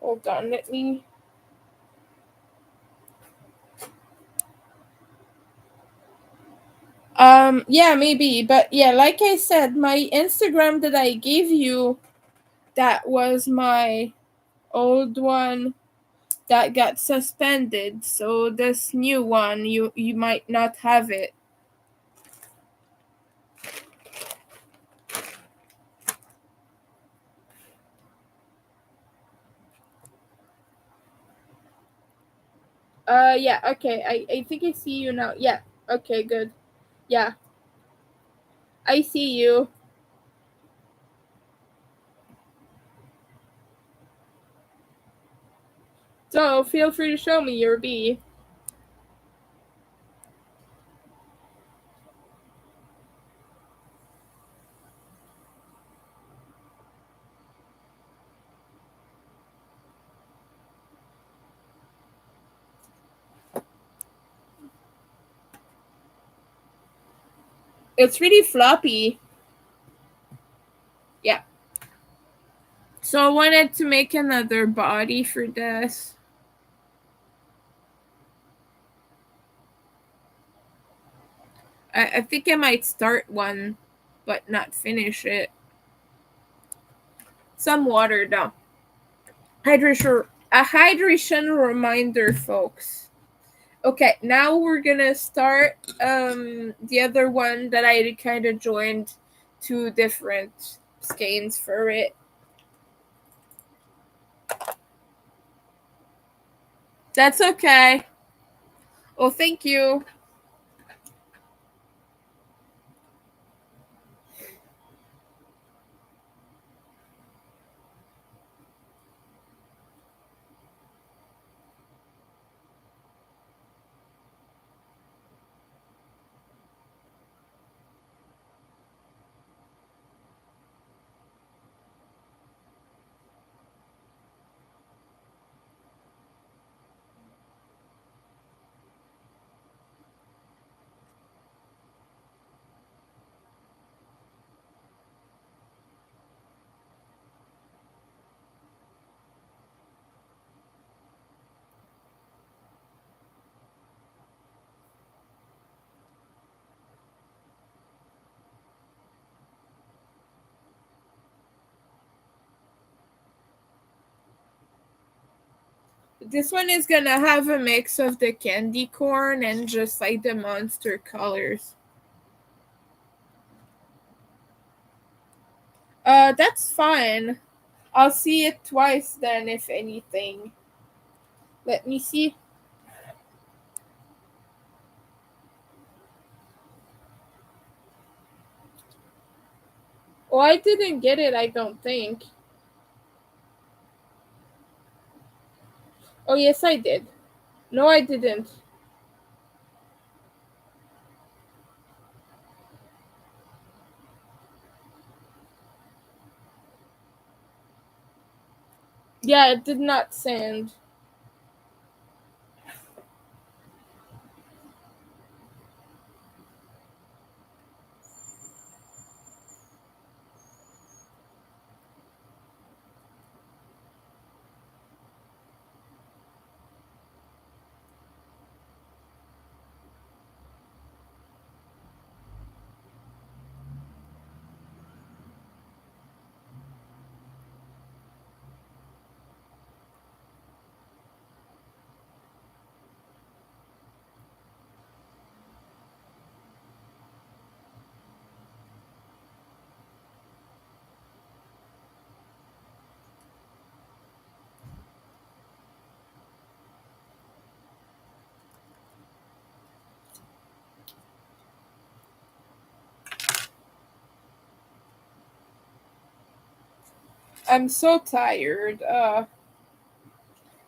Hold on, let me. Yeah, maybe, but yeah, like I said, my Instagram that I gave you, that was my old one that got suspended. So this new one, you might not have it. Yeah, okay. I think I see you now. Yeah. Okay, good. Yeah. I see you. So feel free to show me your B. It's really floppy. Yeah. So I wanted to make another body for this. I think I might start one, but not finish it. Some water though. A hydration reminder, folks. Okay, now we're gonna start the other one that I kind of joined two different skeins for it. That's okay. Well, thank you. This one is gonna have a mix of the candy corn and just like the monster colors. That's fine. I'll see it twice then, if anything. Let me see. Oh, I didn't get it, I don't think. Oh, yes, I did. No, I didn't. Yeah, it did not send. I'm so tired.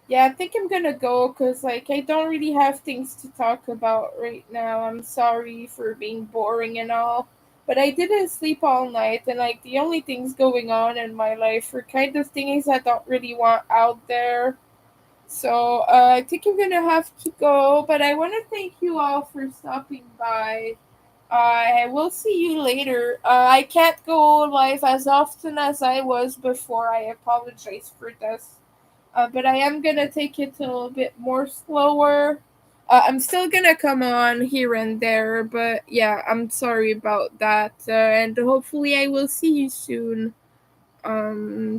Yeah, I think I'm gonna go because, like, I don't really have things to talk about right now. I'm sorry for being boring and all. But I didn't sleep all night, and, like, the only things going on in my life are kind of things I don't really want out there. So, I think I'm gonna have to go, but I want to thank you all for stopping by. I will see you later. I can't go live as often as I was before. I apologize for this. But I am gonna take it a little bit more slower. I'm still gonna come on here and there, but yeah, I'm sorry about that. And hopefully, I will see you soon.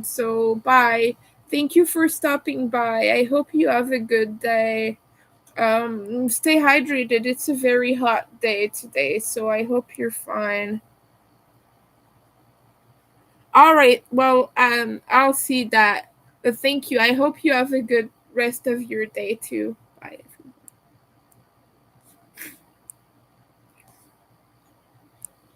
So bye. Thank you for stopping by. I hope you have a good day. Stay hydrated. It's a very hot day today, so I hope you're fine. All right. Well, I'll see that. But thank you. I hope you have a good rest of your day too.